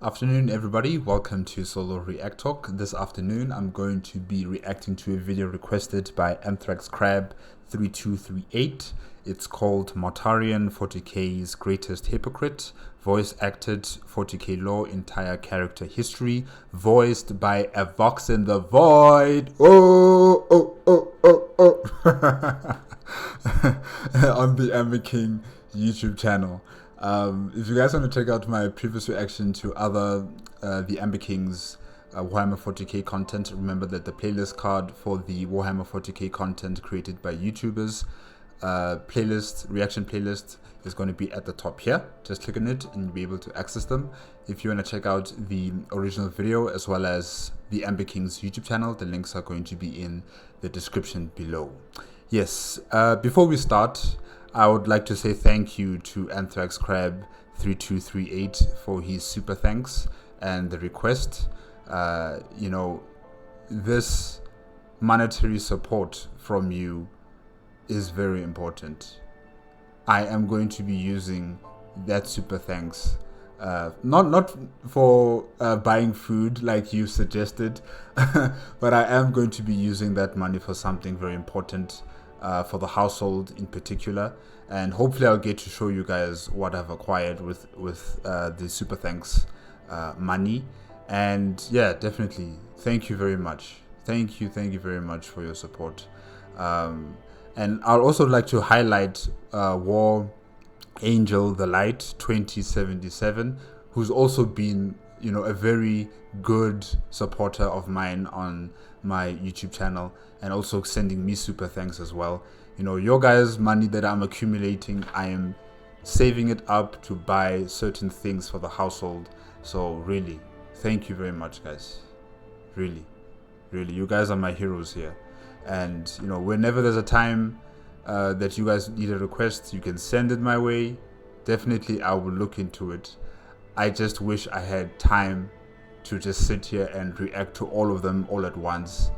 Afternoon, everybody. Welcome to Solo ReacTalk. This afternoon, I'm going to be reacting to a video requested by Anthrax Crab 3238. It's called Mortarion, 40k's Greatest Hypocrite, voice acted 40k Law entire character history, voiced by a Vox in the Void. On the Amber King YouTube channel. If you guys want to check out my previous reaction to other the Amber King's Warhammer 40k content, remember that the playlist card for the Warhammer 40k content created by YouTubers reaction playlist is going to be at the top here. Just click on it and you'll be able to access them. If you want to check out the original video as well as the Amber King's YouTube channel, the links are going to be in the description below. Yes, before we start, I would like to say thank you to Anthrax Crab 3238 for his super thanks and the request. This monetary support from you is very important. I am going to be using that super thanks, not for buying food like you suggested, but I am going to be using that money for something very important. For the household in particular, and hopefully I'll get to show you guys what I've acquired with the super thanks money. And yeah, definitely thank you very much. Thank you very much for your support. And I'd also like to highlight War Angel the Light 2077, who's also been a very good supporter of mine on my YouTube channel, and also sending me super thanks as well. Your guys' money that I'm accumulating, I am saving it up to buy certain things for the household. So really, thank you very much, guys. Really, you guys are my heroes here. And whenever there's a time that you guys need a request, you can send it my way. Definitely, I will look into it. I just wish I had time to just sit here and react to all of them all at once,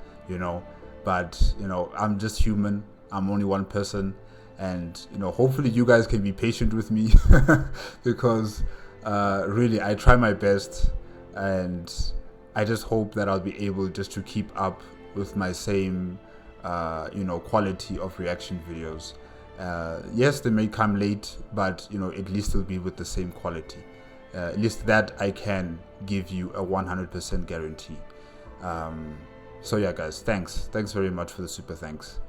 but I'm just human. I'm only one person, and hopefully you guys can be patient with me because really I try my best, and I just hope that I'll be able just to keep up with my same quality of reaction videos. Yes, they may come late, but at least it'll be with the same quality. At least that I can give you a 100% guarantee. So yeah, guys, thanks very much for the super thanks.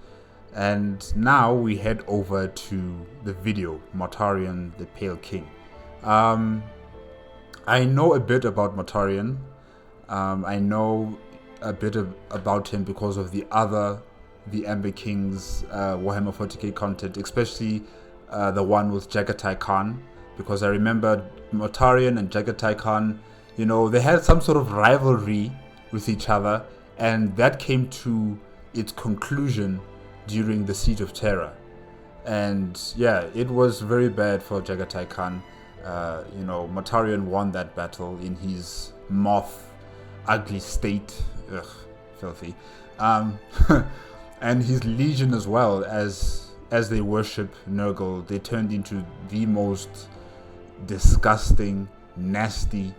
And now we head over to the video, Mortarion the Pale King. I know a bit about Mortarion. I know a bit about him because of the Amber King's Warhammer 40k content, especially the one with Jagatai Khan, because I remember Mortarion and Jagatai Khan, they had some sort of rivalry with each other, and that came to its conclusion during the Siege of Terra. And yeah, it was very bad for Jagatai Khan. Mortarion won that battle in his moth ugly state. Ugh, filthy. And his legion as well, as they worship Nurgle, they turned into the most disgusting, nasty,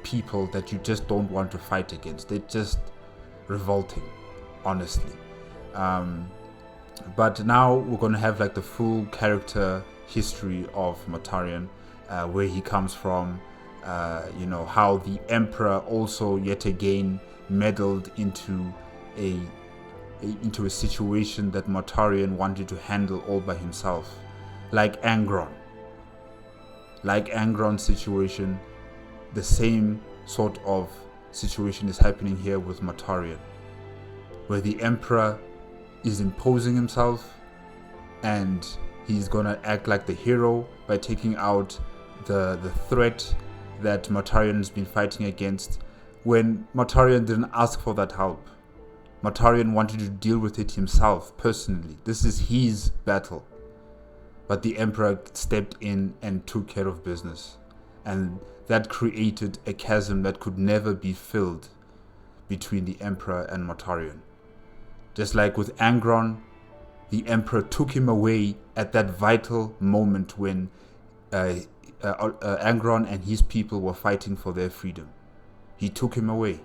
people that you just don't want to fight against. They're just revolting, honestly. But now we're going to have like the full character history of Mortarion, where he comes from, how the Emperor also yet again meddled into a situation that Mortarion wanted to handle all by himself, like Angron situation. The same sort of situation is happening here with Mortarion, where the Emperor is imposing himself, and he's gonna act like the hero by taking out the threat that Mortarion's been fighting against, when Mortarion didn't ask for that help. Mortarion wanted to deal with it himself personally. This is his battle. But the Emperor stepped in and took care of business. And that created a chasm that could never be filled between the Emperor and Mortarion. Just like with Angron, the Emperor took him away at that vital moment when Angron and his people were fighting for their freedom. He took him away.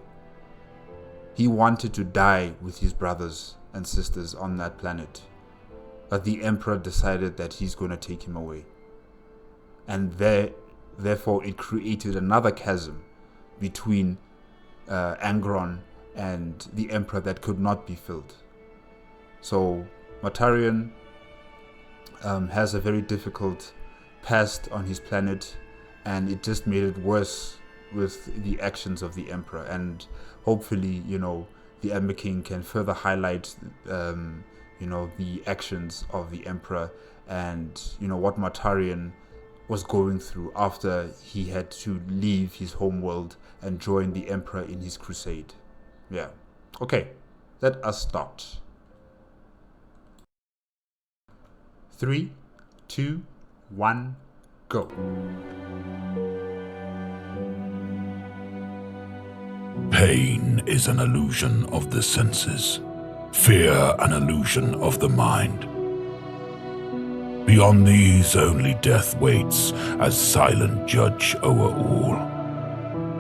He wanted to die with his brothers and sisters on that planet, but the Emperor decided that he's going to take him away. And therefore it created another chasm between Angron and the Emperor that could not be filled. So Mortarion has a very difficult past on his planet, and it just made it worse with the actions of the Emperor. And hopefully, the Ember King can further highlight, the actions of the Emperor and, what Mortarion was going through after he had to leave his homeworld and join the Emperor in his crusade. Yeah. Okay, let us start. 3, 2, 1, go. Pain is an illusion of the senses, fear an illusion of the mind. Beyond these only death waits as silent judge o'er all.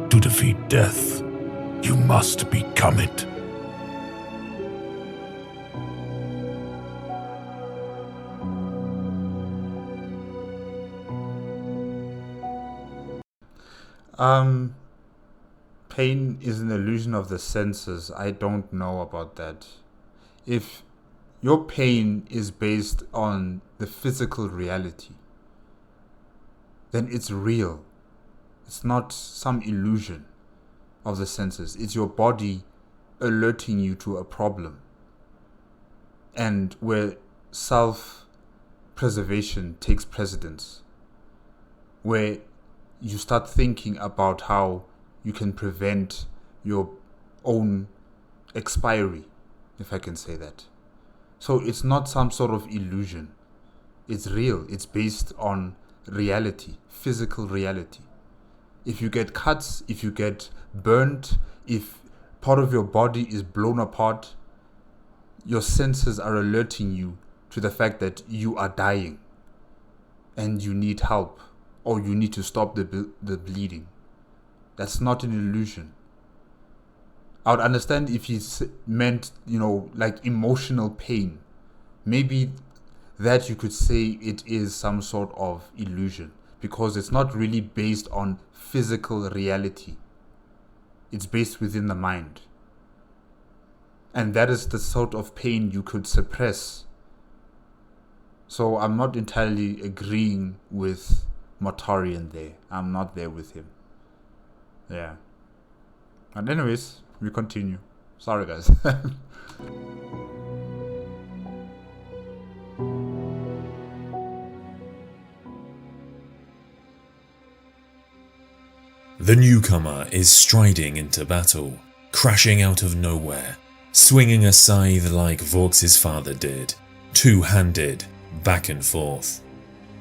To defeat death, you must become it. Pain is an illusion of the senses. I don't know about that. If your pain is based on the physical reality, then it's real. It's not some illusion of the senses. It's your body alerting you to a problem. And where self-preservation takes precedence, where you start thinking about how you can prevent your own expiry, if I can say that. So it's not some sort of illusion. It's real. It's based on reality, physical reality. If you get cuts, if you get burnt, if part of your body is blown apart, your senses are alerting you to the fact that you are dying and you need help, or you need to stop the bleeding. That's not an illusion. I would understand if he meant, like emotional pain. Maybe that you could say it is some sort of illusion, because it's not really based on physical reality. It's based within the mind. And that is the sort of pain you could suppress. So I'm not entirely agreeing with Mortarion there. I'm not there with him. Yeah. And anyways, we continue. Sorry guys. The newcomer is striding into battle, crashing out of nowhere, swinging a scythe like Vorx's father did, two-handed, back and forth.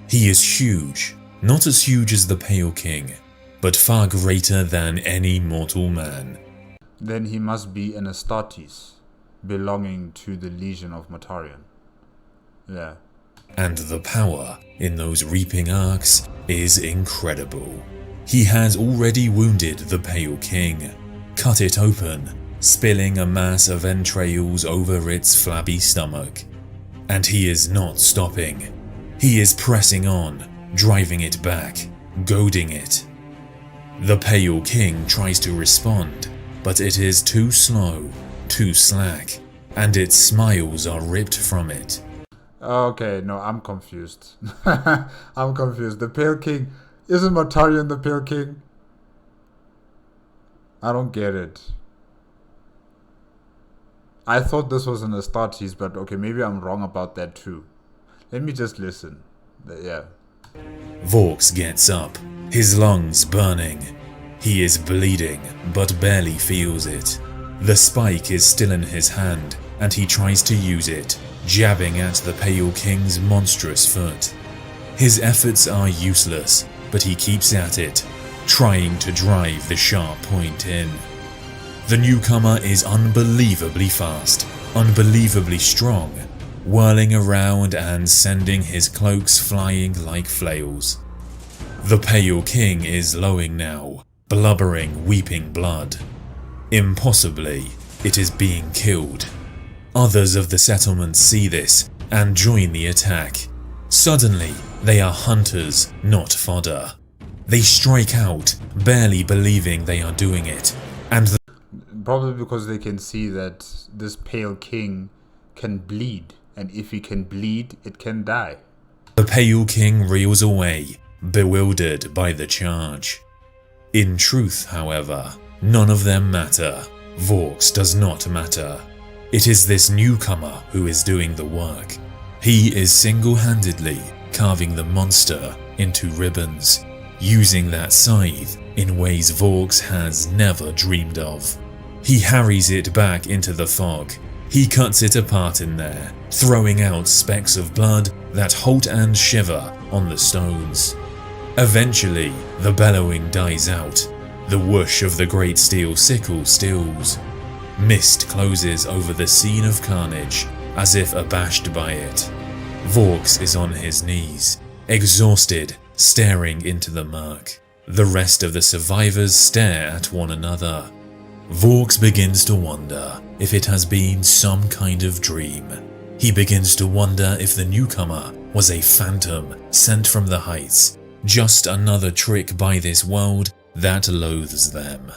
He is huge, not as huge as the Pale King, but far greater than any mortal man. Then he must be an Astartes, belonging to the Legion of Mortarion. Yeah. And the power in those reaping arcs is incredible. He has already wounded the Pale King, cut it open, spilling a mass of entrails over its flabby stomach. And he is not stopping. He is pressing on, driving it back, goading it. The Pale King tries to respond, but it is too slow, too slack, and its smiles are ripped from it. Okay, no, I'm confused. I'm confused. The Pale King, isn't Mortarion the Pale King? I don't get it. I thought this was an Astartes, but okay, maybe I'm wrong about that too. Let me just listen. Yeah. Vorx gets up, his lungs burning. He is bleeding, but barely feels it. The spike is still in his hand, and he tries to use it, jabbing at the Pale King's monstrous foot. His efforts are useless, but he keeps at it, trying to drive the sharp point in. The newcomer is unbelievably fast, unbelievably strong, whirling around and sending his cloaks flying like flails. The Pale King is lowing now, blubbering, weeping blood. Impossibly, it is being killed. Others of the settlement see this and join the attack. Suddenly, they are hunters, not fodder. They strike out, barely believing they are doing it, and probably because they can see that this Pale King can bleed, and if he can bleed, it can die. The Pale King reels away, bewildered by the charge. In truth, however, none of them matter. Vork's does not matter. It is this newcomer who is doing the work. He is single-handedly carving the monster into ribbons, using that scythe in ways Vork's has never dreamed of. He harries it back into the fog. He cuts it apart in there, throwing out specks of blood that halt and shiver on the stones. Eventually, the bellowing dies out. The whoosh of the great steel sickle stills. Mist closes over the scene of carnage, as if abashed by it. Vork's is on his knees, exhausted, staring into the murk. The rest of the survivors stare at one another. Vork's begins to wonder if it has been some kind of dream. He begins to wonder if the newcomer was a phantom sent from the heights, just another trick by this world that loathes them.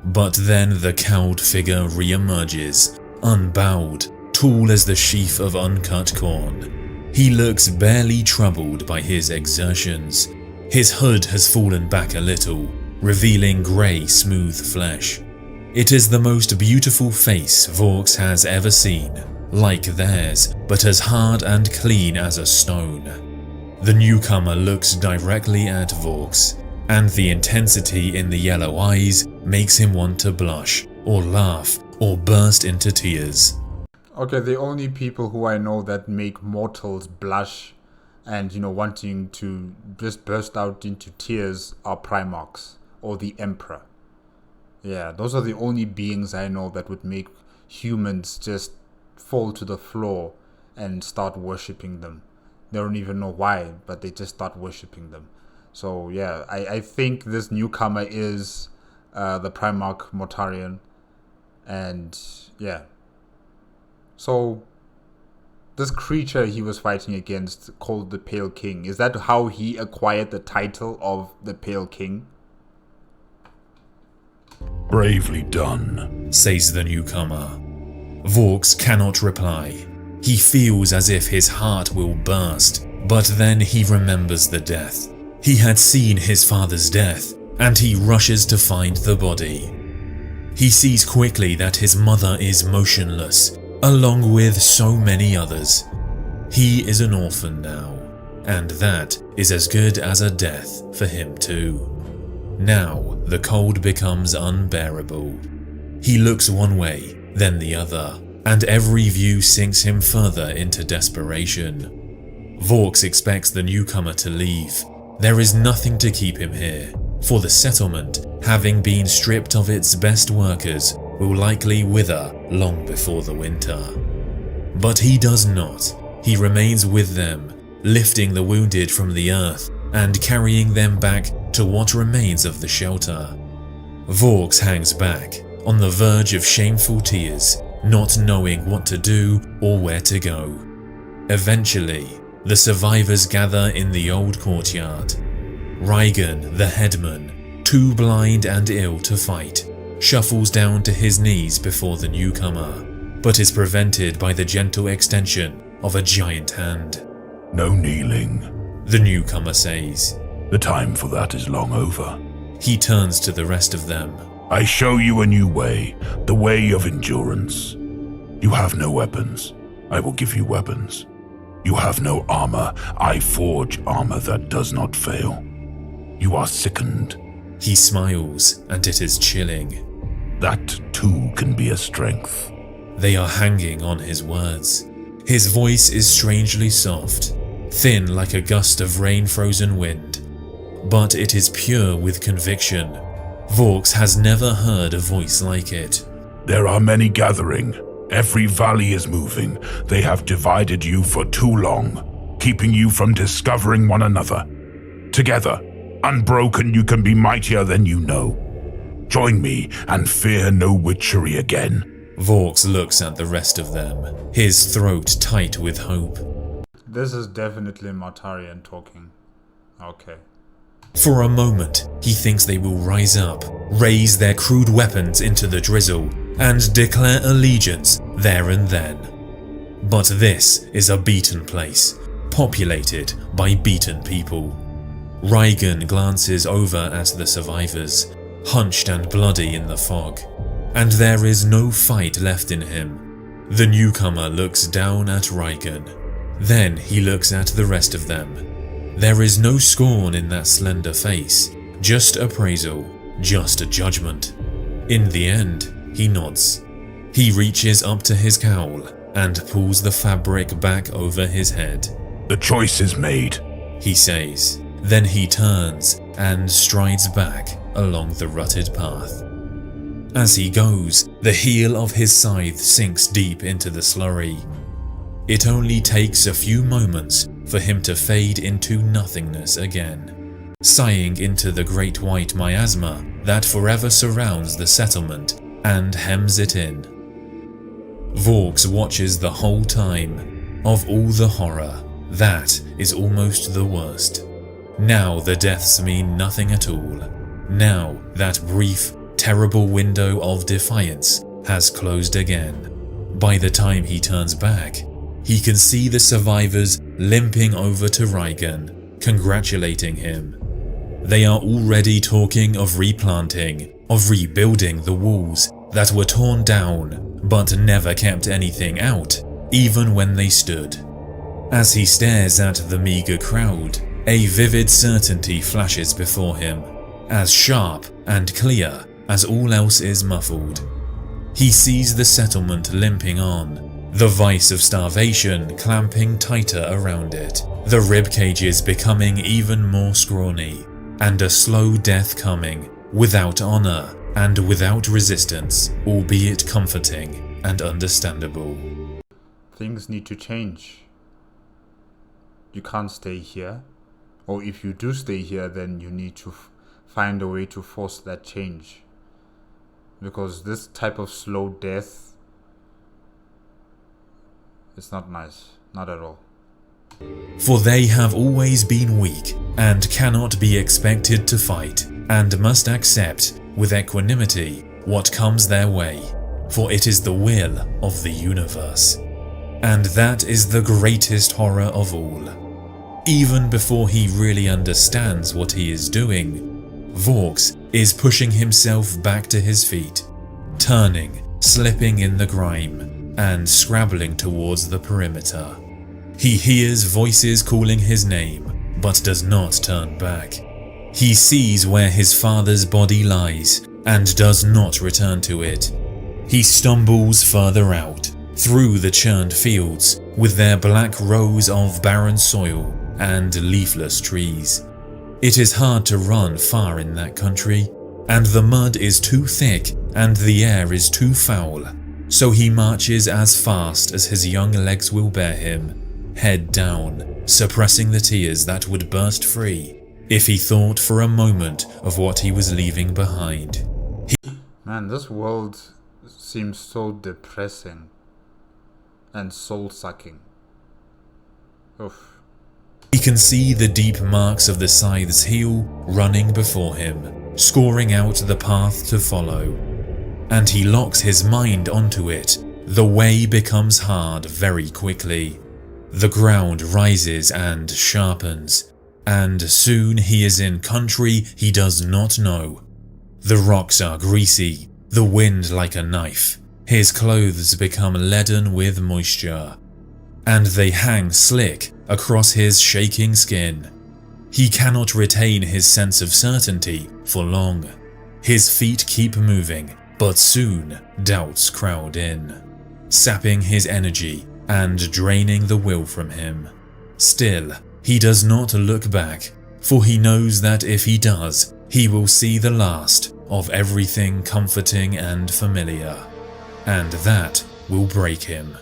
But then the cowled figure re-emerges, unbowed, tall as the sheaf of uncut corn. He looks barely troubled by his exertions. His hood has fallen back a little, revealing grey, smooth flesh. It is the most beautiful face Vork's has ever seen, like theirs, but as hard and clean as a stone. The newcomer looks directly at Vork's, and the intensity in the yellow eyes makes him want to blush, or laugh, or burst into tears. Okay, the only people who I know that make mortals blush and, wanting to just burst out into tears are Primarchs or the Emperor. Yeah, those are the only beings I know that would make humans just fall to the floor and start worshipping them. They don't even know why, but they just start worshipping them. So yeah, I think this newcomer is the Primarch Mortarion. And yeah. So this creature he was fighting against, called the Pale King, is that how he acquired the title of the Pale King? Bravely done, says the newcomer. Vork's cannot reply. He feels as if his heart will burst, but then he remembers the death. He had seen his father's death, and he rushes to find the body. He sees quickly that his mother is motionless, along with so many others. He is an orphan now, and that is as good as a death for him too. Now the cold becomes unbearable. He looks one way, then the other, and every view sinks him further into desperation. Vork's expects the newcomer to leave. There is nothing to keep him here, for the settlement, having been stripped of its best workers, will likely wither long before the winter. But he does not. He remains with them, lifting the wounded from the earth and carrying them back to what remains of the shelter. Vork's hangs back, on the verge of shameful tears, not knowing what to do or where to go. Eventually, the survivors gather in the old courtyard. Reigen, the headman, too blind and ill to fight, shuffles down to his knees before the newcomer, but is prevented by the gentle extension of a giant hand. No kneeling, the newcomer says. The time for that is long over. He turns to the rest of them. I show you a new way, the way of endurance. You have no weapons. I will give you weapons. You have no armor. I forge armor that does not fail. You are sickened. He smiles, and it is chilling. That too can be a strength. They are hanging on his words. His voice is strangely soft, thin like a gust of rain-frozen wind. But it is pure with conviction. Vork's has never heard a voice like it. There are many gathering. Every valley is moving. They have divided you for too long, keeping you from discovering one another. Together, unbroken, you can be mightier than you know. Join me and fear no witchery again. Vorks looks at the rest of them, his throat tight with hope. This is definitely Mortarion talking. Okay. For a moment, he thinks they will rise up, raise their crude weapons into the drizzle, and declare allegiance there and then. But this is a beaten place, populated by beaten people. Raigan glances over at the survivors, hunched and bloody in the fog, and there is no fight left in him. The newcomer looks down at Raigan. Then he looks at the rest of them. There is no scorn in that slender face, just appraisal, just a judgment. In the end, he nods. He reaches up to his cowl and pulls the fabric back over his head. The choice is made, he says. Then he turns and strides back along the rutted path. As he goes, the heel of his scythe sinks deep into the slurry. It only takes a few moments for him to fade into nothingness again, sighing into the great white miasma that forever surrounds the settlement and hems it in. Vorks watches the whole time. Of all the horror, that is almost the worst. Now the deaths mean nothing at all. Now that brief, terrible window of defiance has closed again. By the time he turns back, he can see the survivors limping over to Raigan, congratulating him. They are already talking of replanting, of rebuilding the walls that were torn down, but never kept anything out, even when they stood. As he stares at the meager crowd, a vivid certainty flashes before him, as sharp and clear as all else is muffled. He sees the settlement limping on, the vice of starvation clamping tighter around it, the rib cages becoming even more scrawny, and a slow death coming, without honor and without resistance, albeit comforting and understandable. Things need to change. You can't stay here. Or if you do stay here, then you need to find a way to force that change. Because this type of slow death, it's not nice. Not at all. For they have always been weak and cannot be expected to fight, and must accept with equanimity what comes their way, for it is the will of the universe. And that is the greatest horror of all. Even before he really understands what he is doing, Vorks is pushing himself back to his feet, turning, slipping in the grime, and scrabbling towards the perimeter. He hears voices calling his name, but does not turn back. He sees where his father's body lies, and does not return to it. He stumbles further out, through the churned fields, with their black rows of barren soil and leafless trees. It is hard to run far in that country, and the mud is too thick and the air is too foul, so he marches as fast as his young legs will bear him, head down, suppressing the tears that would burst free if he thought for a moment of what he was leaving behind. Man, this world seems so depressing and soul-sucking. Oof. He can see the deep marks of the scythe's heel running before him, scoring out the path to follow. And he locks his mind onto it. The way becomes hard very quickly. The ground rises and sharpens, and soon he is in country he does not know. The rocks are greasy, the wind like a knife. His clothes become leaden with moisture, and they hang slick across his shaking skin. He cannot retain his sense of certainty for long. His feet keep moving, but soon doubts crowd in, sapping his energy and draining the will from him. Still, he does not look back, for he knows that if he does, he will see the last of everything comforting and familiar, and that will break him.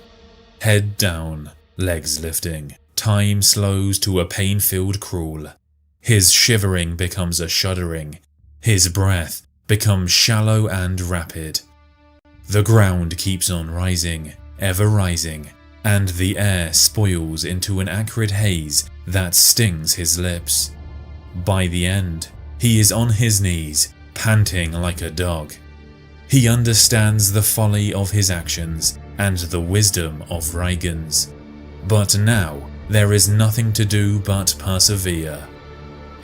Head down, legs lifting. Time slows to a pain-filled crawl. His shivering becomes a shuddering. His breath becomes shallow and rapid. The ground keeps on rising, ever rising, and the air spoils into an acrid haze that stings his lips. By the end, he is on his knees, panting like a dog. He understands the folly of his actions and the wisdom of Raigan's. But now, there is nothing to do but persevere.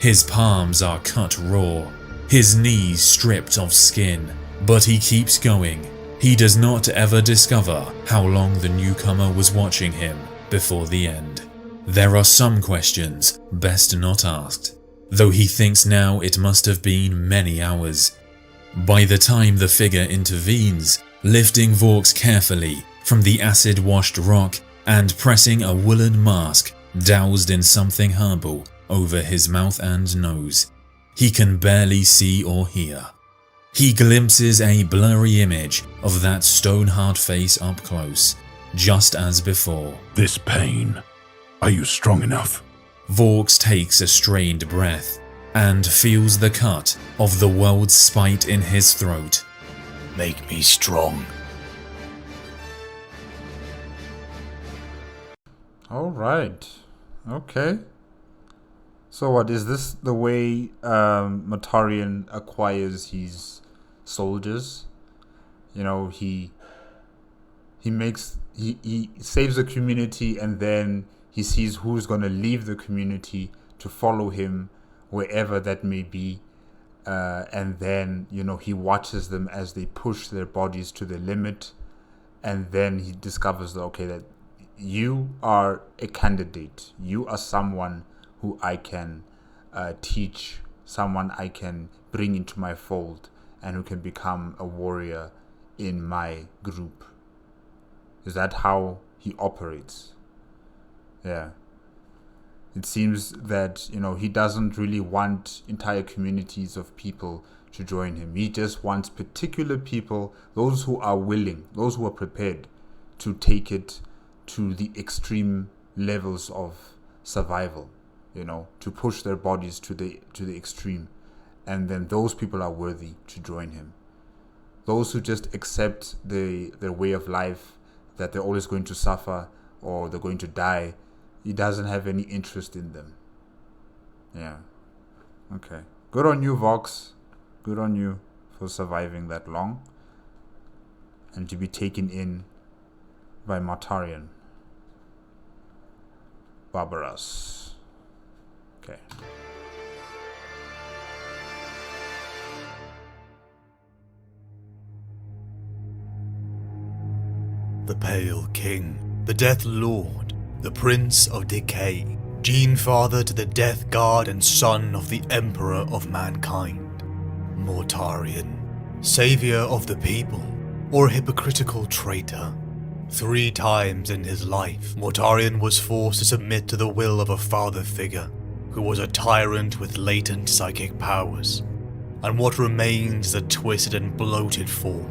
His palms are cut raw, his knees stripped of skin, but he keeps going. He does not ever discover how long the newcomer was watching him before the end. There are some questions best not asked, though he thinks now it must have been many hours. By the time the figure intervenes, lifting Vorks carefully from the acid-washed rock and pressing a woolen mask doused in something herbal over his mouth and nose, he can barely see or hear. He glimpses a blurry image of that stone-hard face up close, just as before. This pain. Are you strong enough? Vorks takes a strained breath and feels the cut of the world's spite in his throat. Make me strong. Alright. Okay. So what, is this the way Mortarion acquires his soldiers? You know, he saves the community, and then he sees who's going to leave the community to follow him wherever that may be, and then, you know, he watches them as they push their bodies to the limit, and then he discovers that, okay, that you are a candidate, you are someone who I can teach, someone I can bring into my fold, and who can become a warrior in my group. Is that how he operates? Yeah. It seems that, you know, he doesn't really want entire communities of people to join him. He just wants particular people, those who are willing, those who are prepared to take it to the extreme levels of survival, you know, to push their bodies to the extreme. And then those people are worthy to join him. Those who just accept their way of life, that they're always going to suffer or they're going to die, he doesn't have any interest in them. Yeah. Okay. Good on you, Vox. Good on you for surviving that long and to be taken in by Mortarion. Barbarous. Okay. The Pale King, the Death Lord, the Prince of Decay, Gene Father to the Death Guard and son of the Emperor of Mankind, Mortarion, Savior of the people, or hypocritical traitor. 3 times in his life, Mortarion was forced to submit to the will of a father figure, who was a tyrant with latent psychic powers, and what remains is a twisted and bloated form,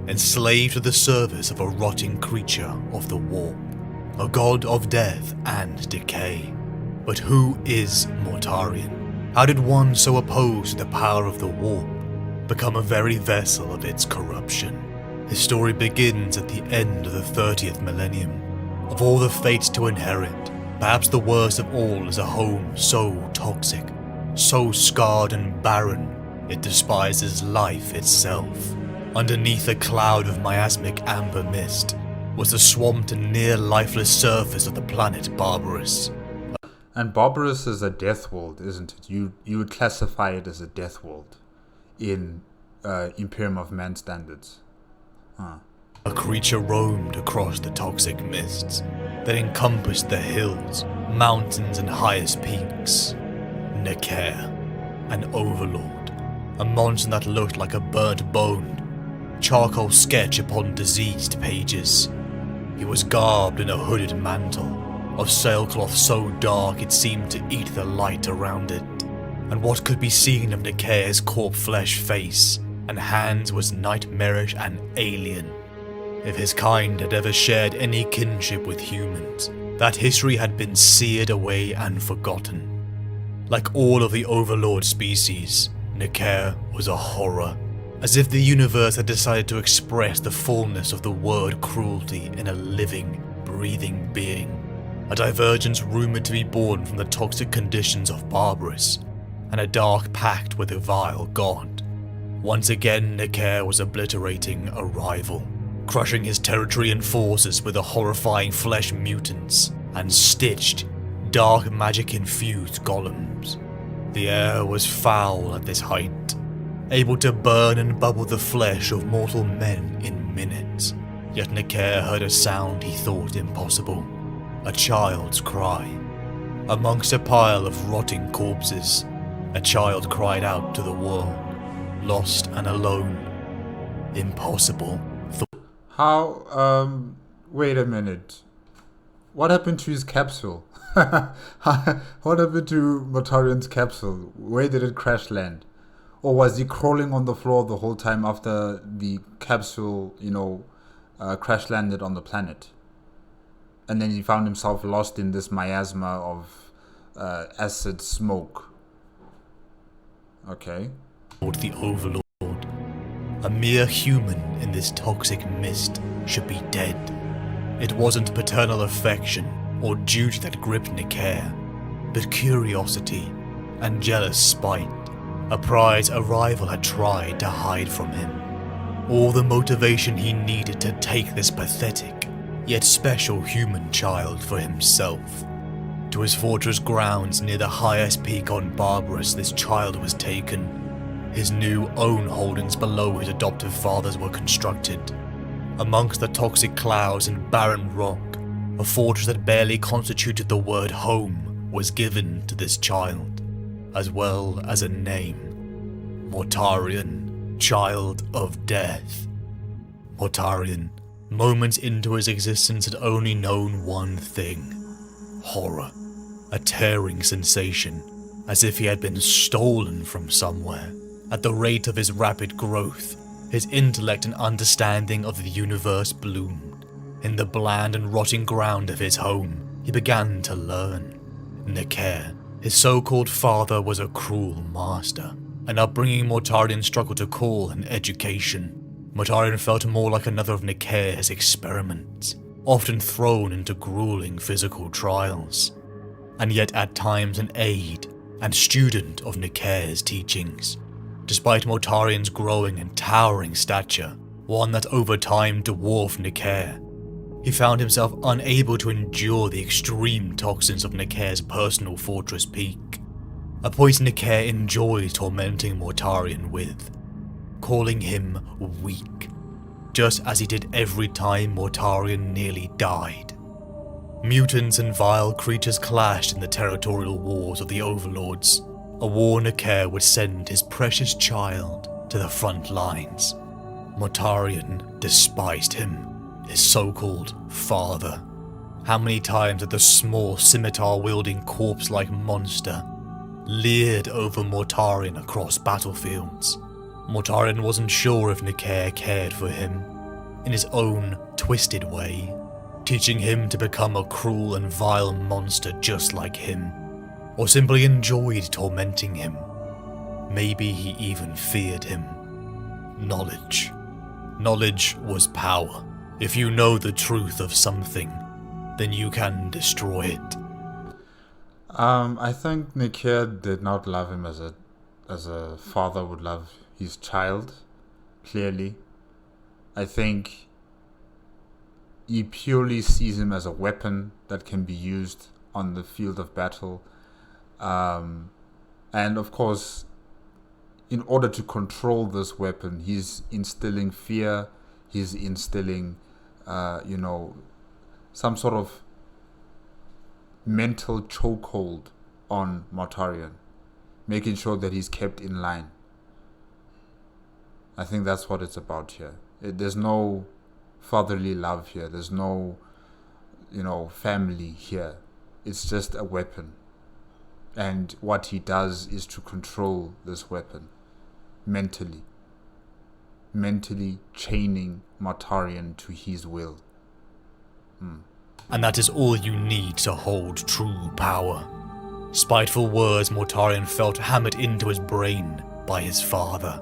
enslaved to the service of a rotting creature of the warp, a god of death and decay. But who is Mortarion? How did one so opposed to the power of the warp become a very vessel of its corruption? His story begins at the end of the 30th millennium. Of all the fates to inherit, perhaps the worst of all is a home so toxic, so scarred and barren, it despises life itself. Underneath a cloud of miasmic amber mist was the swamped and near lifeless surface of the planet Barbarous. And Barbarous is a death world, isn't it? You would classify it as a death world in Imperium of Man standards. A creature roamed across the toxic mists that encompassed the hills, mountains and highest peaks. Necair, an overlord, a monster that looked like a burnt bone, charcoal sketch upon diseased pages. He was garbed in a hooded mantle of sailcloth so dark it seemed to eat the light around it, and what could be seen of Necair's corpse flesh face and hands was nightmarish and alien. If his kind had ever shared any kinship with humans, that history had been seared away and forgotten. Like all of the Overlord species, Necair was a horror, as if the universe had decided to express the fullness of the word cruelty in a living, breathing being. A divergence rumoured to be born from the toxic conditions of Barbarous, and a dark pact with a vile god. Once again, Necair was obliterating a rival, crushing his territory and forces with the horrifying flesh mutants and stitched, dark magic-infused golems. The air was foul at this height, able to burn and bubble the flesh of mortal men in minutes. Yet Necair heard a sound he thought impossible, a child's cry. Amongst a pile of rotting corpses, a child cried out to the world, lost and alone. Impossible. How, wait a minute. What happened to his capsule? What happened to Mortarion's capsule? Where did it crash land? Or was he crawling on the floor the whole time after the capsule, crash landed on the planet? And then he found himself lost in this miasma of acid smoke. Okay. The Overlord, a mere human in this toxic mist, should be dead. It wasn't paternal affection or duty that gripped Necair, but curiosity and jealous spite, a prize a rival had tried to hide from him. All the motivation he needed to take this pathetic, yet special human child for himself. To his fortress grounds near the highest peak on Barbarous this child was taken. His new own holdings below his adoptive father's were constructed. Amongst the toxic clouds and barren rock, a fortress that barely constituted the word home was given to this child, as well as a name. Mortarion, Child of Death. Mortarion, moments into his existence, had only known one thing: horror, a tearing sensation, as if he had been stolen from somewhere. At the rate of his rapid growth, his intellect and understanding of the universe bloomed. In the bland and rotting ground of his home, he began to learn. Necair, his so-called father, was a cruel master. An upbringing Mortarion struggled to call an education. Mortarion felt more like another of Necair's experiments, often thrown into grueling physical trials, and yet at times an aide and student of Necair's teachings. Despite Mortarion's growing and towering stature, one that over time dwarfed Necair, he found himself unable to endure the extreme toxins of Necair's personal fortress peak, a poison Necair enjoyed tormenting Mortarion with, calling him weak, just as he did every time Mortarion nearly died. Mutants and vile creatures clashed in the territorial wars of the Overlords, a war Necair would send his precious child to the front lines. Mortarion despised him, his so-called father. How many times had the small scimitar-wielding corpse-like monster leered over Mortarion across battlefields? Mortarion wasn't sure if Necair cared for him, in his own twisted way, teaching him to become a cruel and vile monster just like him, or simply enjoyed tormenting him. Maybe he even feared him. Knowledge. Knowledge was power. If you know the truth of something, then you can destroy it. I think Necair did not love him as a father would love his child, clearly. I think he purely sees him as a weapon that can be used on the field of battle. And of course, in order to control this weapon, he's instilling fear, he's instilling, some sort of mental chokehold on Mortarion, making sure that he's kept in line. I think that's what it's about here. There's no fatherly love here. There's no, family here. It's just a weapon. And what he does is to control this weapon mentally chaining Mortarion to his will. And that is all you need to hold true power. Spiteful words Mortarion felt hammered into his brain by his father.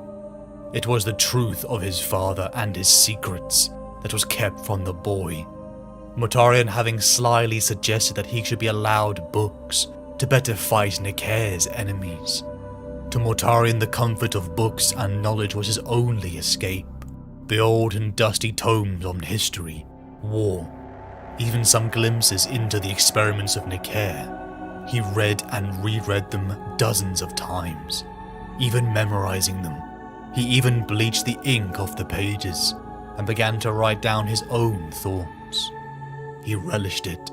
It was the truth of his father and his secrets that was kept from the boy. Mortarion having slyly suggested that he should be allowed books to better fight Nikair's enemies. To Mortarion, the comfort of books and knowledge was his only escape. The old and dusty tomes on history, war, even some glimpses into the experiments of Nikair. He read and reread them dozens of times, even memorizing them. He even bleached the ink off the pages and began to write down his own thoughts. He relished it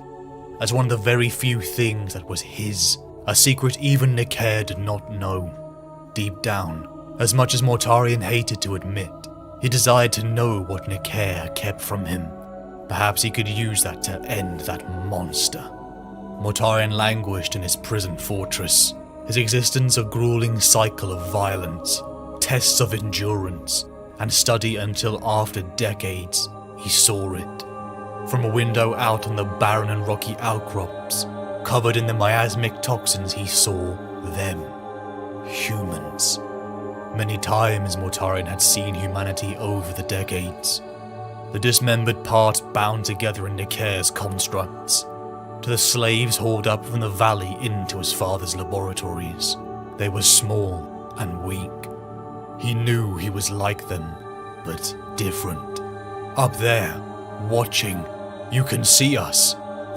as one of the very few things that was his, a secret even Nikair did not know. Deep down, as much as Mortarion hated to admit, he desired to know what Nikair kept from him. Perhaps he could use that to end that monster. Mortarion languished in his prison fortress, his existence a grueling cycle of violence, tests of endurance, and study until after decades he saw it. From a window out on the barren and rocky outcrops, covered in the miasmic toxins, he saw them. Humans. Many times Mortarion had seen humanity over the decades. The dismembered parts bound together in Nikair's constructs. To the slaves hauled up from the valley into his father's laboratories. They were small and weak. He knew he was like them, but different. Up there, watching. You can see us.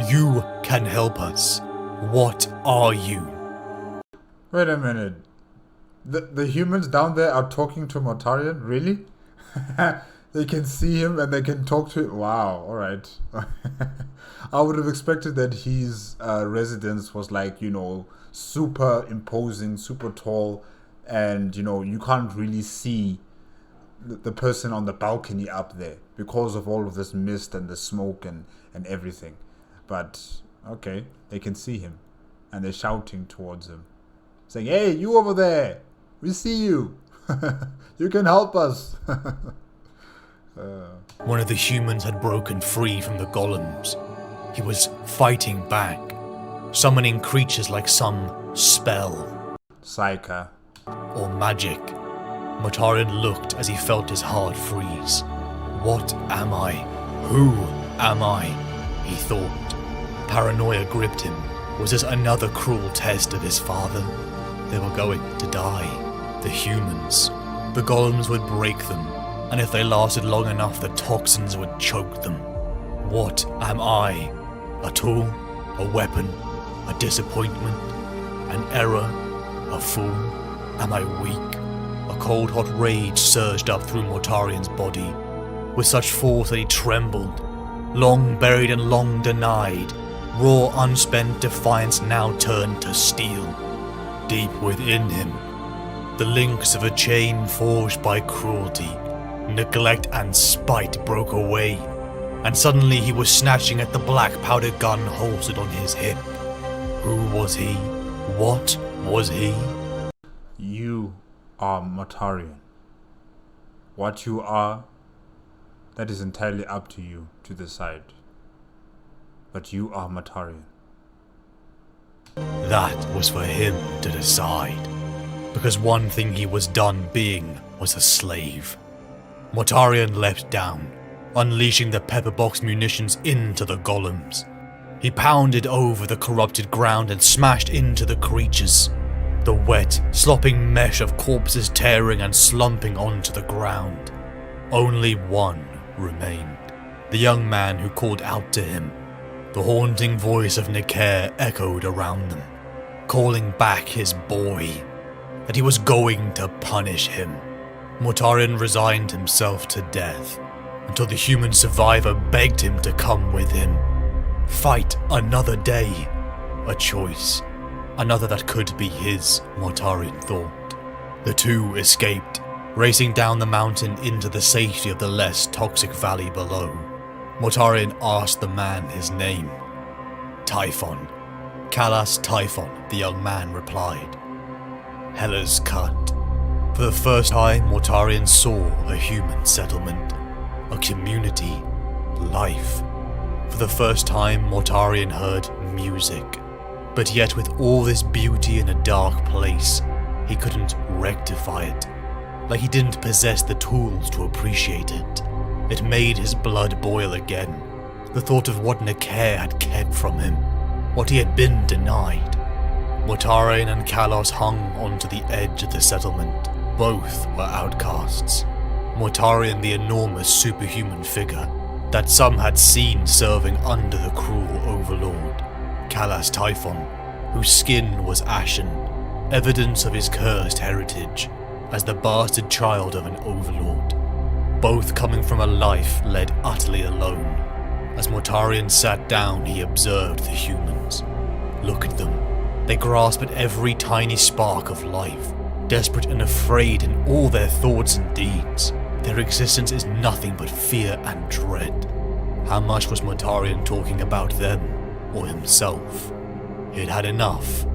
You can help us. What are you? Wait a minute. The humans down there are talking to Mortarion? Really? They can see him and they can talk to him? Wow, alright. I would have expected that his residence was like, super imposing, super tall, and, you can't really see the person on the balcony up there because of all of this mist and the smoke and everything. But, okay, they can see him and they're shouting towards him, saying, "Hey, you over there! We see you! You can help us!" One of the humans had broken free from the golems. He was fighting back, summoning creatures like some spell. Psyker. Or magic. Mortarion looked as he felt his heart freeze. What am I? Who am I? He thought. Paranoia gripped him. Was this another cruel test of his father? They were going to die. The humans. The golems would break them, and if they lasted long enough, the toxins would choke them. What am I? A tool? A weapon? A disappointment? An error? A fool? Am I weak? A cold hot rage surged up through Mortarion's body, with such force that he trembled. Long buried and long denied, raw unspent defiance now turned to steel. Deep within him, the links of a chain forged by cruelty, neglect and spite broke away, and suddenly he was snatching at the black powder gun holstered on his hip. Who was he? What was he? You are Mortarion. What you are, that is entirely up to you to decide. But you are Mortarion. That was for him to decide, because one thing he was done being was a slave. Mortarion leapt down, unleashing the pepperbox munitions into the golems. He pounded over the corrupted ground and smashed into the creatures, the wet, slopping mesh of corpses tearing and slumping onto the ground. Only one remained, the young man who called out to him. The haunting voice of Nikair echoed around them, calling back his boy, that he was going to punish him. Mortarion resigned himself to death, until the human survivor begged him to come with him. Fight another day, a choice, another that could be his, Mortarion thought. The two escaped, racing down the mountain into the safety of the less toxic valley below. Mortarion asked the man his name. Typhon. Kalas Typhon, the young man replied. Hela's cut. For the first time, Mortarion saw a human settlement, a community, life. For the first time, Mortarion heard music. But yet with all this beauty in a dark place, he couldn't rectify it. Like he didn't possess the tools to appreciate it. It made his blood boil again. The thought of what Necair had kept from him, what he had been denied. Mortarion and Kalos hung onto the edge of the settlement. Both were outcasts. Mortarion, the enormous superhuman figure that some had seen serving under the cruel overlord. Kalas Typhon, whose skin was ashen, evidence of his cursed heritage as the bastard child of an overlord. Both coming from a life led utterly alone. As Mortarion sat down, he observed the humans. Look at them. They grasp at every tiny spark of life, desperate and afraid in all their thoughts and deeds. Their existence is nothing but fear and dread. How much was Mortarion talking about them, or himself? He had had enough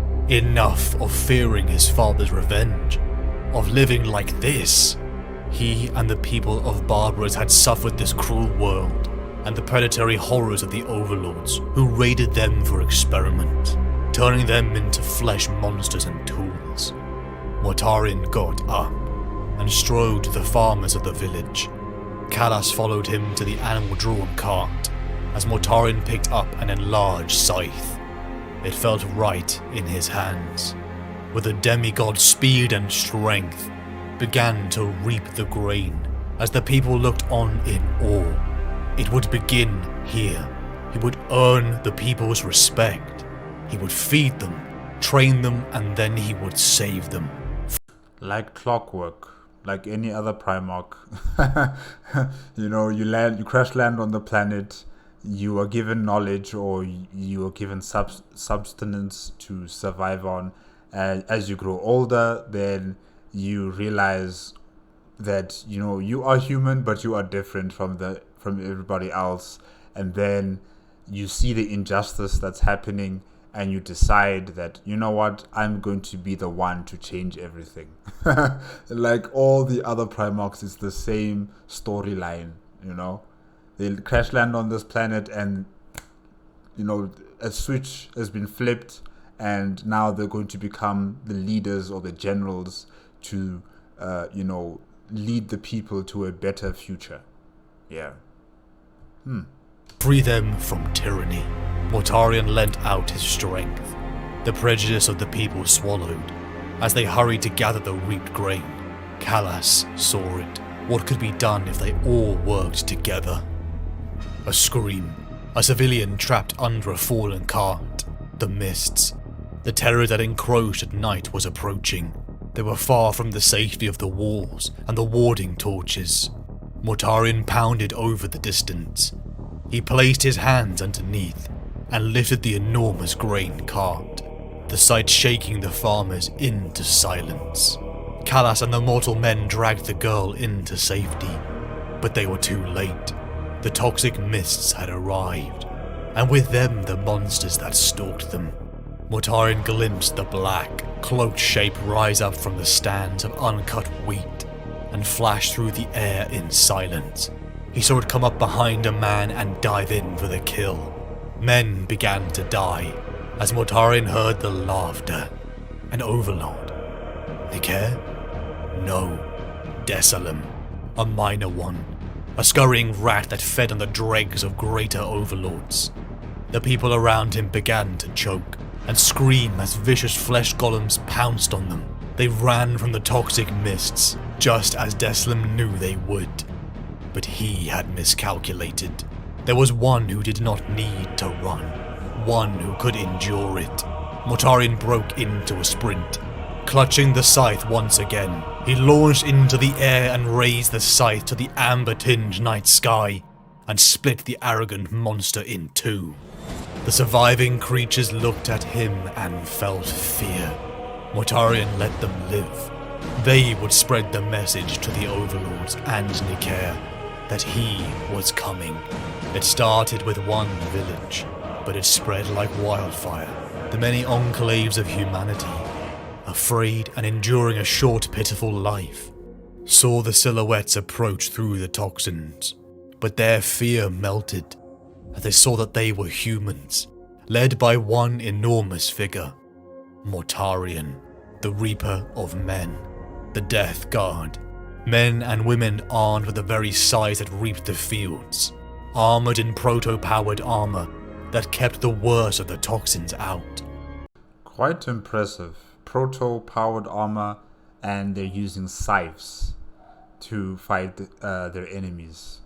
of fearing his father's revenge, of living like this. He and the people of Barbaros had suffered this cruel world, and the predatory horrors of the overlords who raided them for experiment, turning them into flesh monsters and tools. Mortarion got up and strode to the farmers of the village. Kalas followed him to the animal-drawn cart as Mortarion picked up an enlarged scythe. It felt right in his hands. With a demigod's speed and strength, began to reap the grain as the people looked on in awe. It would begin here. He would earn the people's respect. He would feed them, train them, and then he would save them. Like clockwork, like any other Primarch. You crash land on the planet, you are given knowledge or you are given substance to survive on. And as you grow older, then you realize that, you are human, but you are different from everybody else. And then you see the injustice that's happening, and you decide that, you know what, I'm going to be the one to change everything. Like all the other Primarchs, it's the same storyline, They crash land on this planet and, a switch has been flipped, and now they're going to become the leaders or the generals to, lead the people to a better future. Yeah. Free them from tyranny. Mortarion lent out his strength. The prejudice of the people swallowed. As they hurried to gather the reaped grain, Kalas saw it. What could be done if they all worked together? A scream. A civilian trapped under a fallen cart. The mists. The terror that encroached at night was approaching. They were far from the safety of the walls and the warding torches. Mortarion pounded over the distance. He placed his hands underneath and lifted the enormous grain cart, the sight shaking the farmers into silence. Kalas and the mortal men dragged the girl into safety, but they were too late. The toxic mists had arrived, and with them the monsters that stalked them. Mortarion glimpsed the black, cloaked shape rise up from the stands of uncut wheat and flash through the air in silence. He saw it come up behind a man and dive in for the kill. Men began to die as Mortarion heard the laughter. An overlord. Necair? No. Desalim. A minor one. A scurrying rat that fed on the dregs of greater overlords. The people around him began to choke and scream as vicious flesh golems pounced on them. They ran from the toxic mists, just as Desalim knew they would. But he had miscalculated. There was one who did not need to run. One who could endure it. Mortarion broke into a sprint. Clutching the scythe once again, he launched into the air and raised the scythe to the amber-tinged night sky and split the arrogant monster in two. The surviving creatures looked at him and felt fear. Mortarion let them live. They would spread the message to the overlords and Necair that he was coming. It started with one village, but it spread like wildfire. The many enclaves of humanity, afraid and enduring a short, pitiful life, saw the silhouettes approach through the toxins, but their fear melted as they saw that they were humans led by one enormous figure, Mortarion, the Reaper of Men, the Death Guard. Men and women armed with the very size that reaped the fields, armored in proto-powered armor that kept the worst of the toxins out. Quite impressive. Proto-powered armor, and they're using scythes to fight their enemies.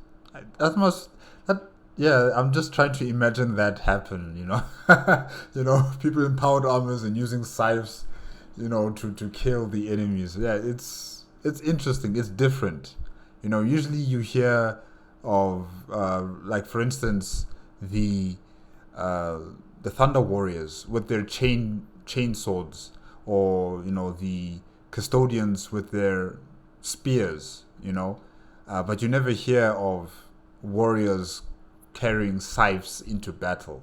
Yeah, I'm just trying to imagine that happen, people in powered armors and using scythes, to kill the enemies. Yeah, it's interesting. It's different. Usually you hear of, like for instance, the Thunder Warriors with their chain swords, or the custodians with their spears. But you never hear of warriors carrying scythes into battle.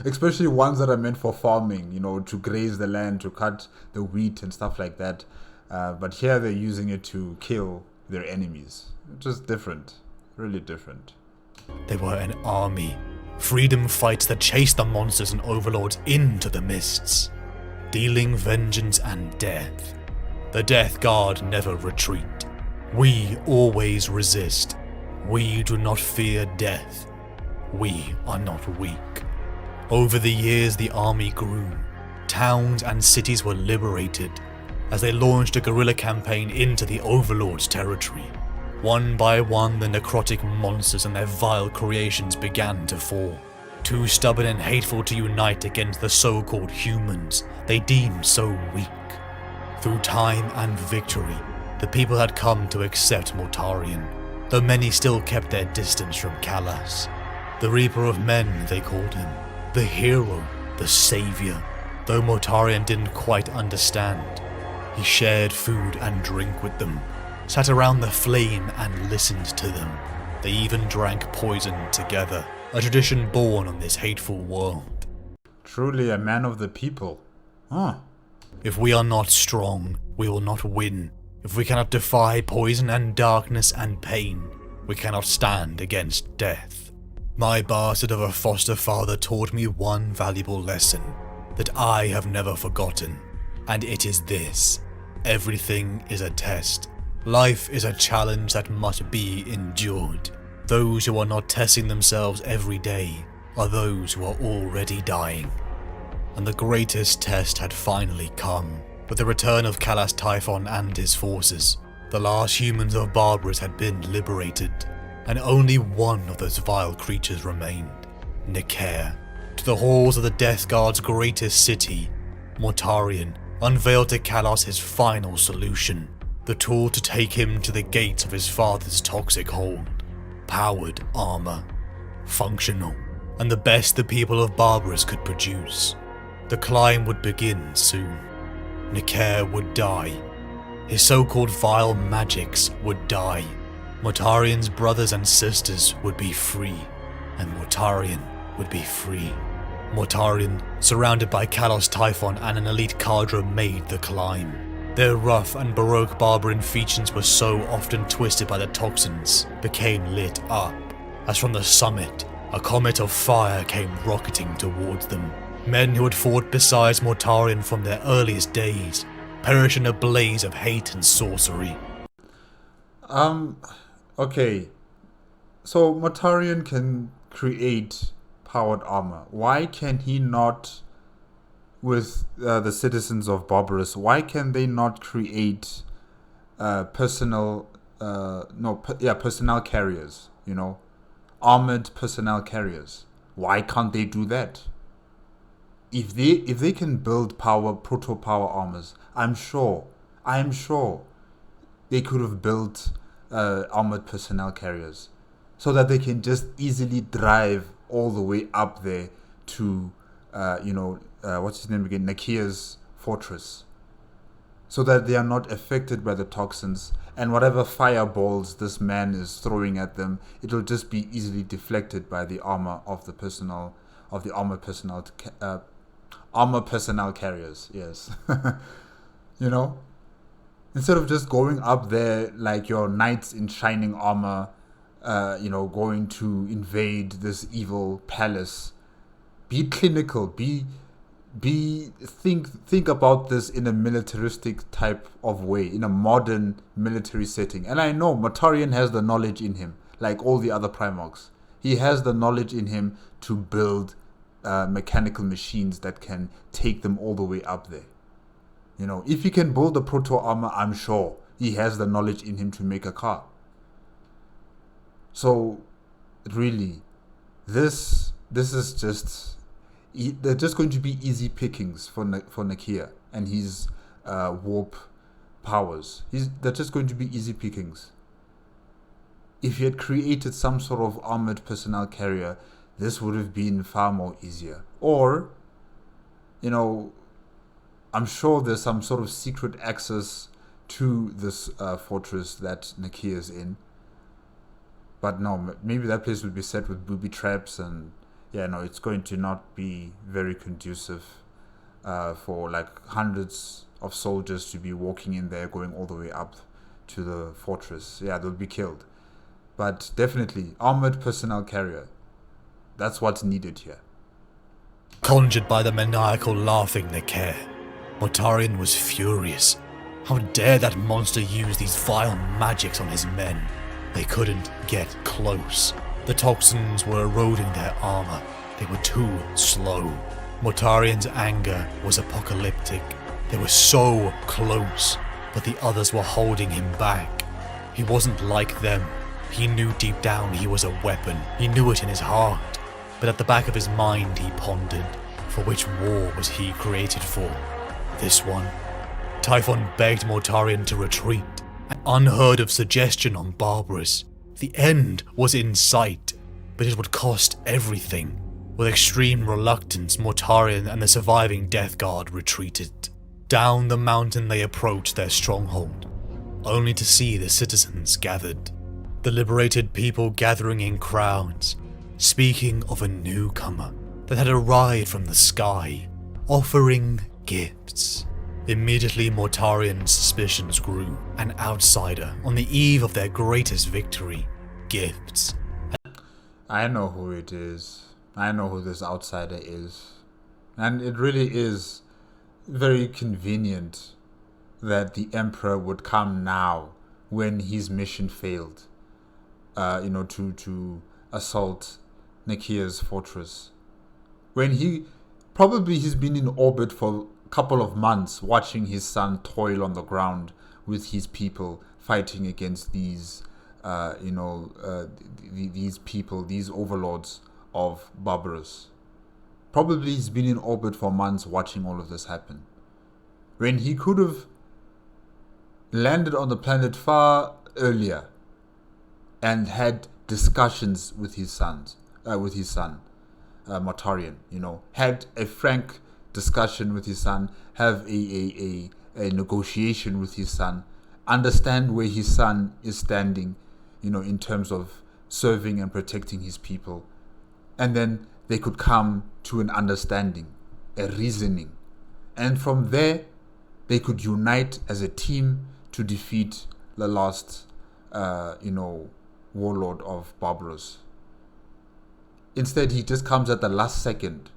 Especially ones that are meant for farming, to graze the land, to cut the wheat and stuff like that. But here they're using it to kill their enemies. Just different. Really different. They were an army. Freedom fights that chased the monsters and overlords into the mists, dealing vengeance and death. The Death Guard never retreat. We always resist. We do not fear death. We are not weak. Over the years, the army grew. Towns and cities were liberated as they launched a guerrilla campaign into the Overlord's territory. One by one, the necrotic monsters and their vile creations began to fall. Too stubborn and hateful to unite against the so-called humans they deemed so weak. Through time and victory, the people had come to accept Mortarion, though many still kept their distance from Kalas. The Reaper of Men, they called him. The hero, the savior. Though Mortarion didn't quite understand, he shared food and drink with them, sat around the flame and listened to them. They even drank poison together, a tradition born on this hateful world. Truly a man of the people. Huh. If we are not strong, we will not win. If we cannot defy poison and darkness and pain, we cannot stand against death. My bastard of a foster father taught me one valuable lesson that I have never forgotten, and it is this: everything is a test. Life is a challenge that must be endured. Those who are not testing themselves every day are those who are already dying. And the greatest test had finally come, with the return of Kalas Typhon and his forces. The last humans of Barbarous had been liberated, and only one of those vile creatures remained, Nikair. To the halls of the Death Guard's greatest city, Mortarion unveiled to Kalas his final solution, the tool to take him to the gates of his father's toxic hold. Powered armor. Functional, and the best the people of Barbarous could produce. The climb would begin soon. Nikair would die. His so-called vile magics would die. Mortarion's brothers and sisters would be free, and Mortarion would be free. Mortarion, surrounded by Kalas Typhon and an elite cadre, made the climb. Their rough and baroque barbarian features were so often twisted by the toxins, became lit up, as from the summit, a comet of fire came rocketing towards them. Men who had fought beside Mortarion from their earliest days, perished in a blaze of hate and sorcery. Okay. So Mortarion can create powered armor. Why can he not, with the citizens of Barbarous, why can they not create personnel carriers, armored personnel carriers? Why can't they do that? If they can build proto power armors, I'm sure they could have built armored personnel carriers, so that they can just easily drive all the way up there to what's his name again, Nikair's fortress, so that they are not affected by the toxins, and whatever fireballs this man is throwing at them, it'll just be easily deflected by the armor of the armor personnel carriers. Yes. Instead of just going up there like your knights in shining armor, going to invade this evil palace, Be clinical. Think about this in a militaristic type of way, in a modern military setting. And I know Mortarion has the knowledge in him, like all the other Primarchs. He has the knowledge in him to build mechanical machines that can take them all the way up there. You know, if he can build a proto armor, I'm sure he has the knowledge in him to make a car. So, really, this is just, they're just going to be easy pickings for Nakia and his warp powers. They're just going to be easy pickings. If he had created some sort of armored personnel carrier, this would have been far more easier. Or, you know, I'm sure there's some sort of secret access to this fortress that Nakia is in. But no, maybe that place would be set with booby traps, and yeah, no, it's going to not be very conducive for like hundreds of soldiers to be walking in there, going all the way up to the fortress. Yeah, they'll be killed. But definitely, armored personnel carrier. That's what's needed here. Conjured by the maniacal laughing Nakia, Mortarion was furious. How dare that monster use these vile magics on his men? They couldn't get close. The toxins were eroding their armor. They were too slow. Mortarion's anger was apocalyptic. They were so close, but the others were holding him back. He wasn't like them. He knew deep down he was a weapon. He knew it in his heart. But at the back of his mind he pondered, for which war was he created for? This one? Typhon begged Mortarion to retreat. An unheard of suggestion on Barbarous. The end was in sight, but it would cost everything. With extreme reluctance, Mortarion and the surviving Death Guard retreated. Down the mountain they approached their stronghold, only to see the citizens gathered. The liberated people gathering in crowds, speaking of a newcomer that had arrived from the sky, offering gifts. Immediately Mortarion's suspicions grew. An outsider on the eve of their greatest victory. Gifts. I know who it is. I know who this outsider is. And it really is very convenient that the Emperor would come now when his mission failed. To assault Nakia's fortress. When he's been in orbit for couple of months watching his son toil on the ground with his people fighting against these these people, these overlords of Barbarous. Probably he's been in orbit for months watching all of this happen, when he could have landed on the planet far earlier and had discussions with his son Mortarion, had a frank discussion with his son, have a negotiation with his son, understand where his son is standing, in terms of serving and protecting his people. And then they could come to an understanding, a reasoning. And from there, they could unite as a team to defeat the last, warlord of Barbarous. Instead, he just comes at the last second,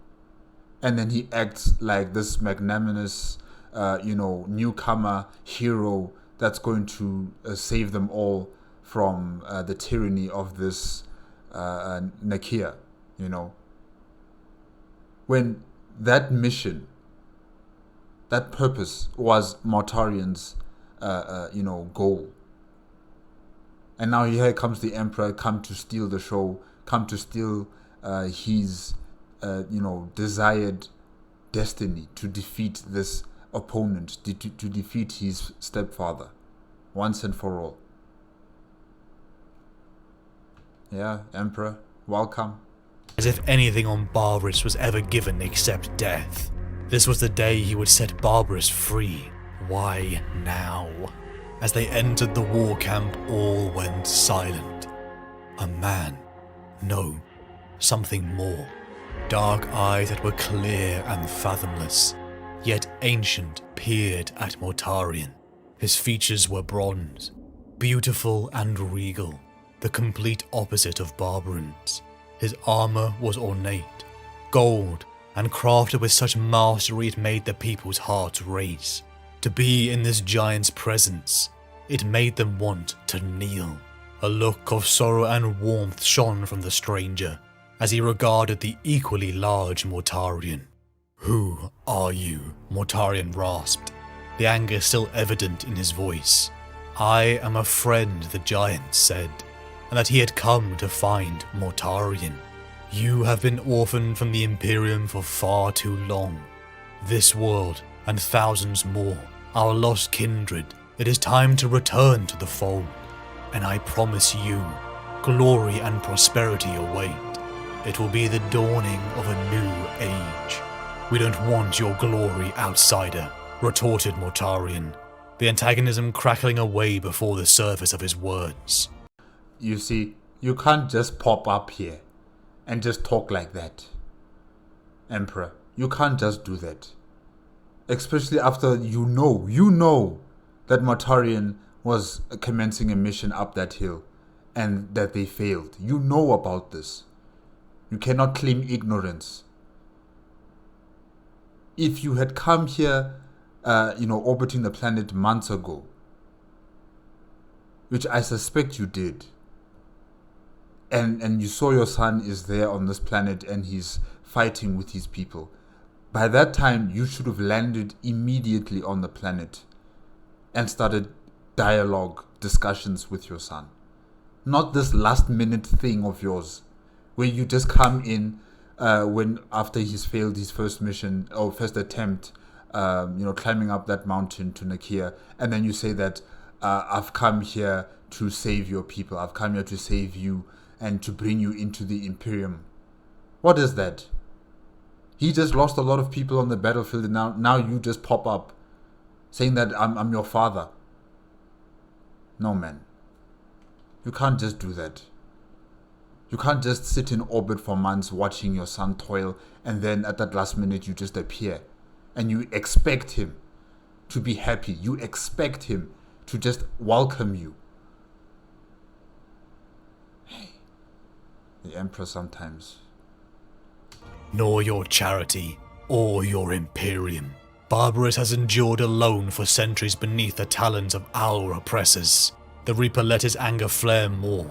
and then he acts like this magnanimous, newcomer hero that's going to save them all from the tyranny of this Nakia, When that mission, that purpose was Mortarion's, goal. And now here comes the Emperor, come to steal the show, come to steal his desired destiny, to defeat this opponent, to defeat his stepfather once and for all. Yeah, Emperor, welcome. As if anything on Barbarous was ever given except death. This was the day he would set Barbarous free. Why now? As they entered the war camp, all went silent. A man. No, something more. Dark eyes that were clear and fathomless, yet ancient, peered at Mortarion. His features were bronze, beautiful and regal, the complete opposite of Barbaron's. His armor was ornate, gold, and crafted with such mastery it made the people's hearts race. To be in this giant's presence, it made them want to kneel. A look of sorrow and warmth shone from the stranger as he regarded the equally large Mortarion. "Who are you?" Mortarion rasped, the anger still evident in his voice. "I am a friend," the giant said, and that he had come to find Mortarion. "You have been orphaned from the Imperium for far too long. This world, and thousands more, our lost kindred, it is time to return to the fold. And I promise you, glory and prosperity await. It will be the dawning of a new age." "We don't want your glory, outsider," retorted Mortarion, the antagonism crackling away before the surface of his words. You see, you can't just pop up here and just talk like that. Emperor, you can't just do that. Especially after you know that Mortarion was commencing a mission up that hill and that they failed. You know about this. You cannot claim ignorance. If you had come here, orbiting the planet months ago, which I suspect you did, and you saw your son is there on this planet and he's fighting with his people, by that time you should have landed immediately on the planet and started dialogue, discussions with your son. Not this last minute thing of yours where you just come in when after he's failed his first mission or first attempt, climbing up that mountain to Nakia, and then you say that I've come here to save your people, I've come here to save you and to bring you into the Imperium. What is that? He just lost a lot of people on the battlefield, and now you just pop up saying that I'm your father. No, man. You can't just do that. You can't just sit in orbit for months watching your son toil, and then at that last minute you just appear and you expect him to be happy. You expect him to just welcome you. Hey, the Emperor sometimes. "Nor your charity, or your Imperium. Barbarous has endured alone for centuries beneath the talons of our oppressors." The Reaper let his anger flare more.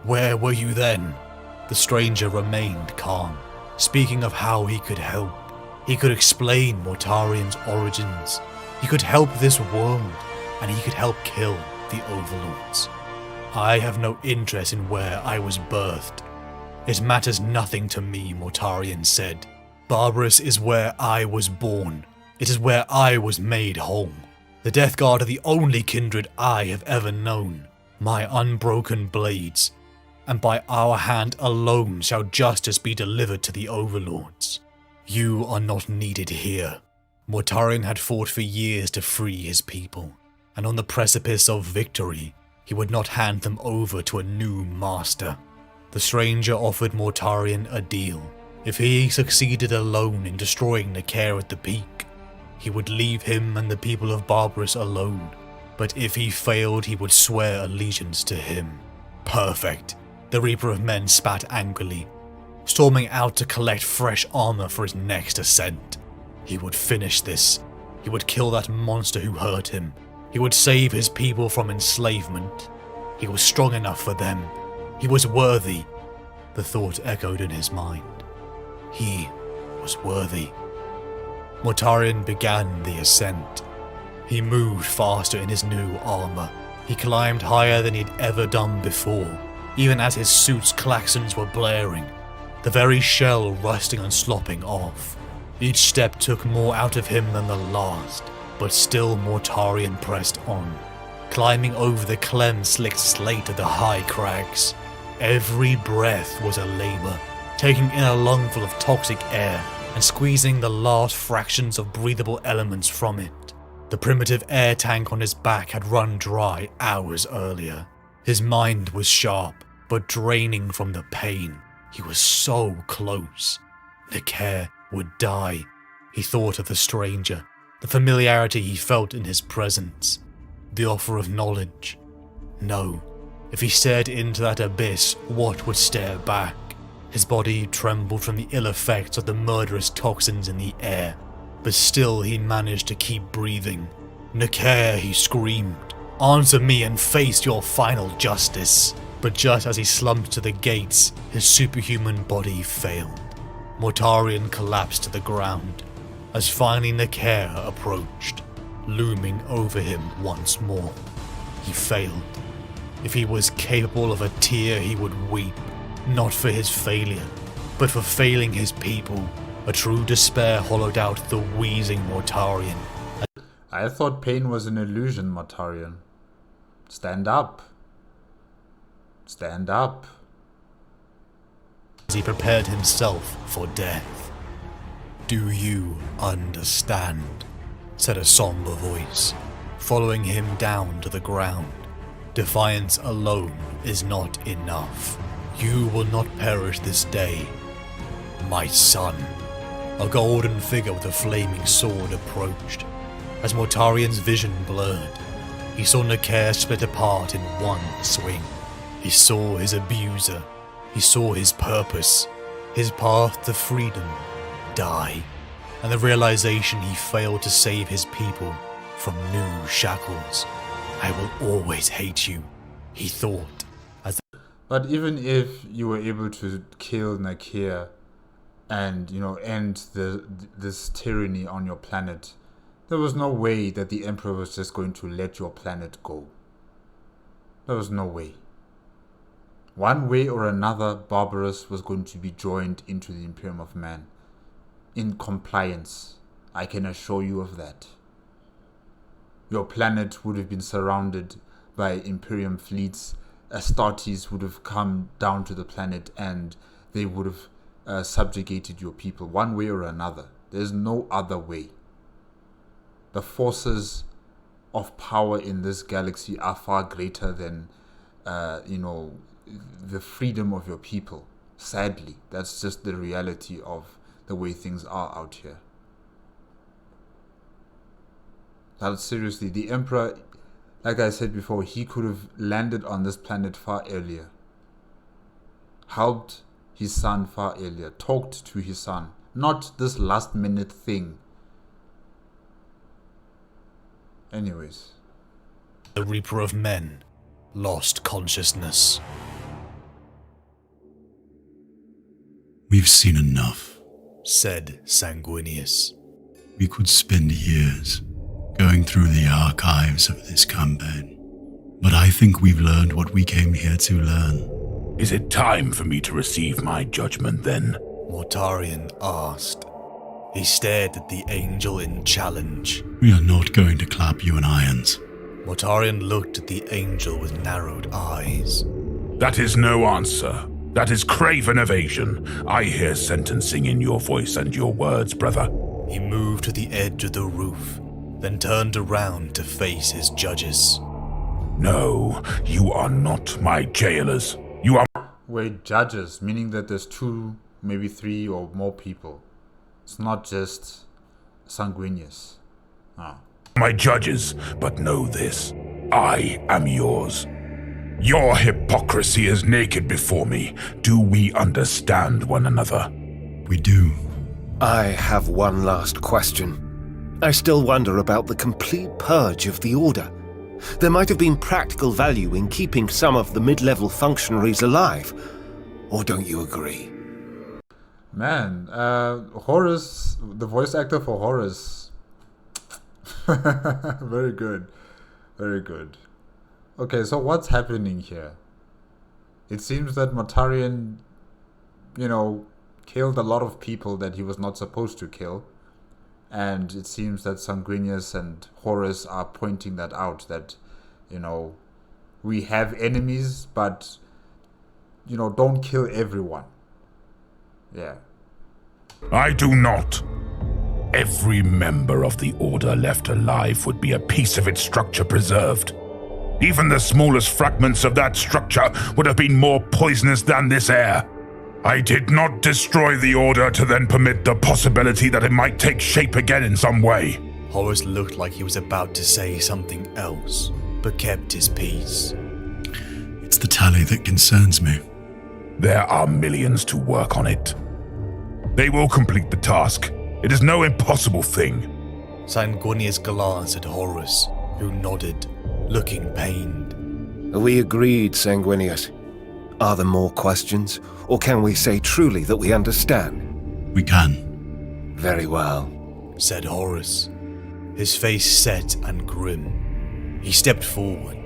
"Where were you then?" The stranger remained calm, speaking of how he could help. He could explain Mortarion's origins. He could help this world, and he could help kill the Overlords. "I have no interest in where I was birthed. It matters nothing to me," Mortarion said. "Barbarous is where I was born. It is where I was made whole. The Death Guard are the only kindred I have ever known. My unbroken blades, and by our hand alone shall justice be delivered to the Overlords. You are not needed here." Mortarion had fought for years to free his people, and on the precipice of victory, he would not hand them over to a new master. The stranger offered Mortarion a deal. If he succeeded alone in destroying Nakia at the peak, he would leave him and the people of Barbarous alone, but if he failed he would swear allegiance to him. Perfect. The Reaper of Men spat angrily, storming out to collect fresh armor for his next ascent. He would finish this. He would kill that monster who hurt him. He would save his people from enslavement. He was strong enough for them. He was worthy. The thought echoed in his mind. He was worthy. Mortarion began the ascent. He moved faster in his new armor. He climbed higher than he'd ever done before, even as his suit's klaxons were blaring, the very shell rusting and slopping off. Each step took more out of him than the last, but still Mortarion pressed on, climbing over the clem-slicked slate of the high crags. Every breath was a labor, taking in a lungful of toxic air and squeezing the last fractions of breathable elements from it. The primitive air tank on his back had run dry hours earlier. His mind was sharp, but draining from the pain. He was so close. Nakia would die. He thought of the stranger, the familiarity he felt in his presence, the offer of knowledge. No, if he stared into that abyss, what would stare back? His body trembled from the ill effects of the murderous toxins in the air, but still he managed to keep breathing. "Nakae," he screamed, "answer me and face your final justice." But just as he slumped to the gates, his superhuman body failed. Mortarion collapsed to the ground, as finally Nakae approached, looming over him once more. He failed. If he was capable of a tear, he would weep, not for his failure, but for failing his people. A true despair hollowed out the wheezing Mortarion. I thought pain was an illusion, Mortarion. Stand up. Stand up. As he prepared himself for death. "Do you understand?" said a somber voice, following him down to the ground. "Defiance alone is not enough. You will not perish this day, my son." A golden figure with a flaming sword approached. As Mortarion's vision blurred, he saw Nakae split apart in one swing. He saw his abuser. He saw his purpose, his path to freedom, die, and the realization he failed to save his people from new shackles. "I will always hate you," he thought. But even if you were able to kill Nakae and, end this tyranny on your planet, there was no way that the Emperor was just going to let your planet go. There was no way. One way or another, Barbarous was going to be joined into the Imperium of Man. In compliance, I can assure you of that. Your planet would have been surrounded by Imperium fleets. Astartes would have come down to the planet and they would have subjugated your people one way or another. There's no other way. The forces of power in this galaxy are far greater than, the freedom of your people. Sadly, that's just the reality of the way things are out here. But seriously, the Emperor, like I said before, he could have landed on this planet far earlier. Helped his son far earlier. Talked to his son. Not this last minute thing. Anyways. The Reaper of Men lost consciousness. "We've seen enough," said Sanguinius. "We could spend years going through the archives of this campaign, but I think we've learned what we came here to learn." Is it time for me to receive my judgment then? Mortarion asked. He stared at the angel in challenge. "We are not going to clap you in irons." Mortarion looked at the angel with narrowed eyes. That is no answer. That is craven evasion. I hear sentencing in your voice and your words, brother. He moved to the edge of the roof, then turned around to face his judges. No, you are not my jailers. You are... Wait, judges, meaning that there's 2, maybe 3 or more people. It's not just Sanguinius. my judges, but know this. I am yours. Your hypocrisy is naked before me. Do we understand one another? We do. I have one last question. I still wonder about the complete purge of the Order. There might have been practical value in keeping some of the mid-level functionaries alive. Or don't you agree? Man, Horus, the voice actor for Horus. Very good. Very good. Okay, so what's happening here? It seems that Mortarion, killed a lot of people that he was not supposed to kill. And it seems that Sanguinius and Horus are pointing that out, that, we have enemies, but, don't kill everyone. Yeah. I do not. Every member of the Order left alive would be a piece of its structure preserved. Even the smallest fragments of that structure would have been more poisonous than this air. I did not destroy the Order to then permit the possibility that it might take shape again in some way. Horus looked like he was about to say something else, but kept his peace. It's the tally that concerns me. There are millions to work on it. They will complete the task. It is no impossible thing. Sanguinius glanced at Horus, who nodded, looking pained. We agreed, Sanguinius. Are there more questions, or can we say truly that we understand? We can. Very well, said Horus, his face set and grim. He stepped forward.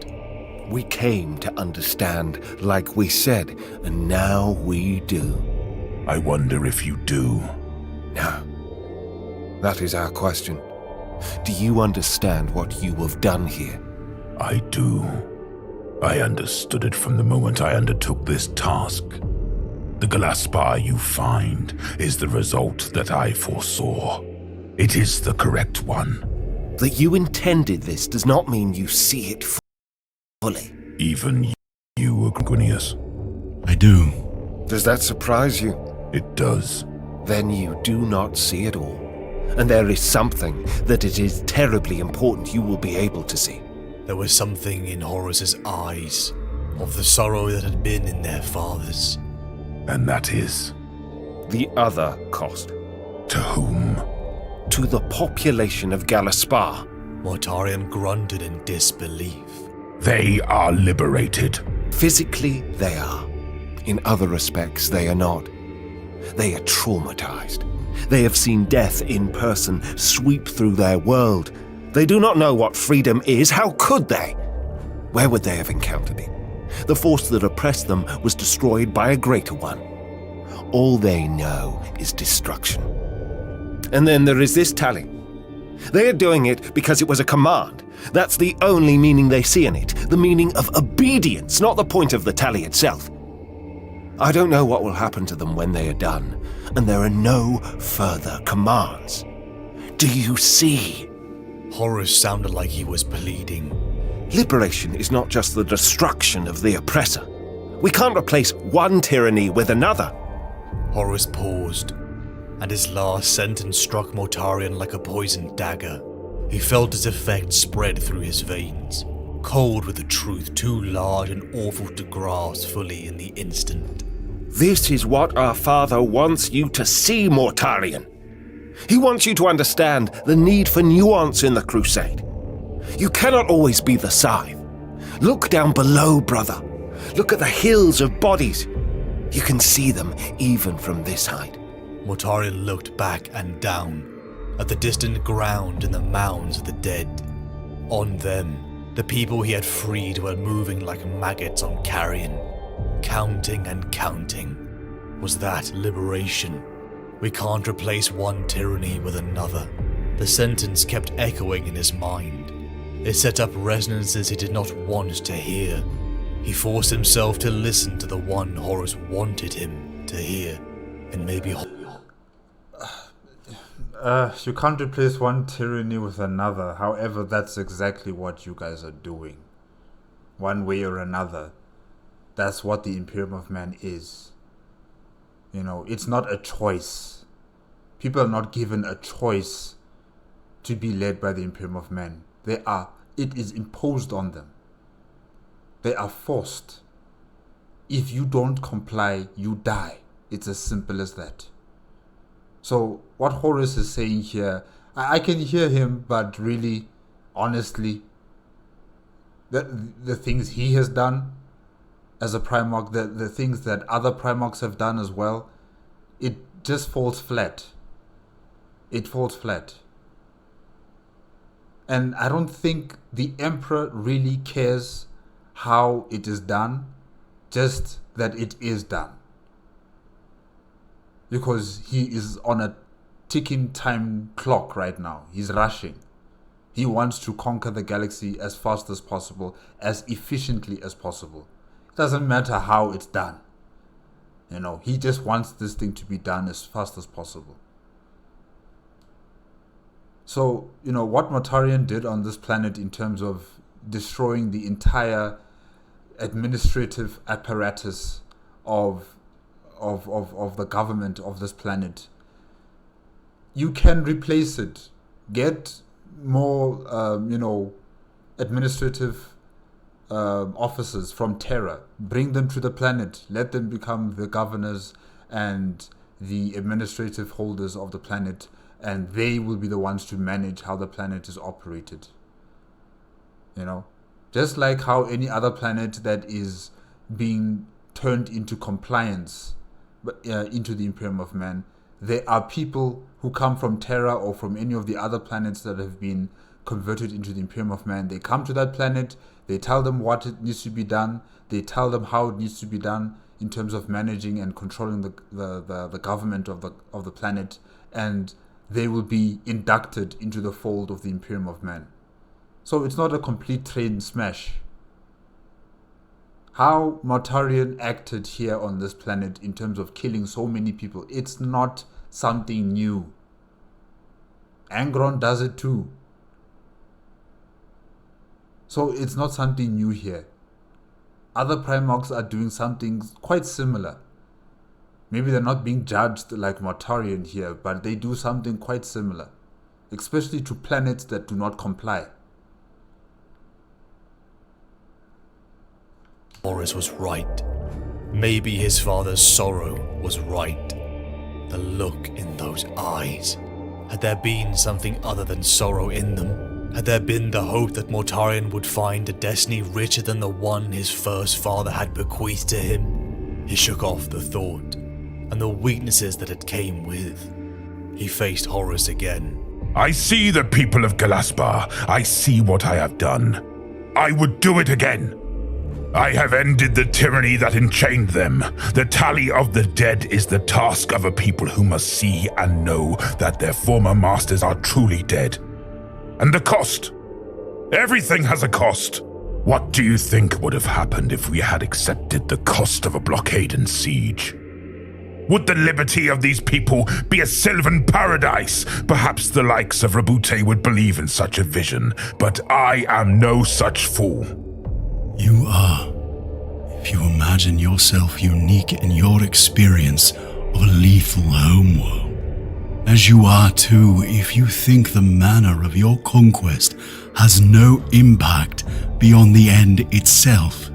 We came to understand, like we said, and now we do. I wonder if you do. No. That is our question. Do you understand what you have done here? I do. I understood it from the moment I undertook this task. The Galaspar you find is the result that I foresaw. It is the correct one. That you intended this does not mean you see it fully. Even you, Sanguinius. I do. Does that surprise you? It does. Then you do not see it all. And there is something that it is terribly important you will be able to see. There was something in Horus's eyes, of the sorrow that had been in their fathers. And that is? The other cost. To whom? To the population of Galaspar. Mortarion grunted in disbelief. They are liberated. Physically, they are. In other respects, they are not. They are traumatized. They have seen death in person sweep through their world. They do not know what freedom is. How could they? Where would they have encountered it? The force that oppressed them was destroyed by a greater one. All they know is destruction. And then there is this tally. They are doing it because it was a command. That's the only meaning they see in it. The meaning of obedience, not the point of the tally itself. I don't know what will happen to them when they are done, and there are no further commands. Do you see? Horus sounded like he was pleading. Liberation is not just the destruction of the oppressor. We can't replace one tyranny with another. Horus paused, and his last sentence struck Mortarion like a poisoned dagger. He felt its effect spread through his veins, cold with a truth too large and awful to grasp fully in the instant. This is what our father wants you to see, Mortarion. He wants you to understand the need for nuance in the Crusade. You cannot always be the scythe. Look down below, brother. Look at the hills of bodies. You can see them even from this height. Mortarion looked back and down at the distant ground and the mounds of the dead. On them, the people he had freed were moving like maggots on carrion, counting and counting. Was that liberation? We can't replace one tyranny with another. The sentence kept echoing in his mind. It set up resonances he did not want to hear. He forced himself to listen to the one Horus wanted him to hear, and maybe you can't replace one tyranny with another. However, that's exactly what you guys are doing. One way or another. That's what the Imperium of Man is. You know, it's not a choice. People are not given a choice to be led by the Imperium of Man. It is imposed on them. They are forced. If you don't comply, you die. It's as simple as that. So what Horus is saying here, I can hear him, but really, honestly, the things he has done as a Primarch, the things that other Primarchs have done as well, it just falls flat. It falls flat. And I don't think the Emperor really cares how it is done, just that it is done. Because he is on a ticking time clock right now. He's rushing. He wants to conquer the galaxy as fast as possible, as efficiently as possible. It doesn't matter how it's done. You know, he just wants this thing to be done as fast as possible. So, you know, what Mortarion did on this planet in terms of destroying the entire administrative apparatus of the government of this planet, you can replace it. Get more, administrative officers from Terra, bring them to the planet, let them become the governors and the administrative holders of the planet, and they will be the ones to manage how the planet is operated. You know, just like how any other planet that is being turned into compliance into the Imperium of Man, there are people who come from Terra or from any of the other planets that have been converted into the Imperium of Man. They come to that planet, they tell them what it needs to be done, they tell them how it needs to be done in terms of managing and controlling the government of the planet, and they will be inducted into the fold of the Imperium of Man. So it's not a complete train smash. How Mortarion acted here on this planet in terms of killing so many people, it's not something new. Angron does it too. So it's not something new here. Other Primarchs are doing something quite similar. Maybe they're not being judged like Mortarion here, but they do something quite similar. Especially to planets that do not comply. Horus was right. Maybe his father's sorrow was right. The look in those eyes. Had there been something other than sorrow in them? Had there been the hope that Mortarion would find a destiny richer than the one his first father had bequeathed to him? He shook off the thought, and the weaknesses that it came with. He faced Horus again. I see the people of Galaspar. I see what I have done. I would do it again. I have ended the tyranny that enchained them. The tally of the dead is the task of a people who must see and know that their former masters are truly dead. And the cost. Everything has a cost. What do you think would have happened if we had accepted the cost of a blockade and siege? Would the liberty of these people be a sylvan paradise? Perhaps the likes of Rabute would believe in such a vision, but I am no such fool. You are. If you imagine yourself unique in your experience of a lethal homeworld. As you are too, if you think the manner of your conquest has no impact beyond the end itself.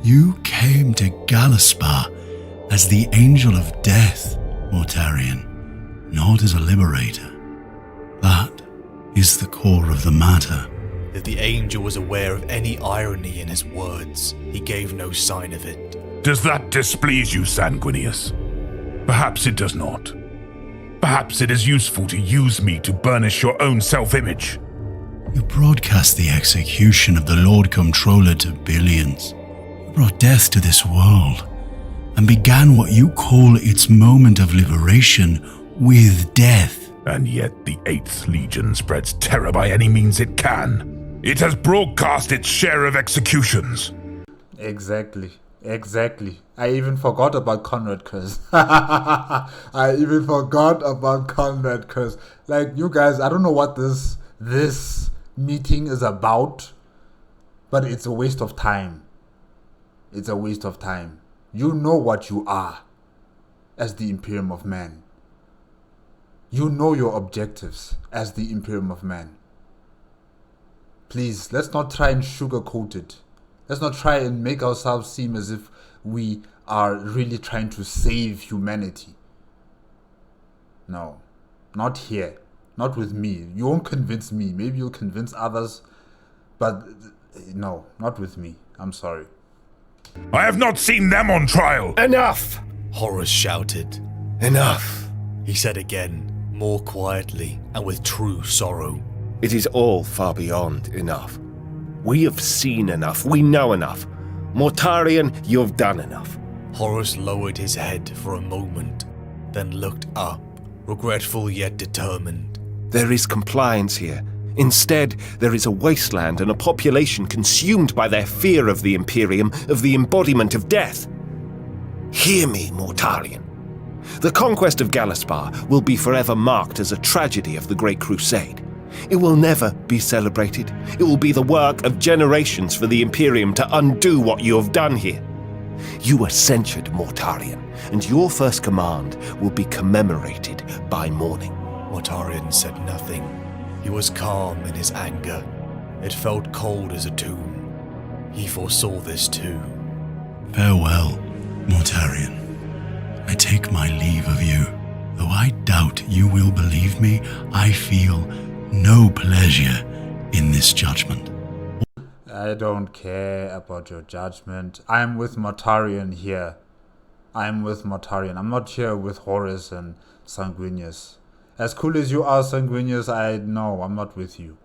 You came to Galaspar as the Angel of Death, Mortarion, not as a liberator. That is the core of the matter. If the angel was aware of any irony in his words, he gave no sign of it. Does that displease you, Sanguinius? Perhaps it does not. Perhaps it is useful to use me to burnish your own self-image. You broadcast the execution of the Lord Comptroller to billions. You brought death to this world, and began what you call its moment of liberation with death. And yet the 8th Legion spreads terror by any means it can. It has broadcast its share of executions. Exactly. I even forgot about Conrad Curse. I even forgot about Conrad Curse. Like, you guys, I don't know what this meeting is about, but it's a waste of time. It's a waste of time. You know what you are as the Imperium of Man. You know your objectives as the Imperium of Man. Please, let's not try and sugarcoat it. Let's not try and make ourselves seem as if we are really trying to save humanity. No, not here. Not with me. You won't convince me. Maybe you'll convince others, but no, not with me. I'm sorry. I have not seen them on trial. Enough! Horus shouted. Enough! He said again, more quietly and with true sorrow. It is all far beyond enough. We have seen enough. We know enough. Mortarion, you've done enough. Horus lowered his head for a moment, then looked up, regretful yet determined. There is compliance here. Instead, there is a wasteland and a population consumed by their fear of the Imperium, of the embodiment of death. Hear me, Mortarion. The conquest of Galaspar will be forever marked as a tragedy of the Great Crusade. It will never be celebrated. It will be the work of generations for the Imperium to undo what you have done here. You were censured, Mortarion, and your first command will be commemorated by mourning. Mortarion said nothing. He was calm in his anger. It felt cold as a tomb. He foresaw this too. Farewell, Mortarion. I take my leave of you. Though I doubt you will believe me, I feel no pleasure in this judgment. I don't care about your judgment. I'm with Mortarion here. I'm with Mortarion. I'm not here with Horus and Sanguinius. As cool as you are, Sanguinius, I know I'm not with you.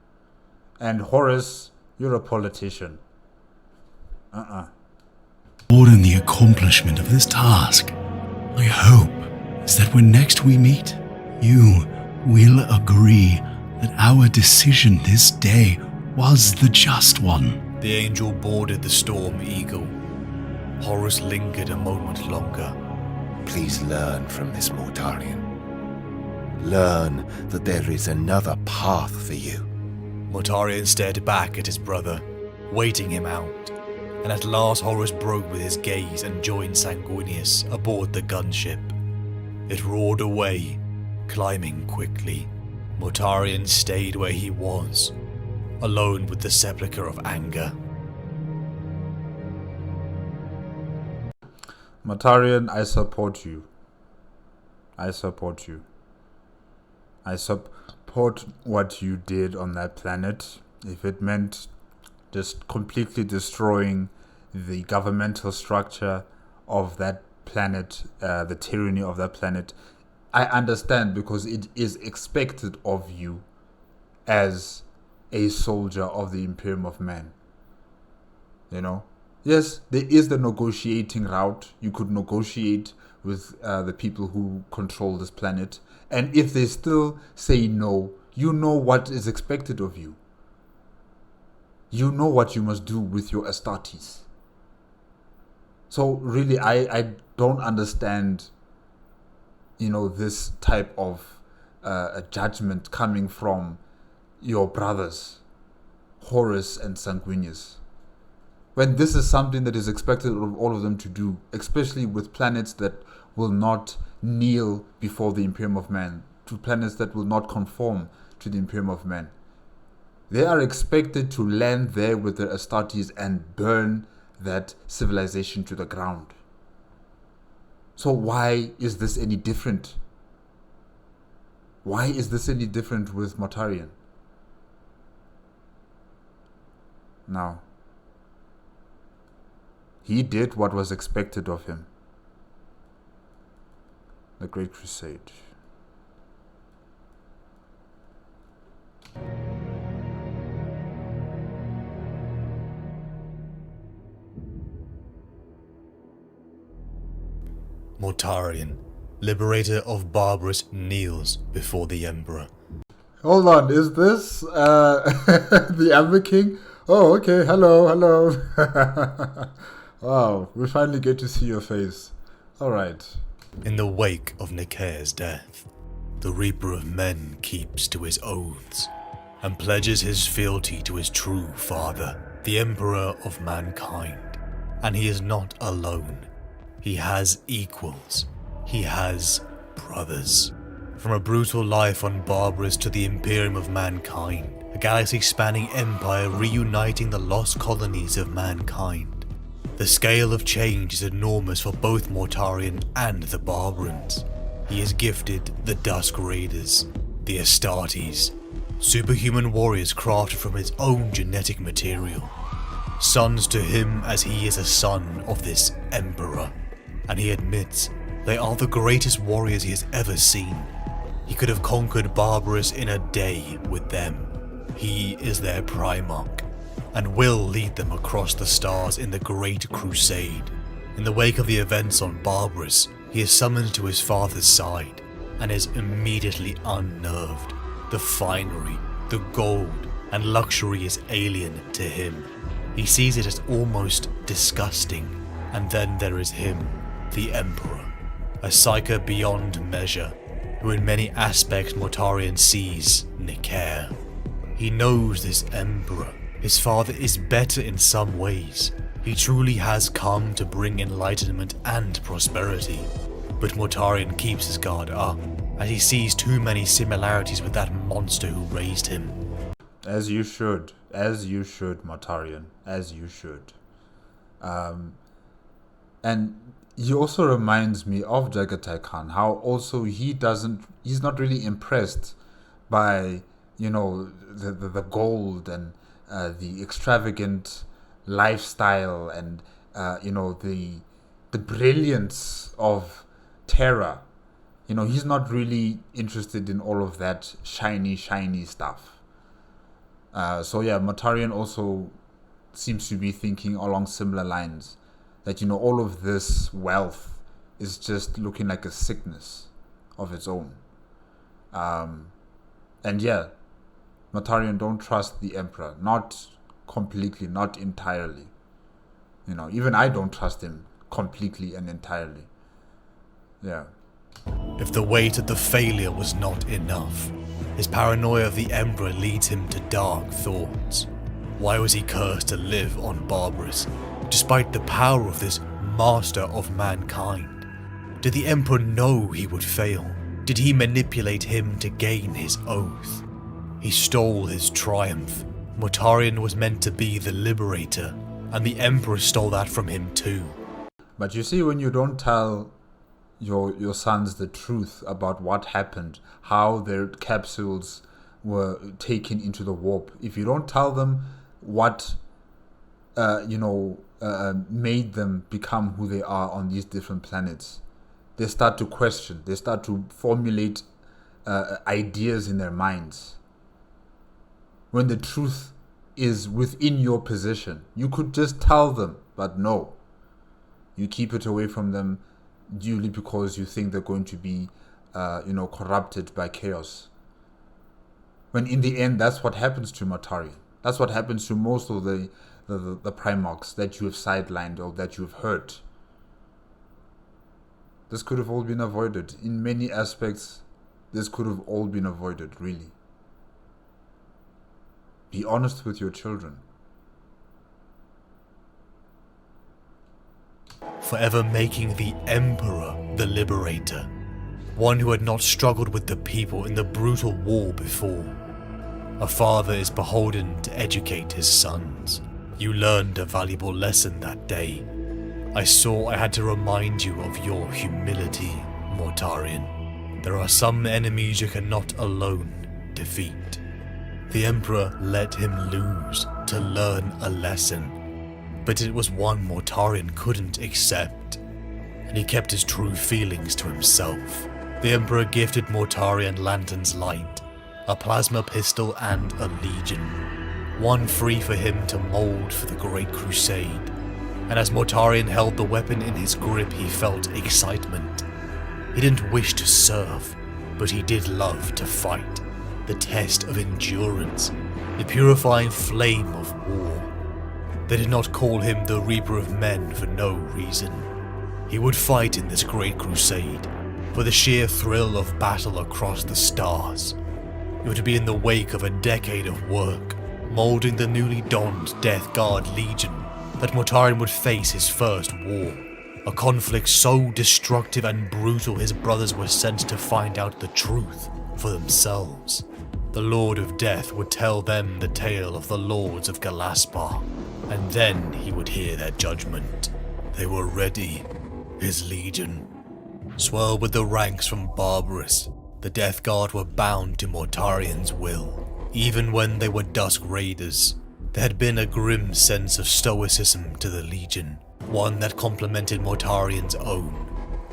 And Horus, you're a politician. More in the accomplishment of this task, my hope is that when next we meet, you will agree that our decision this day was the just one. The angel boarded the Storm Eagle. Horus lingered a moment longer. Please learn from this, Mortarion. Learn that there is another path for you. Mortarion stared back at his brother, waiting him out, and at last Horus broke with his gaze and joined Sanguinius aboard the gunship. It roared away, climbing quickly. Mortarion stayed where he was, alone with the sepulchre of anger. Mortarion, I support you. I support you. I support what you did on that planet. If it meant just completely destroying the governmental structure of that planet, the tyranny of that planet, I understand, because it is expected of you as a soldier of the Imperium of Man. You know? Yes, there is the negotiating route. You could negotiate with the people who control this planet. And if they still say no, you know what is expected of you. You know what you must do with your Astartes. So really, I don't understand, this type of a judgment coming from your brothers, Horus and Sanguinius. When this is something that is expected of all of them to do, especially with planets that will not kneel before the Imperium of Man, to planets that will not conform to the Imperium of Man. They are expected to land there with their Astartes and burn that civilization to the ground. So why is this any different? Why is this any different with Mortarion? Now, he did what was expected of him. The Great Crusade. Mortarion, liberator of Barbarous, kneels before the Emperor. Hold on, is this the Amber King? Oh, okay, hello. Wow, we finally get to see your face. Alright. In the wake of Nikae's death, the Reaper of Men keeps to his oaths and pledges his fealty to his true father, the Emperor of Mankind. And he is not alone. He has equals. He has brothers. From a brutal life on Barbarous to the Imperium of Mankind, a galaxy-spanning empire reuniting the lost colonies of mankind. The scale of change is enormous for both Mortarion and the Barbarans. He is gifted the Dusk Raiders, the Astartes, superhuman warriors crafted from his own genetic material. Sons to him as he is a son of this Emperor, and he admits they are the greatest warriors he has ever seen. He could have conquered Barbarous in a day with them. He is their Primarch, and will lead them across the stars in the Great Crusade. In the wake of the events on Barbarous, he is summoned to his father's side, and is immediately unnerved. The finery, the gold, and luxury is alien to him. He sees it as almost disgusting. And then there is him, the Emperor, a psyker beyond measure, who in many aspects Mortarion sees Nikae. He knows this Emperor. His father is better in some ways. He truly has come to bring enlightenment and prosperity. But Mortarion keeps his guard up, as he sees too many similarities with that monster who raised him. As you should, Mortarion, as you should. And he also reminds me of Jagatai Khan, how also he's not really impressed by, the gold and the extravagant lifestyle and, the brilliance of Terra. He's not really interested in all of that shiny stuff. Mortarion also seems to be thinking along similar lines. That, all of this wealth is just looking like a sickness of its own. Mortarion, don't trust the Emperor. Not completely, not entirely. Even I don't trust him completely and entirely. Yeah. If the weight of the failure was not enough, his paranoia of the Emperor leads him to dark thoughts. Why was he cursed to live on Barbarous, despite the power of this master of mankind? Did the Emperor know he would fail? Did he manipulate him to gain his oath? He stole his triumph. Mortarion was meant to be the liberator, and the Emperor stole that from him too. But you see, when you don't tell your sons the truth about what happened, how their capsules were taken into the warp, if you don't tell them what made them become who they are on these different planets, they start to question, they start to formulate ideas in their minds. When the truth is within your possession, you could just tell them, but no, you keep it away from them due because you think they're going to be corrupted by chaos. When in the end, that's what happens to Mortarion. That's what happens to most of the Primarchs that you have sidelined or that you have hurt. This could have all been avoided. In many aspects, this could have all been avoided, really. Be honest with your children. Forever making the Emperor the liberator, one who had not struggled with the people in the brutal war before. A father is beholden to educate his sons. You learned a valuable lesson that day. I saw I had to remind you of your humility, Mortarion. There are some enemies you cannot alone defeat. The Emperor let him lose to learn a lesson, but it was one Mortarion couldn't accept, and he kept his true feelings to himself. The Emperor gifted Mortarion Lantern's Light, a plasma pistol and a legion, one free for him to mold for the Great Crusade. And as Mortarion held the weapon in his grip, he felt excitement. He didn't wish to serve, but he did love to fight. The test of endurance, the purifying flame of war. They did not call him the Reaper of Men for no reason. He would fight in this Great Crusade, for the sheer thrill of battle across the stars. It would be in the wake of a decade of work, moulding the newly donned Death Guard Legion, that Mortarion would face his first war. A conflict so destructive and brutal his brothers were sent to find out the truth for themselves. The Lord of Death would tell them the tale of the Lords of Galaspar, and then he would hear their judgment. They were ready. His legion swirled with the ranks from Barbarous. The Death Guard were bound to Mortarion's will. Even when they were Dusk Raiders, there had been a grim sense of stoicism to the Legion, one that complemented Mortarion's own.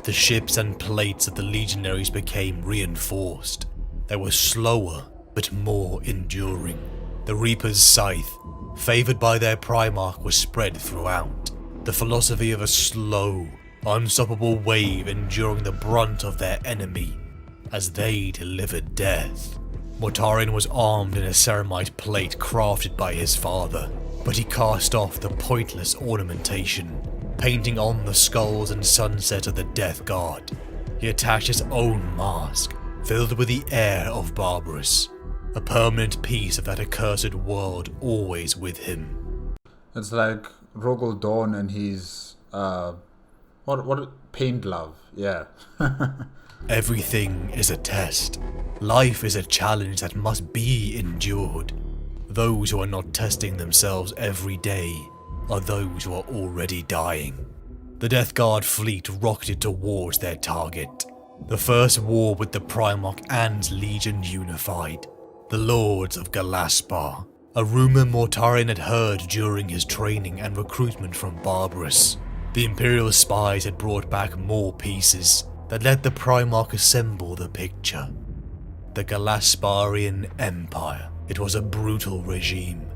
The ships and plates of the legionaries became reinforced. They were slower, but more enduring. The Reaper's scythe, favoured by their Primarch, was spread throughout. The philosophy of a slow, unstoppable wave enduring the brunt of their enemy, as they delivered death. Mortarion was armed in a ceramite plate crafted by his father, but he cast off the pointless ornamentation, painting on the skulls and sunset of the Death Guard. He attached his own mask, filled with the air of Barbarous, a permanent piece of that accursed world always with him. It's like Rogel Dawn and his paint glove, yeah. Everything is a test. Life is a challenge that must be endured. Those who are not testing themselves every day are those who are already dying. The Death Guard fleet rocketed towards their target. The first war with the Primarch and Legion unified. The Lords of Galaspar. A rumour Mortarion had heard during his training and recruitment from Barbarous. The Imperial spies had brought back more pieces that let the Primarch assemble the picture. The Galasparian Empire. It was a brutal regime.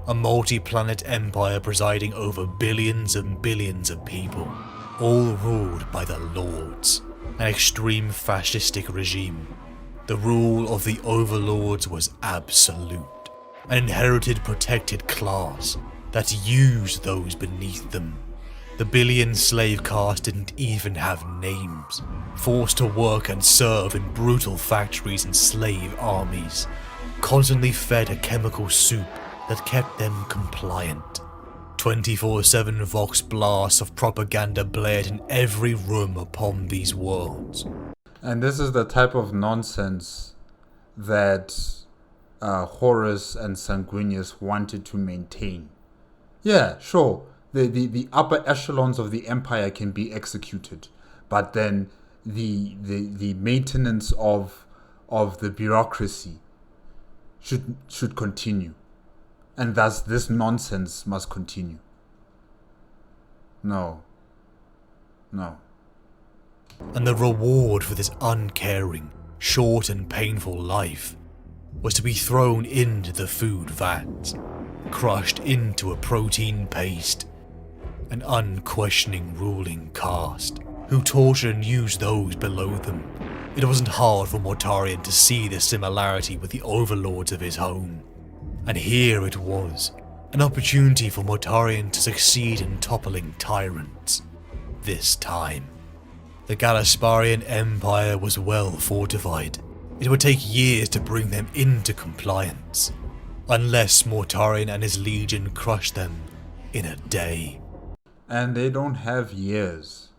A multi-planet empire presiding over billions and billions of people, all ruled by the Lords. An extreme fascistic regime. The rule of the overlords was absolute. An inherited protected class that used those beneath them. The billion slave caste didn't even have names, forced to work and serve in brutal factories and slave armies, constantly fed a chemical soup that kept them compliant. 24/7 vox blasts of propaganda blared in every room upon these worlds. And this is the type of nonsense that Horus and Sanguinius wanted to maintain. Yeah, sure, the upper echelons of the empire can be executed, but then the maintenance of the bureaucracy should continue, and thus this nonsense must continue. No. And the reward for this uncaring, short and painful life was to be thrown into the food vats, crushed into a protein paste. An unquestioning ruling caste who tortured and used those below them. It wasn't hard for Mortarion to see the similarity with the overlords of his home. And here it was, an opportunity for Mortarion to succeed in toppling tyrants. This time. The Galasparian Empire was well fortified. It would take years to bring them into compliance, unless Mortarion and his legion crushed them in a day. And they don't have years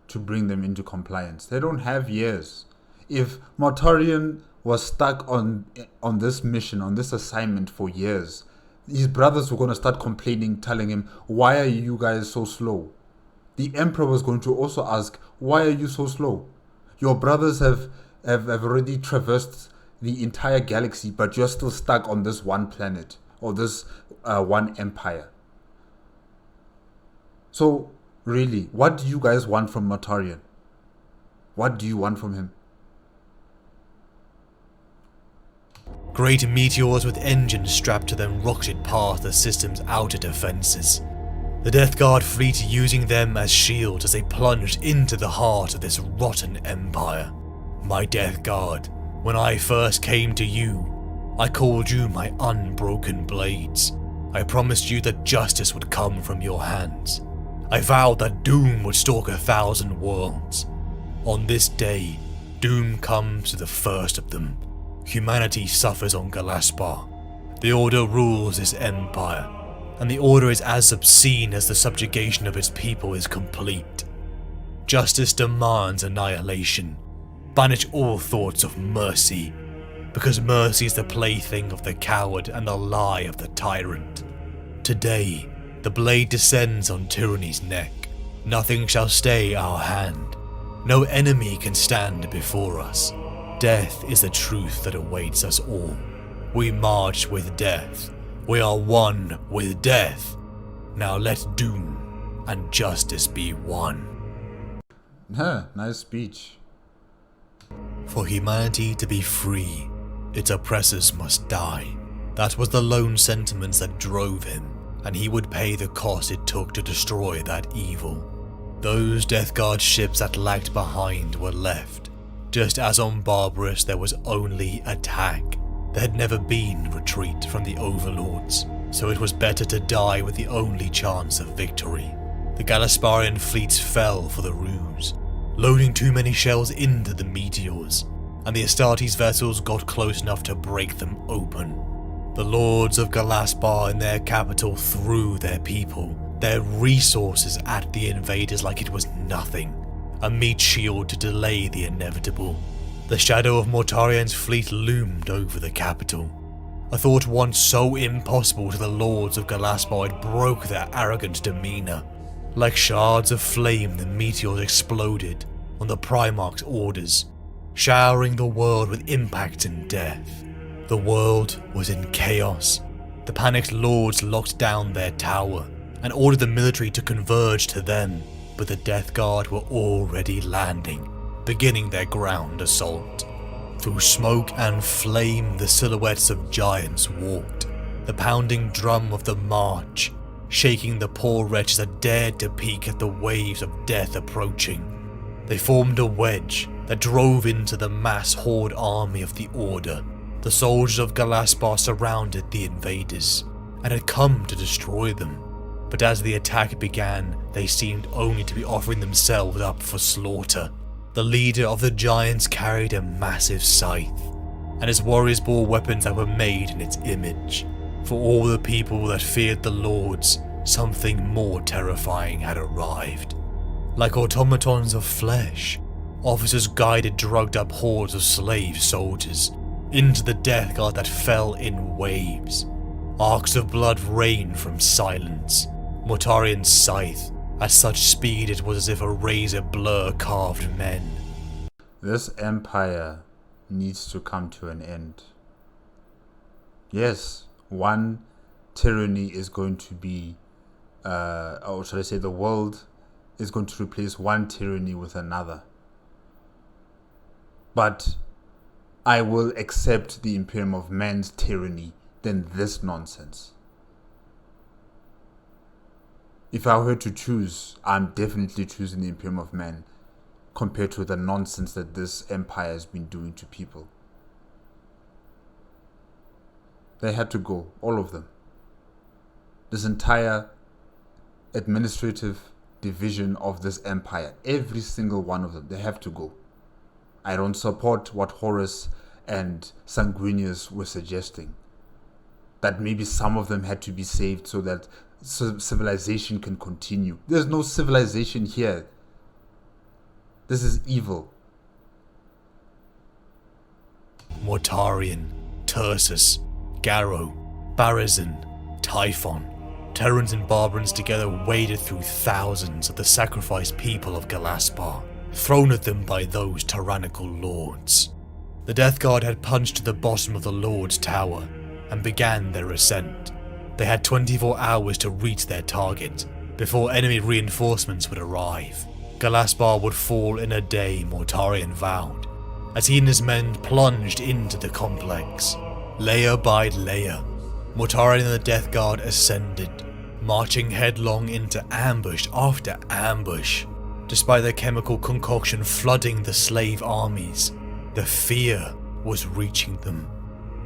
to bring them into compliance. They don't have years. If Mortarion was stuck on this mission, on this assignment for years, his brothers were going to start complaining, telling him, why are you guys so slow? The Emperor was going to also ask, why are you so slow? Your brothers have already traversed the entire galaxy, but you're still stuck on this one planet, or this one empire. So, really, what do you guys want from Mortarion? What do you want from him? Great meteors with engines strapped to them rocketed past the system's outer defenses. The Death Guard fleet using them as shields as they plunged into the heart of this rotten empire. My Death Guard, when I first came to you, I called you my unbroken blades. I promised you that justice would come from your hands. I vowed that doom would stalk 1,000 worlds. On this day, doom comes to the first of them. Humanity suffers on Galaspar. The Order rules this empire, and the Order is as obscene as the subjugation of its people is complete. Justice demands annihilation. Banish all thoughts of mercy, because mercy is the plaything of the coward and the lie of the tyrant. Today, the blade descends on tyranny's neck. Nothing shall stay our hand. No enemy can stand before us. Death is the truth that awaits us all. We march with death. We are one with death. Now let doom and justice be one. Nice speech. For humanity to be free, its oppressors must die. That was the lone sentiment that drove him, and he would pay the cost it took to destroy that evil. Those Death Guard ships that lagged behind were left. Just as on Barbarous there was only attack. There had never been retreat from the overlords, so it was better to die with the only chance of victory. The Galasparian fleets fell for the ruse, loading too many shells into the meteors, and the Astartes vessels got close enough to break them open. The Lords of Galaspar in their capital threw their people, their resources at the invaders like it was nothing. A meat shield to delay the inevitable. The shadow of Mortarion's fleet loomed over the capital. A thought once so impossible to the lords of Galaspard broke their arrogant demeanour. Like shards of flame, the meteors exploded on the Primarch's orders, showering the world with impact and death. The world was in chaos. The panicked lords locked down their tower and ordered the military to converge to them, but the Death Guard were already landing, beginning their ground assault. Through smoke and flame, the silhouettes of giants walked, the pounding drum of the march, shaking the poor wretches that dared to peek at the waves of death approaching. They formed a wedge that drove into the mass horde army of the Order. The soldiers of Galaspar surrounded the invaders, and had come to destroy them. But as the attack began, they seemed only to be offering themselves up for slaughter. The leader of the giants carried a massive scythe, and his warriors bore weapons that were made in its image. For all the people that feared the lords, something more terrifying had arrived. Like automatons of flesh, officers guided drugged-up hordes of slave soldiers into the Death Guard that fell in waves. Arcs of blood rained from silence. Mortarion's scythe, at such speed it was as if a razor blur carved men. This empire needs to come to an end. Yes, one tyranny is going to be, or should I say the world is going to replace one tyranny with another. But I will accept the Imperium of Man's tyranny than this nonsense. If I were to choose, I'm definitely choosing the Imperium of Man compared to the nonsense that this empire has been doing to people. They had to go, all of them. This entire administrative division of this empire, every single one of them, they have to go. I don't support what Horus and Sanguinius were suggesting. That maybe some of them had to be saved so that civilization can continue. There's no civilization here. This is evil. Mortarion, Tursus, Garrow, Barazin, Typhon, Terrans and Barbarans together waded through thousands of the sacrificed people of Galaspar, thrown at them by those tyrannical lords. The Death Guard had punched to the bottom of the Lord's tower and began their ascent. They had 24 hours to reach their target before enemy reinforcements would arrive. Galaspar would fall in a day, Mortarion vowed, as he and his men plunged into the complex. Layer by layer, Mortarion and the Death Guard ascended, marching headlong into ambush after ambush. Despite the chemical concoction flooding the slave armies, the fear was reaching them.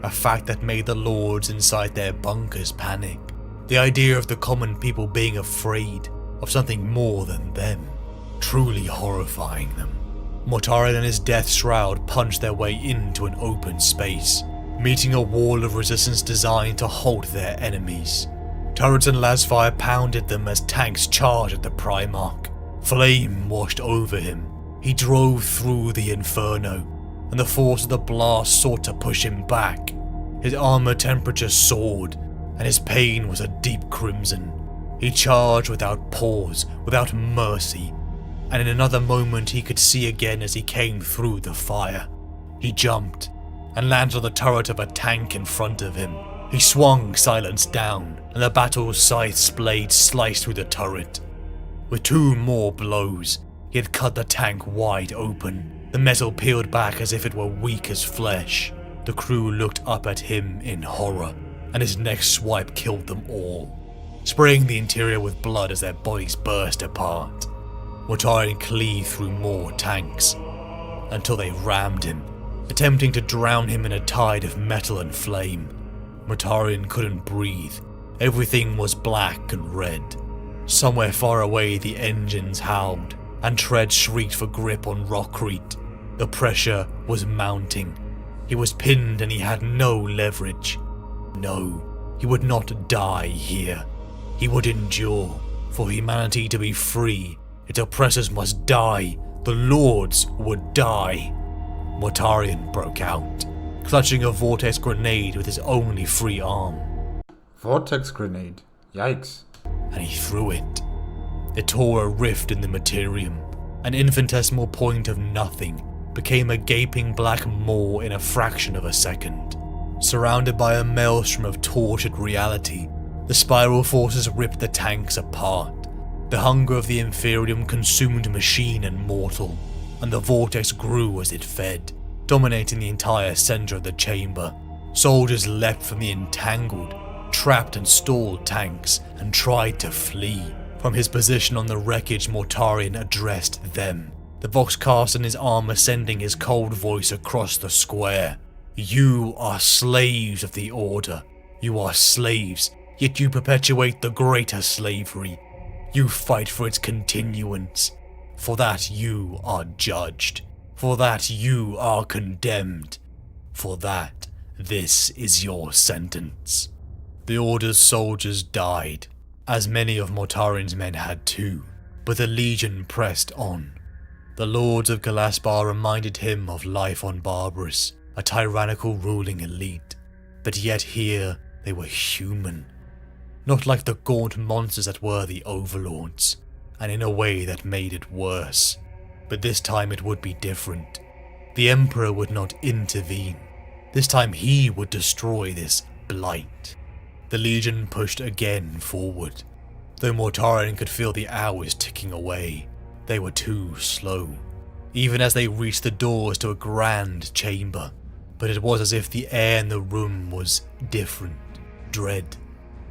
A fact that made the lords inside their bunkers panic. The idea of the common people being afraid of something more than them, truly horrifying them. Mortarion and his death shroud punched their way into an open space, meeting a wall of resistance designed to halt their enemies. Turrets and lasfire pounded them as tanks charged at the Primarch. Flame washed over him. He drove through the inferno, and the force of the blast sought to push him back. His armor temperature soared, and his pain was a deep crimson. He charged without pause, without mercy, and in another moment he could see again as he came through the fire. He jumped, and landed on the turret of a tank in front of him. He swung Silence down, and the battle scythe's blade sliced through the turret. With 2 more blows, he had cut the tank wide open. The metal peeled back as if it were weak as flesh. The crew looked up at him in horror, and his next swipe killed them all, spraying the interior with blood as their bodies burst apart. Mortarion cleaved through more tanks, until they rammed him, attempting to drown him in a tide of metal and flame. Mortarion couldn't breathe. Everything was black and red. Somewhere far away the engines howled, and treads shrieked for grip on rockcrete. The pressure was mounting. He was pinned and he had no leverage. No, he would not die here. He would endure. For humanity to be free, its oppressors must die. The lords would die. Mortarion broke out, clutching a vortex grenade with his only free arm. Vortex grenade? Yikes. And he threw it. It tore a rift in the Mortarion. An infinitesimal point of nothing became a gaping black maw in a fraction of a second. Surrounded by a maelstrom of tortured reality, the spiral forces ripped the tanks apart. The hunger of the Inferium consumed machine and mortal, and the vortex grew as it fed, dominating the entire center of the chamber. Soldiers leapt from the entangled, trapped and stalled tanks and tried to flee. From his position on the wreckage, Mortarion addressed them, the Vox cast in his armor sending his cold voice across the square. You are slaves of the Order. You are slaves, yet you perpetuate the greater slavery. You fight for its continuance. For that you are judged. For that you are condemned. For that this is your sentence. The Order's soldiers died, as many of Mortarion's men had too, but the Legion pressed on. The Lords of Galaspar reminded him of life on Barbarous, a tyrannical ruling elite, but yet here they were human. Not like the gaunt monsters that were the overlords, and in a way that made it worse. But this time it would be different. The Emperor would not intervene. This time he would destroy this blight. The Legion pushed again forward. Though Mortarion could feel the hours ticking away, they were too slow, even as they reached the doors to a grand chamber. But it was as if the air in the room was different. Dread.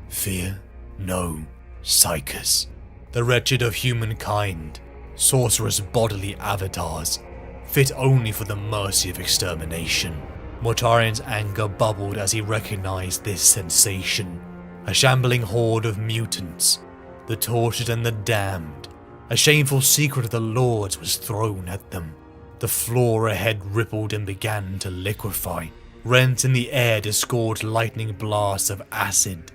Fear? No. Psychers. The wretched of humankind. Sorcerous bodily avatars. Fit only for the mercy of extermination. Mortarion's anger bubbled as he recognized this sensation. A shambling horde of mutants. The tortured and the damned. A shameful secret of the Lords was thrown at them. The floor ahead rippled and began to liquefy. Rents in the air disgorged lightning blasts of acid.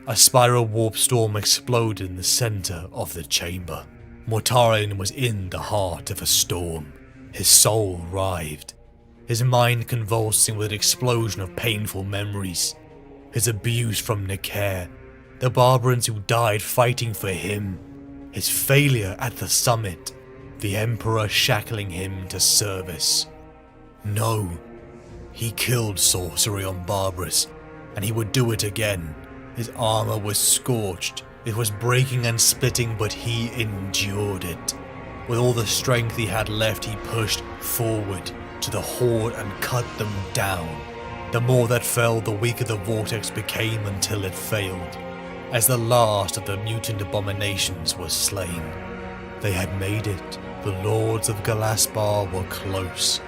A spiral warp storm exploded in the center of the chamber. Mortarion was in the heart of a storm. His soul writhed, his mind convulsing with an explosion of painful memories. His abuse from Necair, the barbarians who died fighting for him, his failure at the summit, the Emperor shackling him to service. No, he killed sorcery on Barbarous, and he would do it again. His armor was scorched, it was breaking and splitting, but he endured it. With all the strength he had left, he pushed forward to the horde and cut them down. The more that fell, the weaker the vortex became until it failed, as the last of the mutant abominations was slain. They had made it. The Lords of Galaspar were close.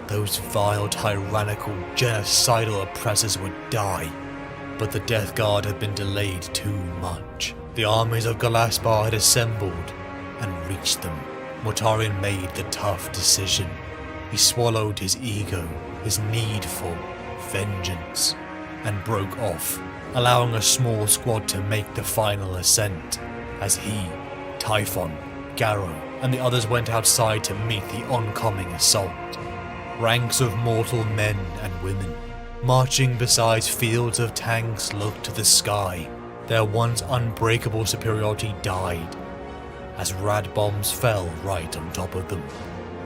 Those vile, tyrannical, genocidal oppressors would die, but the Death Guard had been delayed too much. The armies of Galaspar had assembled and reached them. Mortarion made the tough decision. He swallowed his ego, his need for vengeance, and broke off, allowing a small squad to make the final ascent, as he, Typhon, Garrow, and the others went outside to meet the oncoming assault. Ranks of mortal men and women, marching beside fields of tanks, looked to the sky. Their once unbreakable superiority died, as rad bombs fell right on top of them.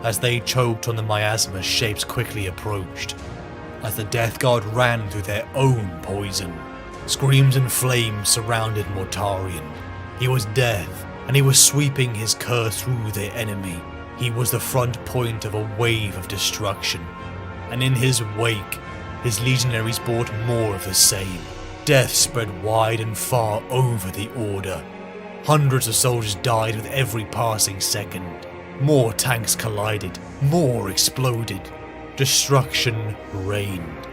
As they choked on the miasma, shapes quickly approached. As the Death Guard ran through their own poison, screams and flames surrounded Mortarion. He was death, and he was sweeping his curse through their enemy. He was the front point of a wave of destruction, and in his wake, his legionaries brought more of the same. Death spread wide and far over the Order. Hundreds of soldiers died with every passing second. More tanks collided, more exploded. Destruction reigned.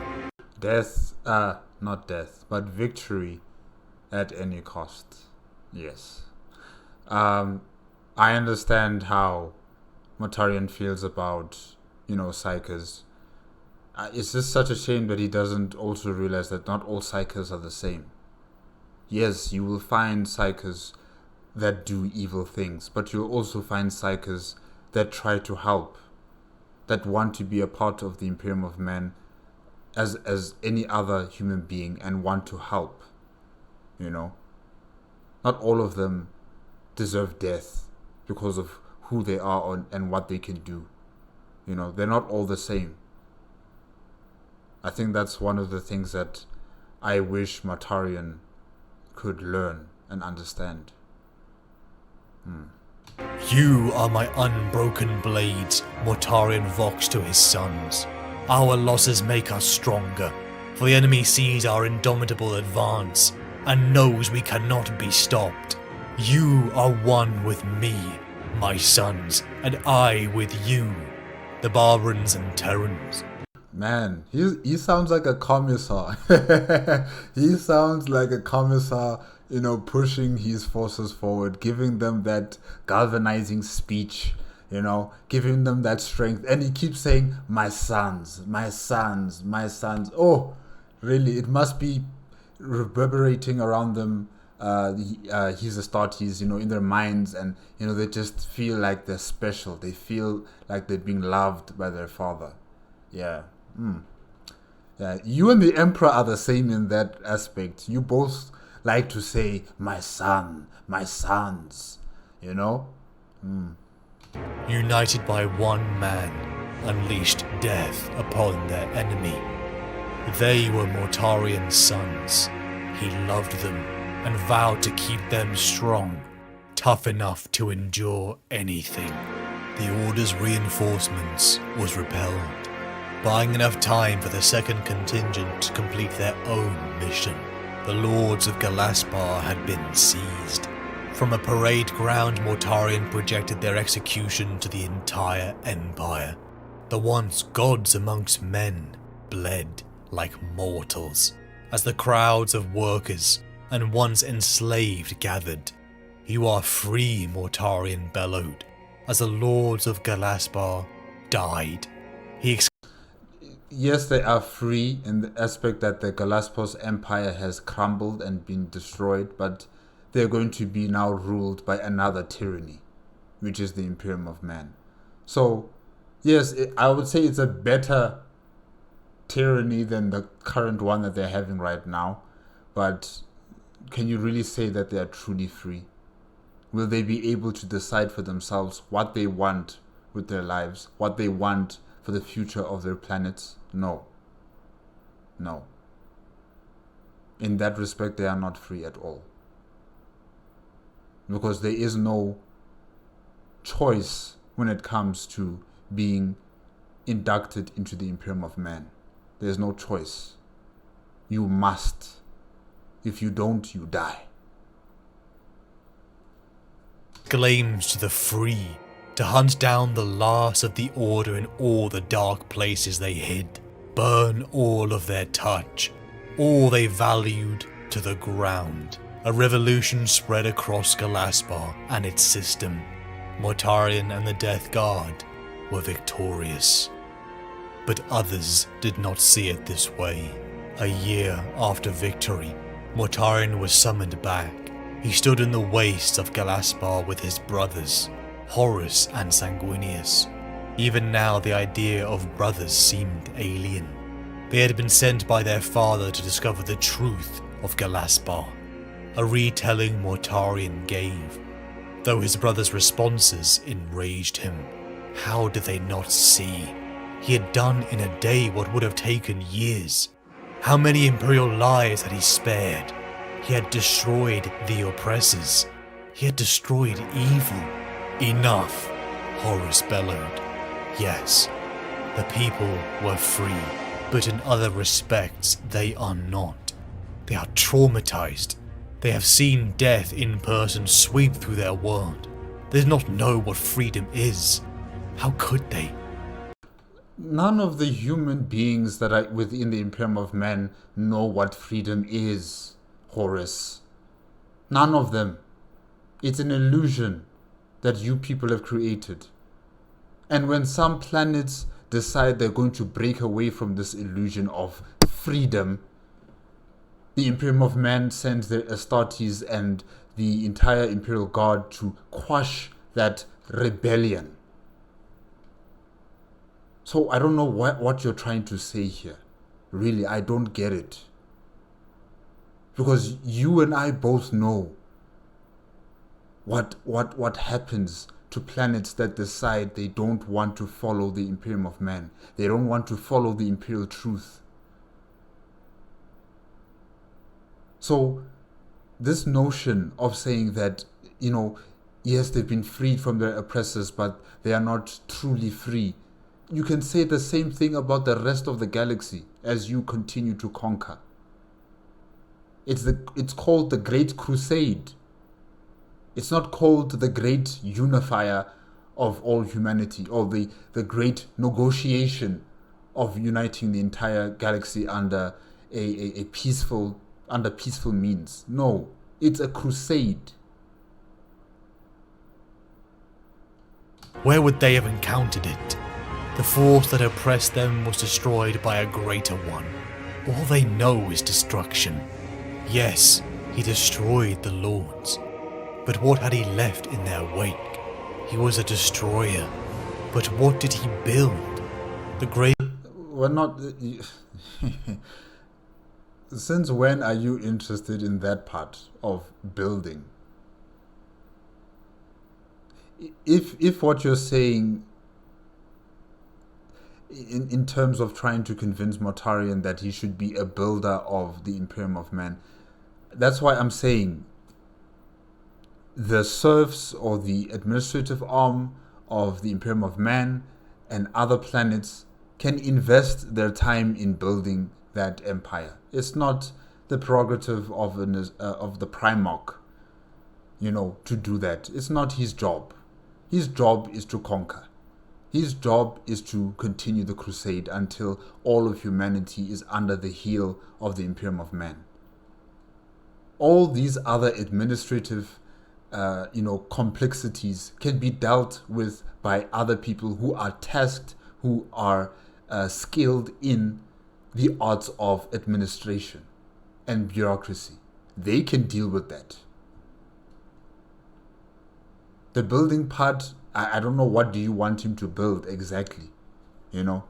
Death, not death, but victory at any cost. Yes. I understand how Mortarion feels about, psychers. It's just such a shame that he doesn't also realize that not all psychers are the same. Yes, you will find psychers that do evil things, but you'll also find psychers that try to help, that want to be a part of the Imperium of Men as any other human being and want to help. Not all of them deserve death because of who they are and what they can do. They're not all the same. I think that's one of the things that I wish Mortarion could learn and understand. You are my unbroken blades, Mortarion vox to his sons. Our losses make us stronger, for the enemy sees our indomitable advance, and knows we cannot be stopped. You are one with me, my sons, and I with you, the Barbarans and Terrans. Man, he sounds like a commissar. He sounds like a commissar, pushing his forces forward, giving them that galvanizing speech, giving them that strength. And he keeps saying, my sons, my sons, my sons. Oh, really, it must be reverberating around them, his Astartes, in their minds. And, they just feel like they're special. They feel like they're being loved by their father. Yeah. Yeah, you and the Emperor are the same in that aspect. You both like to say, my son, my sons, United by one man, unleashed death upon their enemy. They were Mortarion's sons. He loved them and vowed to keep them strong, tough enough to endure anything. The Order's reinforcements was repelled, buying enough time for the second contingent to complete their own mission. The Lords of Galaspar had been seized. From a parade ground, Mortarion projected their execution to the entire Empire. The once gods amongst men bled like mortals, as the crowds of workers and once enslaved gathered. You are free, Mortarion bellowed, as the Lords of Galaspar died. Yes, they are free in the aspect that the Galaspar's empire has crumbled and been destroyed, but they're going to be now ruled by another tyranny, which is the Imperium of Man. So, yes, I would say it's a better tyranny than the current one that they're having right now, but can you really say that they are truly free? Will they be able to decide for themselves what they want with their lives, what they want for the future of their planets? No. In that respect, they are not free at all. Because there is no choice when it comes to being inducted into the Imperium of Man. There's no choice. You must. If you don't, you die. Claims to the free, to hunt down the last of the Order in all the dark places they hid, burn all of their touch, all they valued, to the ground. A revolution spread across Galaspar and its system. Mortarion and the Death Guard were victorious. But others did not see it this way. A year after victory, Mortarion was summoned back. He stood in the wastes of Galaspar with his brothers, Horus and Sanguinius. Even now the idea of brothers seemed alien. They had been sent by their father to discover the truth of Galaspar. A retelling Mortarion gave, though his brother's responses enraged him. How did they not see? He had done in a day what would have taken years. How many Imperial lives had he spared? He had destroyed the oppressors. He had destroyed evil. Enough, Horus bellowed. Yes, the people were free, but in other respects they are not. They are traumatized. They have seen death in person sweep through their world. They do not know what freedom is. How could they? None of the human beings that are within the Imperium of Man know what freedom is, Horus. None of them. It's an illusion that you people have created. And when some planets decide they're going to break away from this illusion of freedom, the Imperium of Man sends their Astartes and the entire Imperial Guard to quash that rebellion. So I don't know what you're trying to say here. Really, I don't get it. Because you and I both know what happens to planets that decide they don't want to follow the Imperium of Man. They don't want to follow the Imperial truth. So this notion of saying that, yes, they've been freed from their oppressors, but they are not truly free. You can say the same thing about the rest of the galaxy as you continue to conquer. It's called the Great Crusade. It's not called the Great Unifier of all humanity, or the Great Negotiation of uniting the entire galaxy under a peaceful means. No, it's a crusade. Where would they have encountered it? The force that oppressed them was destroyed by a greater one. All they know is destruction. Yes, he destroyed the Lords. But what had he left in their wake? He was a destroyer. But what did he build? The great... We're not... Since when are you interested in that part of building? If what you're saying in terms of trying to convince Mortarion that he should be a builder of the Imperium of Man, that's why I'm saying the serfs or the administrative arm of the Imperium of Man and other planets can invest their time in building that empire. It's not the prerogative of the Primarch, to do that. It's not his job. His job is to conquer. His job is to continue the crusade until all of humanity is under the heel of the Imperium of Man. All these other administrative complexities can be dealt with by other people who are tasked, who are skilled in the arts of administration and bureaucracy. They can deal with that. The building part, I don't know, what do you want him to build exactly? Not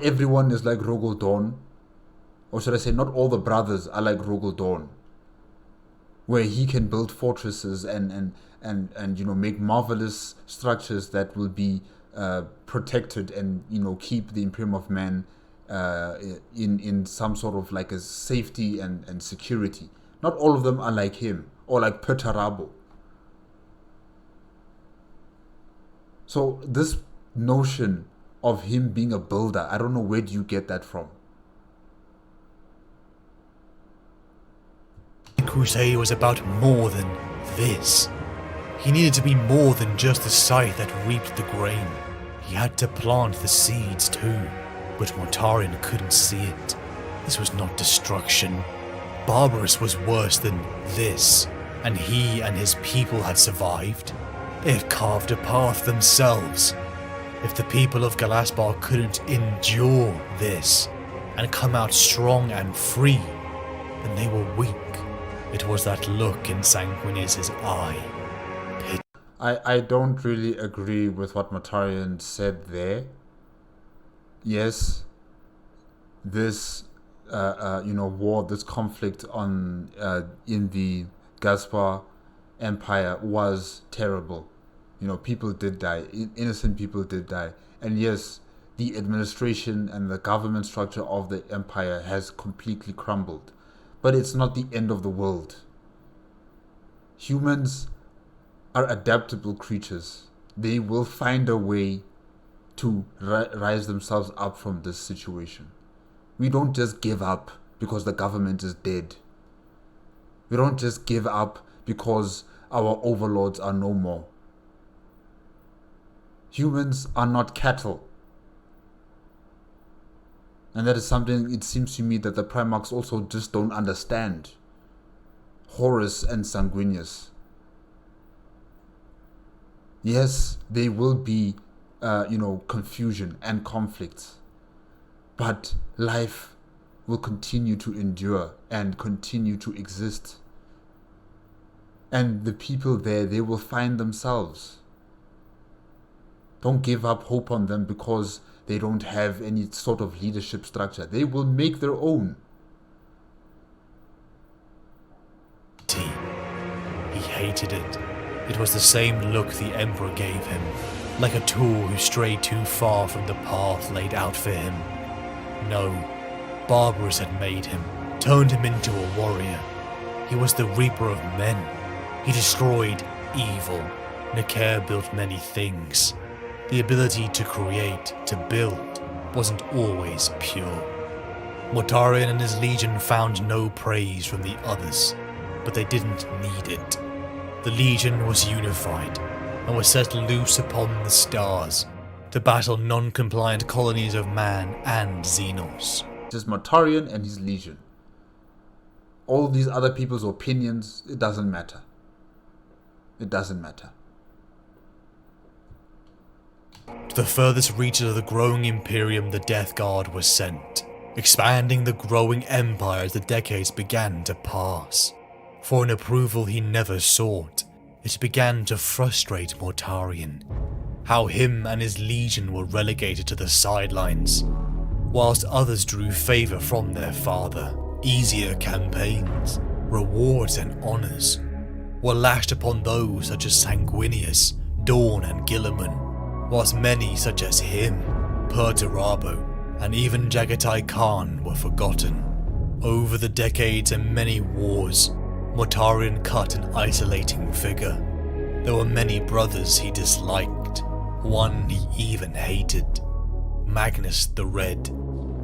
everyone is like Rogel Dawn. Or should I say, not all the brothers are like Rogel Dawn, where he can build fortresses and make marvelous structures that will be protected and keep the Imperium of Man in some sort of like a safety and security. Not all of them are like him or like Perturabo. So this notion of him being a builder, I don't know, where do you get that from? The crusade was about more than this. He needed to be more than just the scythe that reaped the grain. He had to plant the seeds too, but Mortarion couldn't see it. This was not destruction. Barbarous was worse than this, and he and his people had survived. They have carved a path themselves. If the people of Galasbar couldn't endure this and come out strong and free, then they were weak. It was that look in Sanguinius' eye. I don't really agree with what Mortarion said there. Yes, this war, this conflict in the Gaspar Empire was terrible. People did die, innocent people did die. And yes, the administration and the government structure of the empire has completely crumbled. But it's not the end of the world. Humans are adaptable creatures. They will find a way to rise themselves up from this situation. We don't just give up because the government is dead. We don't just give up because our overlords are no more. Humans are not cattle. And that is something, it seems to me, that the Primarchs also just don't understand. Horus and Sanguinius. Yes, there will be, confusion and conflicts. But life will continue to endure and continue to exist. And the people there, they will find themselves. Don't give up hope on them because they don't have any sort of leadership structure. They will make their own. He hated it. It was the same look the Emperor gave him, like a tool who strayed too far from the path laid out for him. No, Barbarous had made him, turned him into a warrior. He was the Reaper of Men. He destroyed evil. Nekir built many things. The ability to create, to build, wasn't always pure. Mortarion and his legion found no praise from the others, but they didn't need it. The legion was unified and was set loose upon the stars to battle non-compliant colonies of man and Xenos. Just Mortarion and his legion. All these other people's opinions, it doesn't matter. It doesn't matter. To the furthest reaches of the growing Imperium, the Death Guard was sent, expanding the growing empire as the decades began to pass. For an approval he never sought, it began to frustrate Mortarion. How him and his legion were relegated to the sidelines, whilst others drew favour from their father. Easier campaigns, rewards and honours were lashed upon those such as Sanguinius, Dawn and Guilliman, whilst many such as him, Perturabo, and even Jagatai Khan were forgotten. Over the decades and many wars, Mortarion cut an isolating figure. There were many brothers he disliked, one he even hated, Magnus the Red,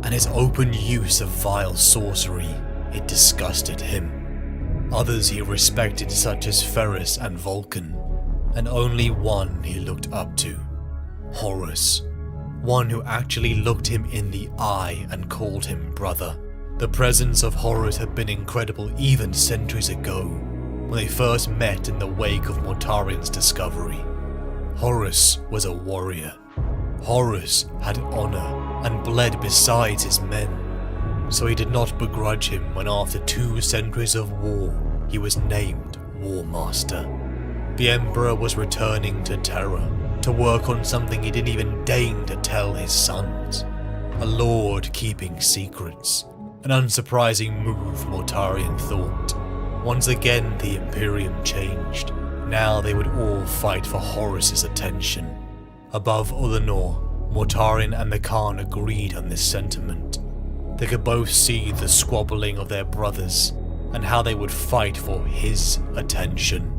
and his open use of vile sorcery, it disgusted him. Others he respected such as Ferris and Vulcan, and only one he looked up to, Horus, one who actually looked him in the eye and called him brother. The presence of Horus had been incredible even centuries ago, when they first met in the wake of Mortarion's discovery. Horus was a warrior. Horus had honour and bled beside his men, so he did not begrudge him when after 2 centuries of war he was named War Master. The Emperor was returning to Terra to work on something he didn't even deign to tell his sons. A lord keeping secrets. An unsurprising move, Mortarion thought. Once again the Imperium changed. Now they would all fight for Horus's attention. Above Ulanor, Mortarion and the Khan agreed on this sentiment. They could both see the squabbling of their brothers, and how they would fight for his attention,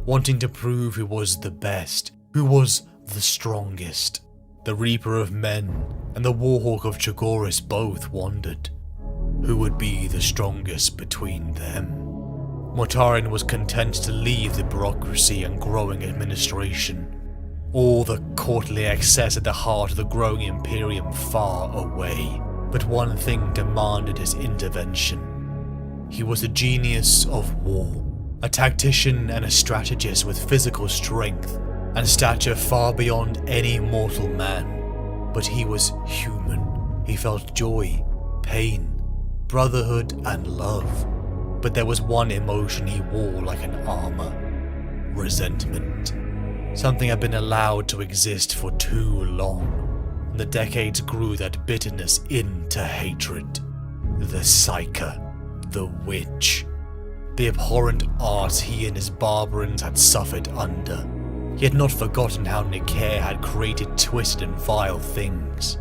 wanting to prove who was the best, who was the strongest. The Reaper of Men and the Warhawk of Chagoris both wondered. Who would be the strongest between them? Mortarion was content to leave the bureaucracy and growing administration, all the courtly excess at the heart of the growing Imperium far away. But one thing demanded his intervention. He was a genius of war, a tactician and a strategist with physical strength and stature far beyond any mortal man. But he was human. He felt joy, pain, brotherhood and love. But there was one emotion he wore like an armor: resentment. Something had been allowed to exist for too long, and the decades grew that bitterness into hatred. The Psyker, the Witch, the abhorrent art he and his Barbarans had suffered under. He had not forgotten how Nekir had created twisted and vile things,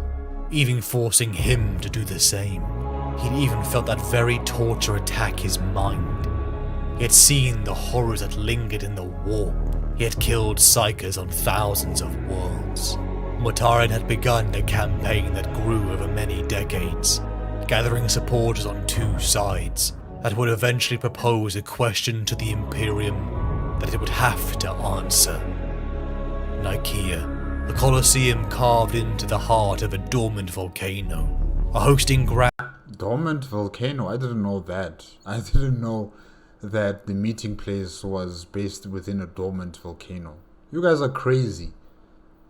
even forcing him to do the same. He'd even felt that very torture attack his mind. He had seen the horrors that lingered in the warp. He had killed Psykers on thousands of worlds. Mortarion had begun a campaign that grew over many decades, gathering supporters on 2 sides that would eventually propose a question to the Imperium that it would have to answer. Nicaea, a colosseum carved into the heart of a dormant volcano, a hosting ground. Dormant volcano? I didn't know that. I didn't know that the meeting place was based within a dormant volcano. You guys are crazy.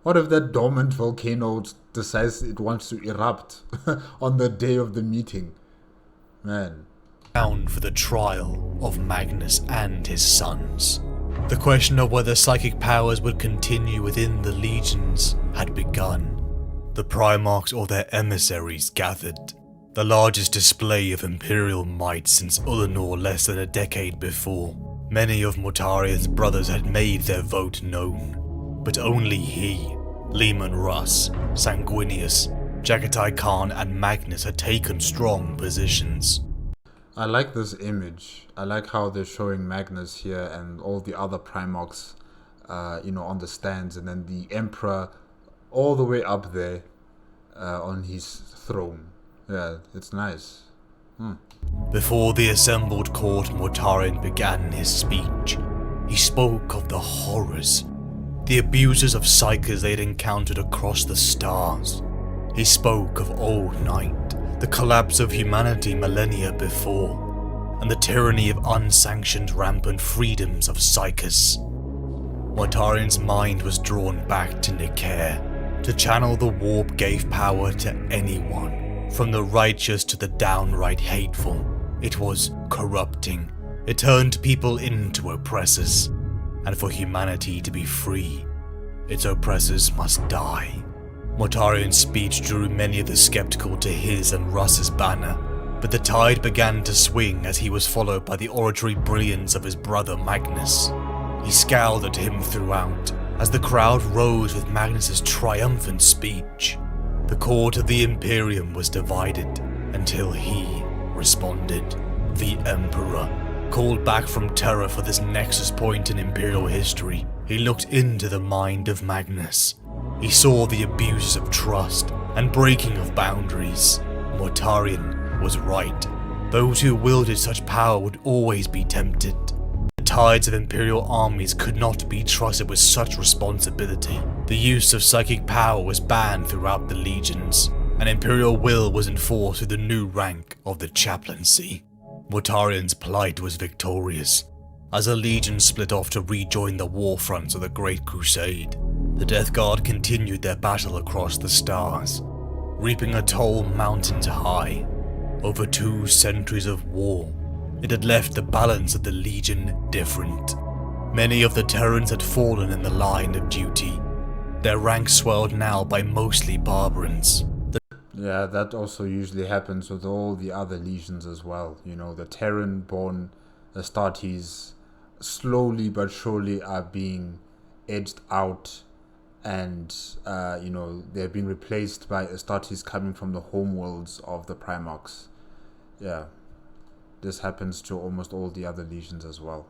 What if that dormant volcano decides it wants to erupt on the day of the meeting? Man. For the trial of Magnus and his sons. The question of whether psychic powers would continue within the legions had begun. The Primarchs or their emissaries gathered, the largest display of Imperial might since Ullanor less than a decade before. Many of Mortarion's brothers had made their vote known, but only he, Leman Russ, Sanguinius, Jagatai Khan and Magnus had taken strong positions. I like this image. I like how they're showing Magnus here and all the other Primarchs, on the stands, and then the Emperor all the way up there on his throne. Yeah, it's nice. Before the assembled court, Mortarion began his speech. He spoke of the horrors, the abuses of psychers they had encountered across the stars. He spoke of Old Night, the collapse of humanity millennia before, and the tyranny of unsanctioned rampant freedoms of psychers. Mortarion's mind was drawn back to Nicair. To channel the warp gave power to anyone, from the righteous to the downright hateful. It was corrupting. It turned people into oppressors, and for humanity to be free, its oppressors must die. Mortarion's speech drew many of the skeptical to his and Russ's banner, but the tide began to swing as he was followed by the oratory brilliance of his brother Magnus. He scowled at him throughout, as the crowd rose with Magnus's triumphant speech. The court of the Imperium was divided until he responded. The Emperor, called back from Terra for this nexus point in Imperial history, he looked into the mind of Magnus. He saw the abuses of trust and breaking of boundaries. Mortarion was right. Those who wielded such power would always be tempted. The tides of Imperial armies could not be trusted with such responsibility. The use of psychic power was banned throughout the legions, and Imperial will was enforced through the new rank of the chaplaincy. Mortarion's plight was victorious. As the legion split off to rejoin the war fronts of the Great Crusade, the Death Guard continued their battle across the stars, reaping a toll mountains high. Over 2 centuries of war, it had left the balance of the Legion different. Many of the Terrans had fallen in the line of duty, their ranks swelled now by mostly Barbarans. Yeah, that also usually happens with all the other legions as well. The Terran-born Astartes slowly but surely are being edged out, and they're being replaced by Astartes coming from the homeworlds of the Primarchs. Yeah, this happens to almost all the other legions as well.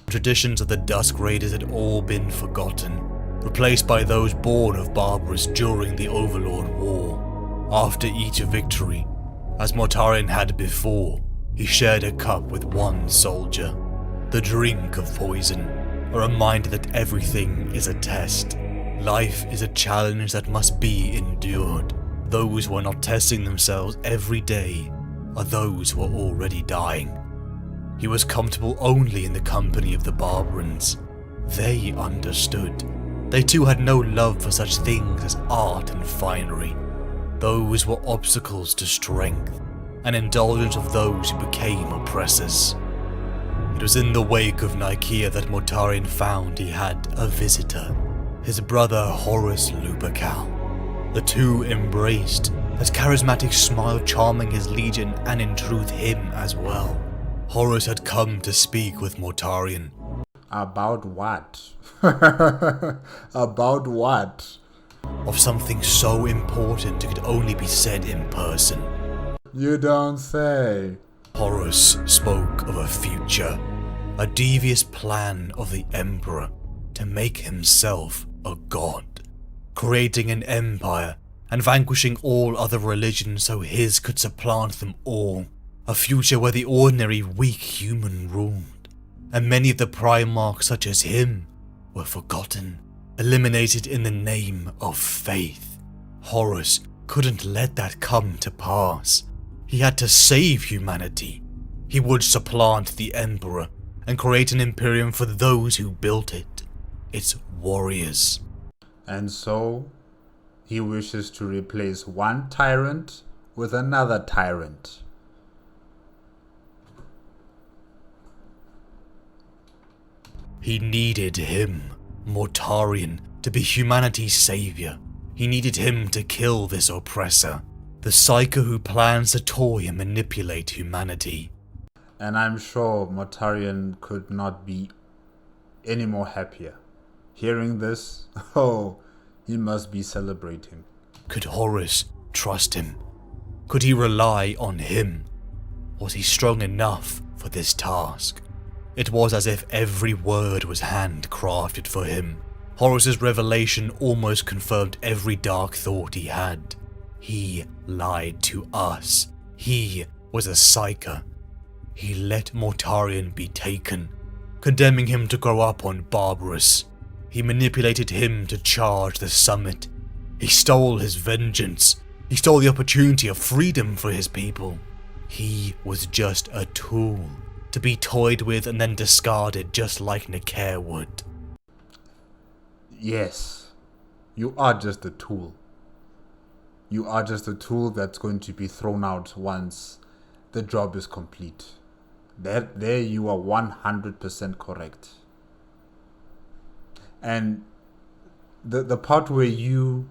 Traditions of the Dusk Raiders had all been forgotten, replaced by those born of Barbarous during the Overlord War. After each victory, as Mortarion had before, he shared a cup with one soldier. The drink of poison, a reminder that everything is a test. Life is a challenge that must be endured. Those who are not testing themselves every day are those who are already dying. He was comfortable only in the company of the Barbarans. They understood. They too had no love for such things as art and finery. Those were obstacles to strength, an indulgence of those who became oppressors. It was in the wake of Nicaea that Mortarion found he had a visitor, his brother Horus Lupercal. The two embraced, his charismatic smile charming his legion and in truth him as well. Horus had come to speak with Mortarion. About what? About what? Of something so important it could only be said in person. You don't say. Horus spoke of a future, a devious plan of the Emperor to make himself a god, creating an empire and vanquishing all other religions so his could supplant them all, a future where the ordinary weak human ruled, and many of the Primarchs such as him were forgotten, eliminated in the name of faith. Horus couldn't let that come to pass. He had to save humanity. He would supplant the Emperor and create an Imperium for those who built it, its warriors. And so, he wishes to replace one tyrant with another tyrant. He needed him, Mortarion, to be humanity's savior. He needed him to kill this oppressor, the psycho who plans to toy and manipulate humanity. And I'm sure Mortarion could not be any more happier. Hearing this, oh, he must be celebrating. Could Horus trust him? Could he rely on him? Was he strong enough for this task? It was as if every word was handcrafted for him. Horus's revelation almost confirmed every dark thought he had. He lied to us. He was a psycho. He let Mortarion be taken, condemning him to grow up on Barbarous. He manipulated him to charge the summit. He stole his vengeance. He stole the opportunity of freedom for his people. He was just a tool, to be toyed with and then discarded just like Nicair would. Yes, you are just a tool. You are just a tool that's going to be thrown out once the job is complete. There you are 100% correct. And the part where you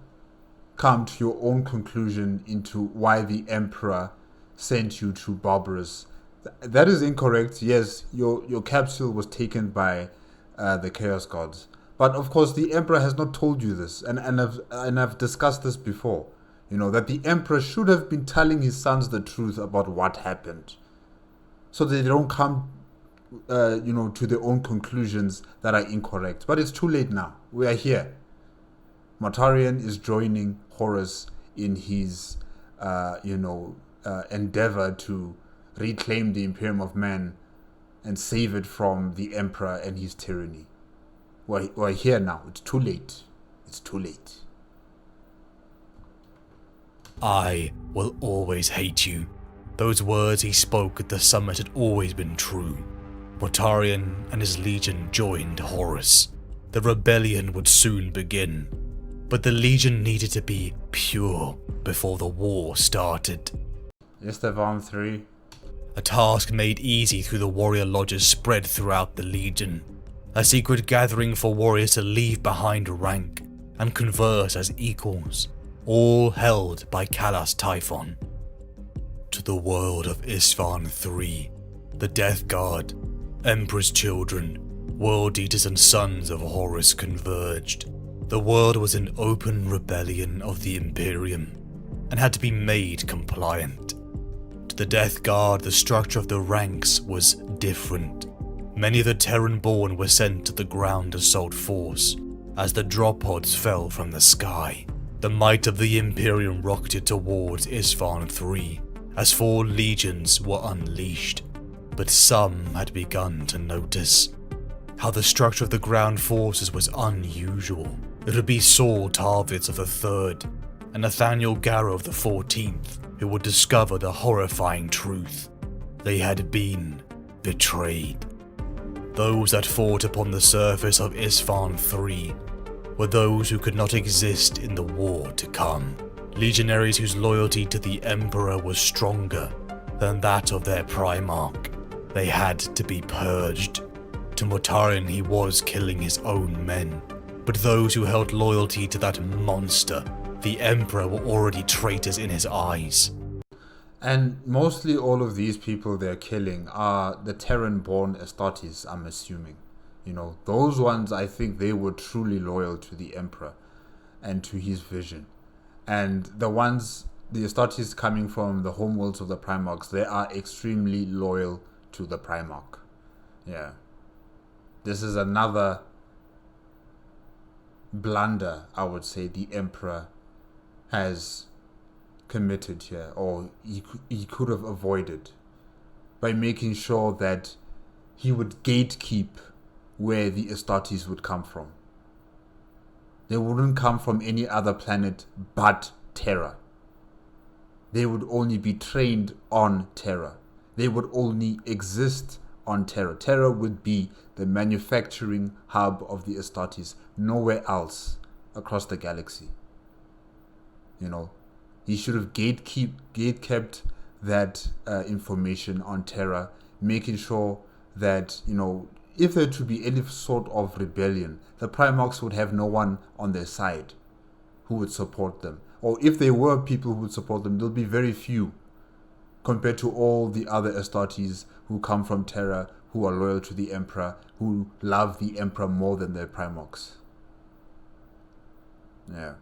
come to your own conclusion into why the Emperor sent you to Barbarous, that is incorrect. Yes, your capsule was taken by the Chaos Gods. But of course the Emperor has not told you this, and I've discussed this before. You know, that the Emperor should have been telling his sons the truth about what happened, so that they don't come to their own conclusions that are incorrect. But it's too late now. We are here. Mortarion is joining Horus in his endeavor to reclaim the Imperium of Man and save it from the Emperor and his tyranny. We're here now. It's too late. It's too late. I will always hate you. Those words he spoke at the summit had always been true. Mortarion and his legion joined Horus. The rebellion would soon begin, but the legion needed to be pure before the war started. Estevan 3. A task made easy through the warrior lodges spread throughout the legion. A secret gathering for warriors to leave behind rank and converse as equals, all held by Kalas Typhon. To the world of Isfahan 3, the Death Guard, Emperor's children, World Eaters and Sons of Horus converged. The world was in open rebellion of the Imperium, and had to be made compliant. To the Death Guard, the structure of the ranks was different. Many of the Terran-born were sent to the ground assault force, as the drop pods fell from the sky. The might of the Imperium rocketed towards Isfahan 3, as 4 legions were unleashed. But some had begun to notice how the structure of the ground forces was unusual. It would be Saul Tarvitz of the 3rd and Nathaniel Garrow of the 14th who would discover the horrifying truth. They had been betrayed. Those that fought upon the surface of Isfahan 3 were those who could not exist in the war to come. Legionaries whose loyalty to the Emperor was stronger than that of their Primarch. They had to be purged. To Mortarion, he was killing his own men, but those who held loyalty to that monster, the Emperor, were already traitors in his eyes. And mostly all of these people they're killing are the Terran-born Astartes, I'm assuming. You know, those ones, I think they were truly loyal to the Emperor and to his vision. And the ones, the Astartes coming from the homeworlds of the Primarchs, they are extremely loyal to the Primarch. Yeah. This is another blunder, I would say, the Emperor has committed here, or he could have avoided, by making sure that he would gatekeep where the Astartes would come from. They wouldn't come from any other planet but Terra. They would only be trained on Terra. They would only exist on Terra. Terra would be the manufacturing hub of the Astartes, nowhere else across the galaxy. You know, he should have gatekept that information on Terra, making sure that, you know, if there to be any sort of rebellion, the Primarchs would have no one on their side who would support them. Or if there were people who would support them, there'll be very few compared to all the other Astartes who come from Terra, who are loyal to the Emperor, who love the Emperor more than their Primarchs. Yeah.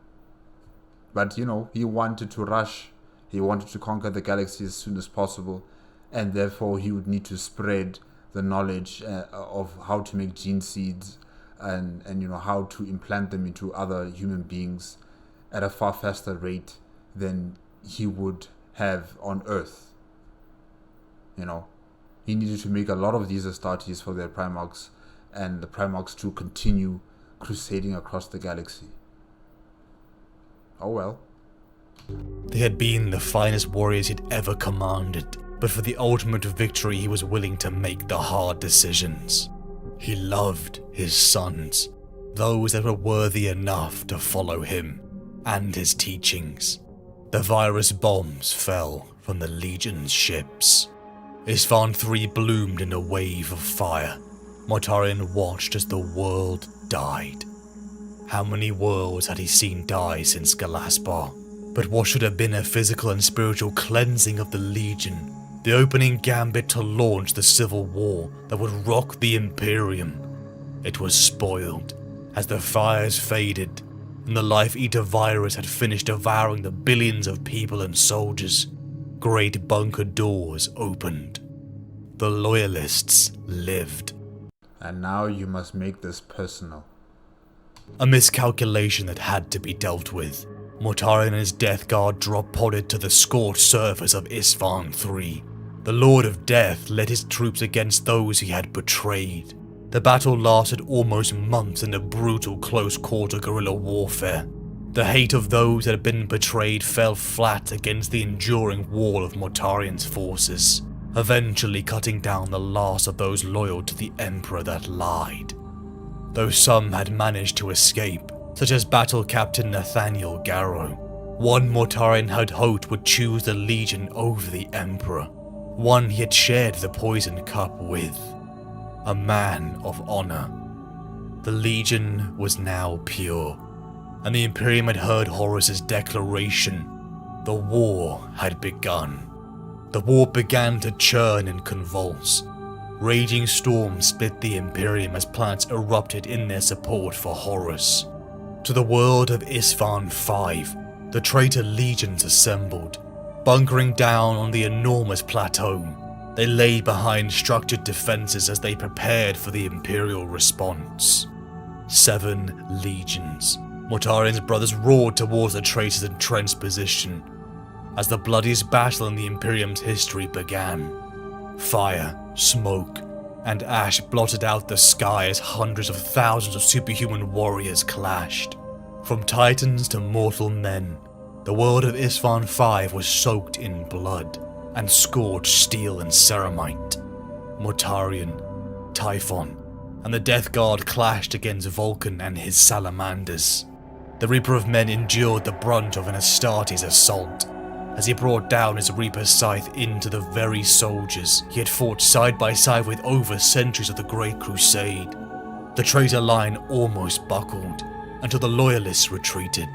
But, he wanted to rush. He wanted to conquer the galaxy as soon as possible. And therefore, he would need to spread the knowledge of how to make gene seeds and how to implant them into other human beings at a far faster rate than he would have on Earth. He needed to make a lot of these Astartes for their Primarchs, and the Primarchs to continue crusading across the galaxy. Oh well. They had been the finest warriors he'd ever commanded, but for the ultimate victory he was willing to make the hard decisions. He loved his sons, those that were worthy enough to follow him and his teachings. The virus bombs fell from the Legion's ships. Isfahan III bloomed in a wave of fire. Mortarion watched as the world died. How many worlds had he seen die since Galaspar? But what should have been a physical and spiritual cleansing of the Legion, the opening gambit to launch the civil war that would rock the Imperium, it was spoiled as the fires faded and the Life-Eater virus had finished devouring the billions of people and soldiers. Great bunker doors opened. The Loyalists lived. And now you must make this personal. A miscalculation that had to be dealt with. Mortarion and his Death Guard drop-podded to the scorched surface of Isfahan III. The Lord of Death led his troops against those he had betrayed. The battle lasted almost months in a brutal close-quarter guerrilla warfare. The hate of those that had been betrayed fell flat against the enduring wall of Mortarion's forces, eventually cutting down the last of those loyal to the Emperor that lied. Though some had managed to escape, such as Battle Captain Nathaniel Garrow, one Mortarion had hoped would choose the Legion over the Emperor, one he had shared the poison cup with. A man of honor. The Legion was now pure, and the Imperium had heard Horus's declaration. The war had begun. The war began to churn and convulse. Raging storms split the Imperium as planets erupted in their support for Horus. To the world of Isfahan V, the traitor legions assembled. Bunkering down on the enormous plateau, they lay behind structured defenses as they prepared for the Imperial response. 7 legions. Mortarion's brothers roared towards the traitors' entrenched position as the bloodiest battle in the Imperium's history began. Fire, smoke, and ash blotted out the sky as hundreds of thousands of superhuman warriors clashed. From titans to mortal men, the world of Isfahan V was soaked in blood and scorched steel and ceramite. Mortarion, Typhon, and the Death Guard clashed against Vulcan and his salamanders. The Reaper of Men endured the brunt of an Astartes assault, as he brought down his Reaper's scythe into the very soldiers he had fought side by side with over centuries of the Great Crusade. The traitor line almost buckled until the Loyalists retreated.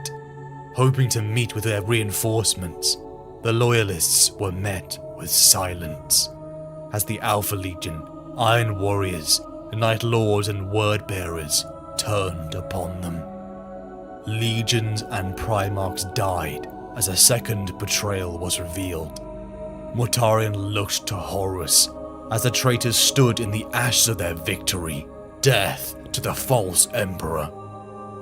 Hoping to meet with their reinforcements, the Loyalists were met with silence, as the Alpha Legion, Iron Warriors, Night Lords and Word-Bearers turned upon them. Legions and Primarchs died as a second betrayal was revealed. Mortarion looked to Horus as the traitors stood in the ashes of their victory. Death to the false Emperor.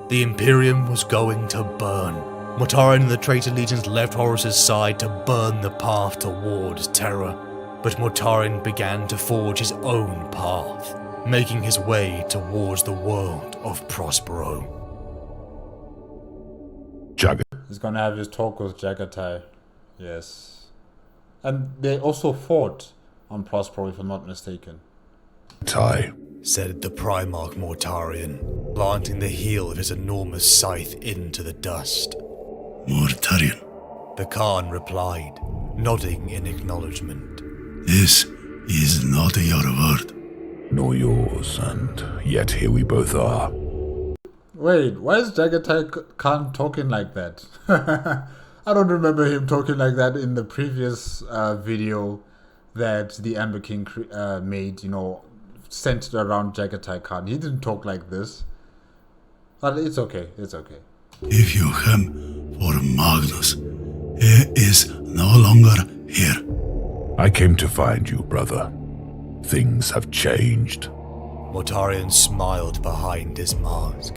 The Imperium was going to burn. Mortarion and the traitor legions left Horus's side to burn the path towards Terra, but Mortarion began to forge his own path, making his way towards the world of Prospero. He's gonna have his talk with Jagatai. Yes. And they also fought on Prospero, if I'm not mistaken. Said the Primarch Mortarion, planting the heel of his enormous scythe into the dust. Mortarion. The Khan replied, nodding in acknowledgement. This is not your word. nor yours, and yet here we both are. Wait, why is Jagatai Khan talking like that? I don't remember him talking like that in the previous video that the Amber King made, centered around Jagatai Khan. He didn't talk like this. But it's okay, it's okay. If you come for Magnus, he is no longer here. I came to find you, brother. Things have changed. Mortarion smiled behind his mask,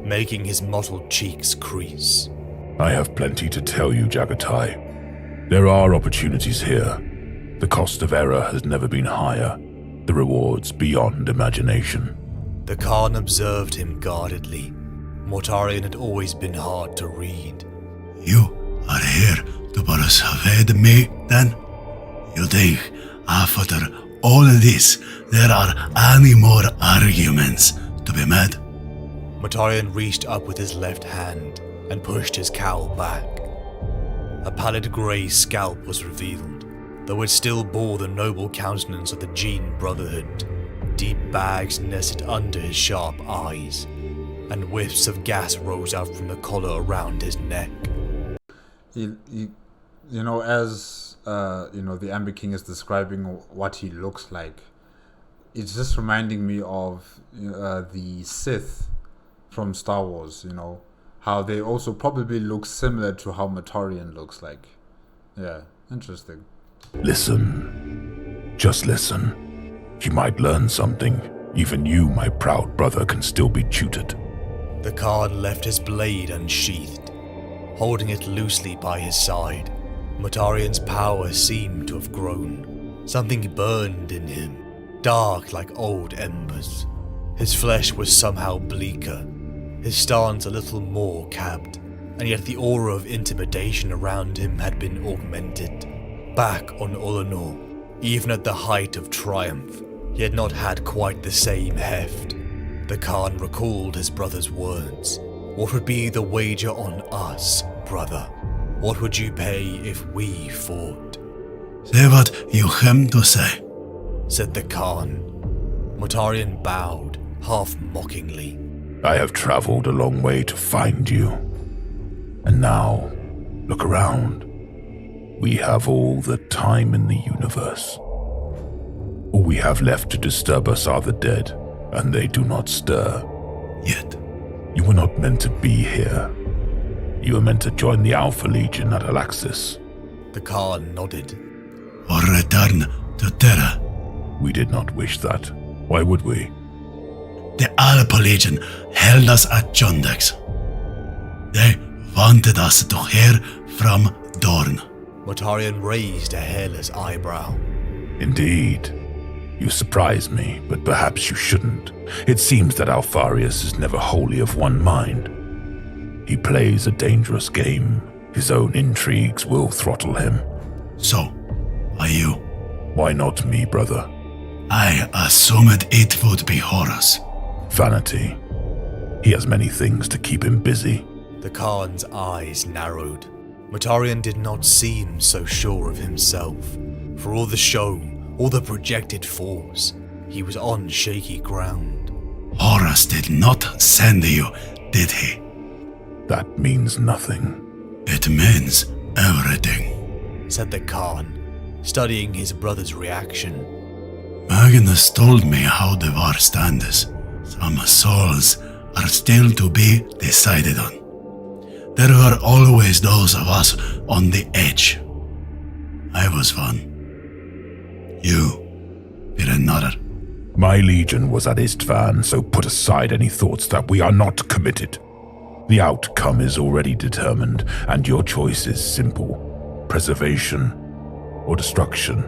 making his mottled cheeks crease. I have plenty to tell you, Jagatai. There are opportunities here. The cost of error has never been higher. The rewards beyond imagination. The Khan observed him guardedly. Mortarion had always been hard to read. You are here to persuade me, then? You think, after all this, there are any more arguments to be made? Mortarion reached up with his left hand and pushed his cowl back. A pallid grey scalp was revealed, though it still bore the noble countenance of the Gene Brotherhood. Deep bags nested under his sharp eyes, and whiffs of gas rose out from the collar around his neck. The Amber King is describing what he looks like, it's just reminding me of the Sith from Star Wars, how they also probably look similar to how Mortarion looks like. Yeah, interesting. Listen. Just listen. You might learn something. Even you, my proud brother, can still be tutored. The Khan left his blade unsheathed, holding it loosely by his side. Mortarion's power seemed to have grown. Something burned in him, dark like old embers. His flesh was somehow bleaker, his stance a little more capped, and yet the aura of intimidation around him had been augmented. Back on Ullanor, even at the height of triumph, he had not had quite the same heft. The Khan recalled his brother's words. What would be the wager on us, brother? What would you pay if we fought? Say what you have to say, said the Khan. Mortarion bowed, half mockingly. I have traveled a long way to find you. And now, look around. We have all the time in the universe. All we have left to disturb us are the dead, and they do not stir. Yet, You were not meant to be here. You were meant to join the Alpha Legion at Alaxis. The Khan nodded. or return to Terra. We did not wish that. Why would we? The Alpha Legion held us at Jondex. They wanted us to hear from Dorn. Mortarion raised a hairless eyebrow. Indeed. You surprise me, but perhaps you shouldn't. It seems that Alfarius is never wholly of one mind. He plays a dangerous game. His own intrigues will throttle him. So, are you? Why not me, brother? I assumed it would be Horus. Vanity. He has many things to keep him busy. The Khan's eyes narrowed. Mortarion did not seem so sure of himself. For all the show, all the projected force, he was on shaky ground. Horus did not send you, did he? That means nothing. It means everything, said the Khan, studying his brother's reaction. Magnus told me how the war stands. Some souls are still to be decided on. There were always those of us on the edge. I was one. You were another. My legion was at Istvan, so put aside any thoughts that we are not committed. The outcome is already determined, and your choice is simple. Preservation or destruction.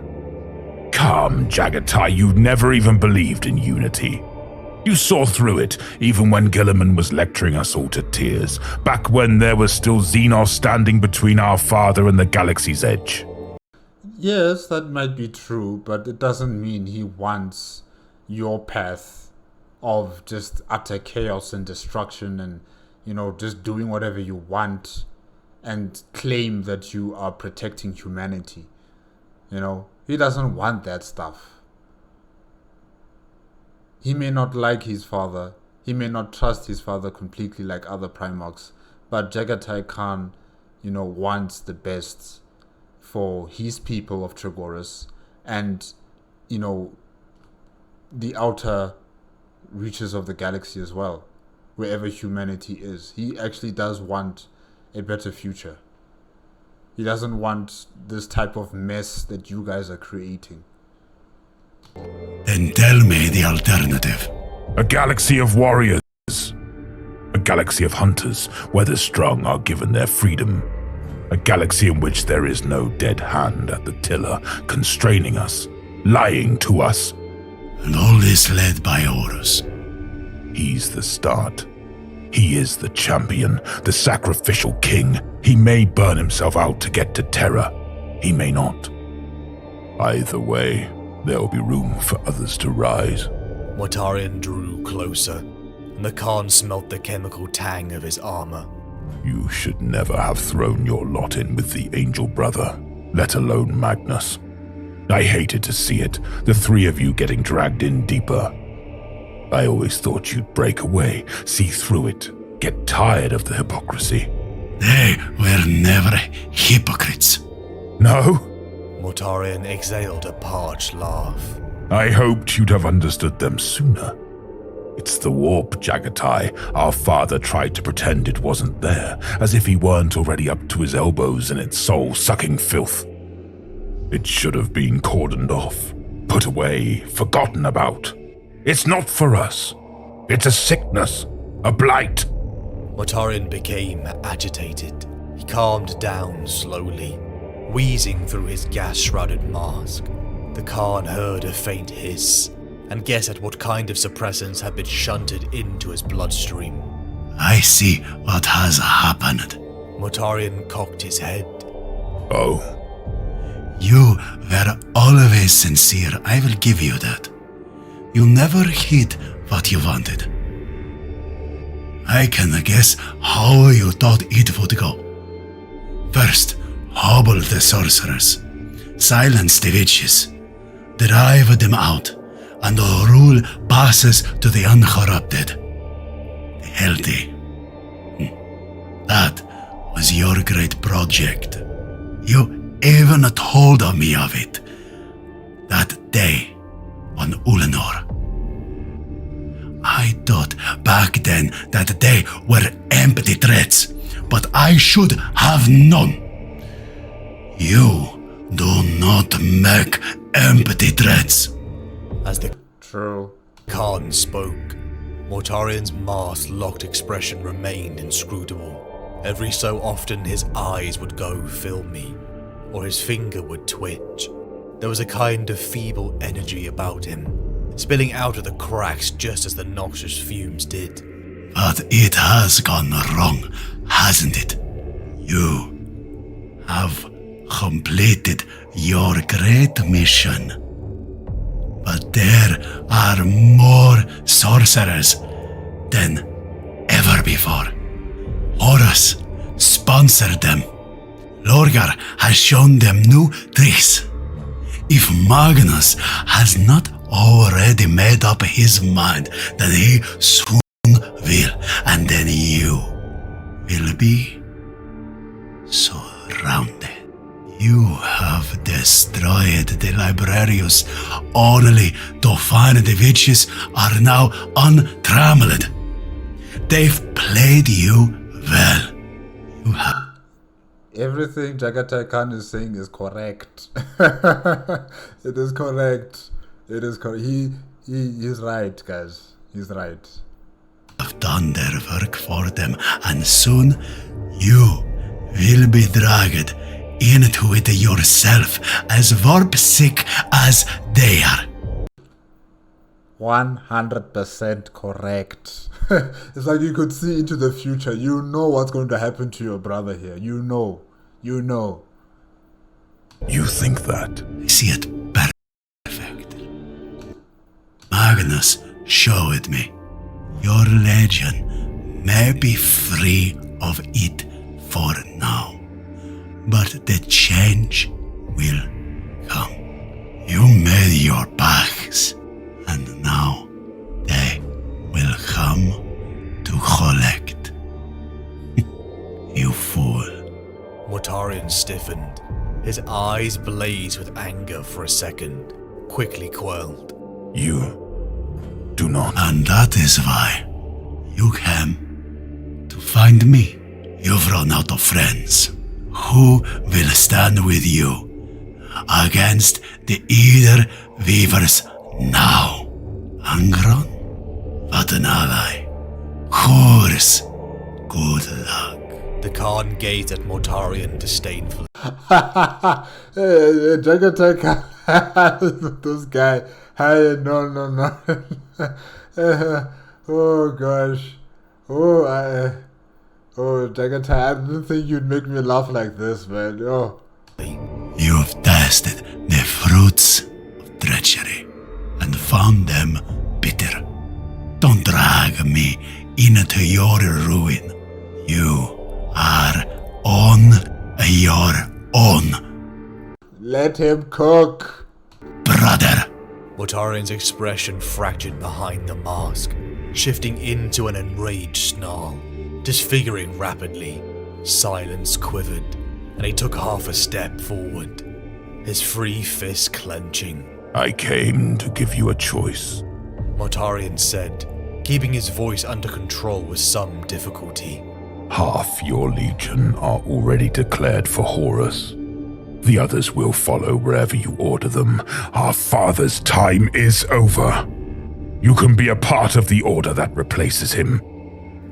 Come, Jagatai, you never even believed in unity. You saw through it, even when Gilliman was lecturing us all to tears, back when there was still Xenos standing between our father and the galaxy's edge. Yes, that might be true, but it doesn't mean he wants your path of just utter chaos and destruction and, just doing whatever you want and claim that you are protecting humanity. He doesn't want that stuff. He may not like his father. He may not trust his father completely like other Primarchs. But Jagatai Khan, wants the best for his people of Trigoris and, the outer reaches of the galaxy as well, wherever humanity is. He actually does want a better future. He doesn't want this type of mess that you guys are creating. Then tell me the alternative. A galaxy of warriors. A galaxy of hunters, where the strong are given their freedom. A galaxy in which there is no dead hand at the tiller, constraining us, lying to us. And all this led by Horus. He's the start. He is the champion, the sacrificial king. He may burn himself out to get to Terra. He may not. Either way, there will be room for others to rise. Mortarion drew closer, and the Khan smelt the chemical tang of his armor. You should never have thrown your lot in with the Angel Brother, let alone Magnus. I hated to see it, the three of you getting dragged in deeper. I always thought you'd break away, see through it, get tired of the hypocrisy. They were never hypocrites. No? Mortarion exhaled a parched laugh. I hoped you'd have understood them sooner. It's the warp, Jagatai. Our father tried to pretend it wasn't there, as if he weren't already up to his elbows in its soul-sucking filth. It should have been cordoned off, put away, forgotten about. It's not for us. It's a sickness, a blight. Mortarion became agitated. He calmed down slowly, wheezing through his gas-shrouded mask. The Khan heard a faint hiss, and guessed at what kind of suppressants had been shunted into his bloodstream. I see what has happened. Mortarion cocked his head. Oh. You were always sincere, I will give you that. You never hit what you wanted. I can guess how you thought it would go. First, hobble the sorcerers, silence the witches, drive them out, and the rule passes to the uncorrupted, the healthy. That was your great project. You even told me of it. That day on Ulanor. I thought back then that they were empty threats, but I should have known. You do not make empty threats. As the True. Khan spoke, Mortarion's mask-locked expression remained inscrutable. Every so often his eyes would go filmy, or his finger would twitch. There was a kind of feeble energy about him, spilling out of the cracks just as the noxious fumes did. But it has gone wrong, hasn't it? You have completed your great mission. But there are more sorcerers than ever before. Horus sponsored them. Lorgar has shown them new tricks. If Magnus has not already made up his mind, then he soon will, and then you will be surrounded. You have destroyed the Librarius only to find the witches are now untrammeled. They've played you well. You have. Everything Jagatai Khan is saying is correct. It is correct. It is correct. He's right, guys. He's right. Have done their work for them, and soon you will be dragged into it yourself, as warp-sick as they are. 100% correct. It's like you could see into the future. You know what's going to happen to your brother here. You know. You know. You think that? I see it perfect. Magnus showed me. Your legion may be free of it for now, but the change will come. You made your pacts, and now you fool. Mortarion stiffened. His eyes blazed with anger for a second, quickly quelled. You do not. And that is why you came to find me. You've run out of friends. Who will stand with you against the Ether Weavers now? Angron? What an ally. Horus, good luck. The Khan gazed at Mortarion disdainfully. Jagatai, this guy. Hey, no. Oh gosh. Oh, Jagatai, I didn't think you'd make me laugh like this, man. Oh. You have tasted the fruits of treachery and found them bitter. Don't drag me into your ruin. You are on your own. Let him cook. Brother. Mortarion's expression fractured behind the mask, shifting into an enraged snarl. Disfiguring rapidly, silence quivered, and he took half a step forward, his free fist clenching. I came to give you a choice. Mortarion said, keeping his voice under control with some difficulty. Half your legion are already declared for Horus. The others will follow wherever you order them. Our father's time is over. You can be a part of the order that replaces him.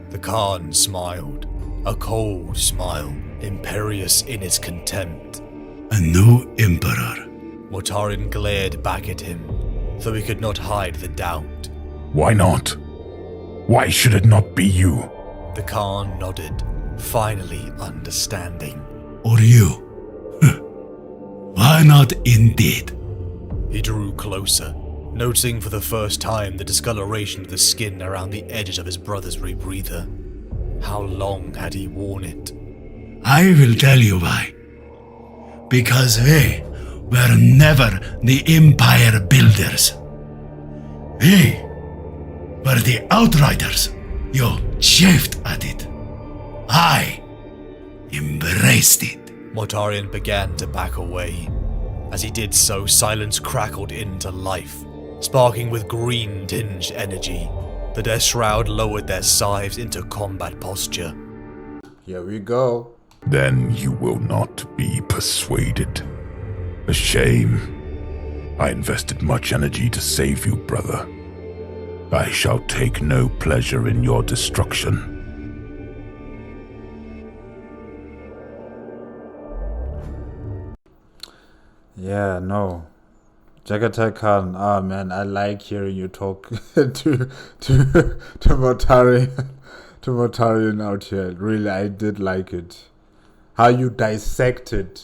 The Khan smiled, a cold smile, imperious in its contempt. A new emperor. Mortarion glared back at him, though he could not hide the doubt. Why not? Why should it not be you? The Khan nodded, finally understanding. Or you? Why not indeed? He drew closer, noticing for the first time the discoloration of the skin around the edges of his brother's rebreather. How long had he worn it? I will tell you why. Because we were never the empire builders. We were the outriders. You chafed at it. I embraced it. Mortarion began to back away. As he did so, silence crackled into life, sparking with green-tinged energy. The Death Shroud lowered their scythes into combat posture. Here we go. Then you will not be persuaded. A shame. I invested much energy to save you, brother. I shall take no pleasure in your destruction. Yeah, no. Jagatai Khan, man, I like hearing you talk to Mortarion out here. Really, I did like it. How you dissected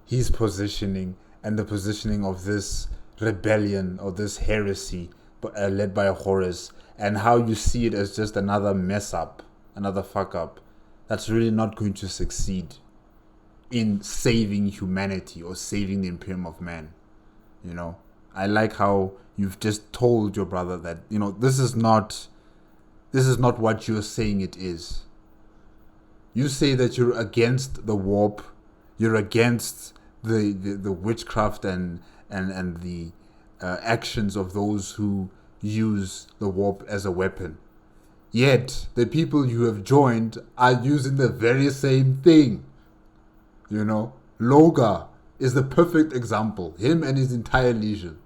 his positioning and the positioning of this rebellion or this heresy led by Horus, and how you see it as just another mess up, another fuck up that's really not going to succeed in saving humanity or saving the Imperium of Man. You know, I like how you've just told your brother that, you know, this is not what you're saying it is. You say that you're against the warp, you're against the witchcraft and the actions of those who use the warp as a weapon. Yet the people you have joined are using the very same thing. You know, Loga is the perfect example. Him and his entire legion.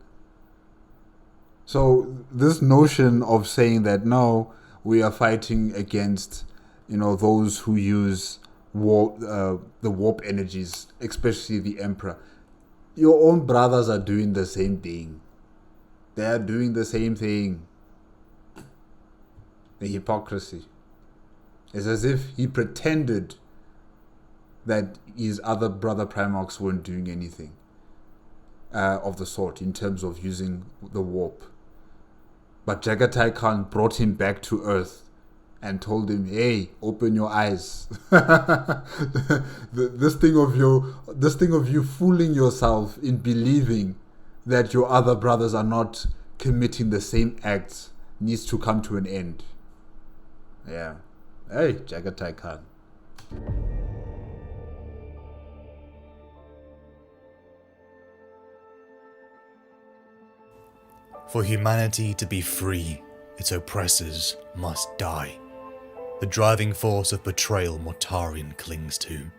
So this notion of saying that no, we are fighting against, you know, those who use the warp energies, especially the Emperor. Your own brothers are doing the same thing. They are doing the same thing. The hypocrisy. It's as if he pretended that his other brother Primarchs weren't doing anything of the sort in terms of using the warp. But Jagatai Khan brought him back to Earth and told him, hey, open your eyes. this thing of you fooling yourself in believing that your other brothers are not committing the same acts needs to come to an end. Yeah. Hey, Jagatai Khan. For humanity to be free, its oppressors must die. The driving force of betrayal Mortarion clings to.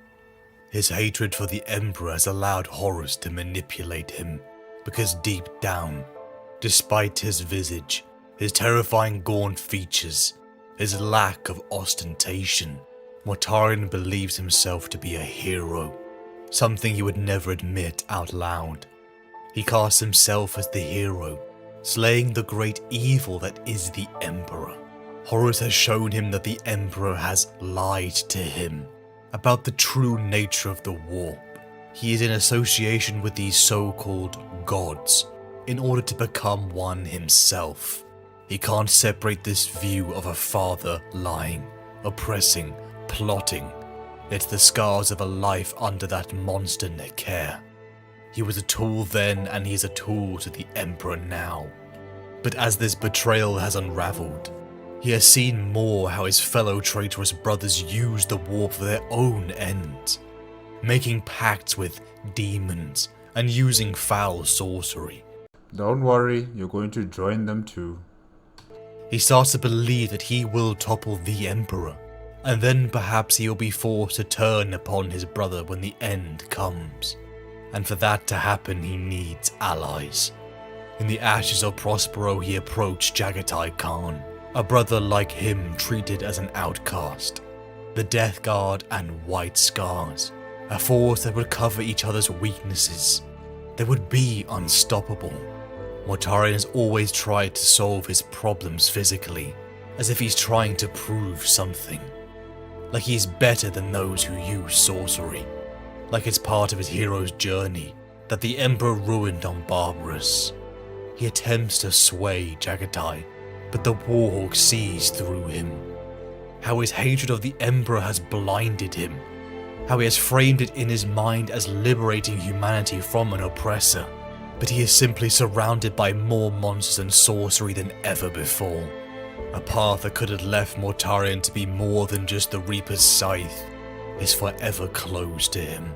His hatred for the Emperor has allowed Horus to manipulate him, because deep down, despite his visage, his terrifying gaunt features, his lack of ostentation, Mortarion believes himself to be a hero, something he would never admit out loud. He casts himself as the hero, slaying the great evil that is the Emperor. Horus has shown him that the Emperor has lied to him about the true nature of the warp. He is in association with these so-called gods in order to become one himself. He can't separate this view of a father lying, oppressing, plotting. It's the scars of a life under that monster Nekher. He was a tool then and he is a tool to the Emperor now. But as this betrayal has unraveled, he has seen more how his fellow traitorous brothers use the warp for their own ends, making pacts with demons and using foul sorcery. Don't worry, you're going to join them too. He starts to believe that he will topple the Emperor, and then perhaps he will be forced to turn upon his brother when the end comes. And for that to happen, he needs allies. In the ashes of Prospero, he approached Jagatai Khan, a brother like him treated as an outcast. The Death Guard and White Scars, a force that would cover each other's weaknesses. They would be unstoppable. Mortarion has always tried to solve his problems physically, as if he's trying to prove something. Like he's better than those who use sorcery. Like it's part of his hero's journey that the Emperor ruined on Barbarous. He attempts to sway Jagatai, but the Warhawk sees through him. How his hatred of the Emperor has blinded him. How he has framed it in his mind as liberating humanity from an oppressor. But he is simply surrounded by more monsters and sorcery than ever before. A path that could have left Mortarion to be more than just the Reaper's scythe is forever closed to him.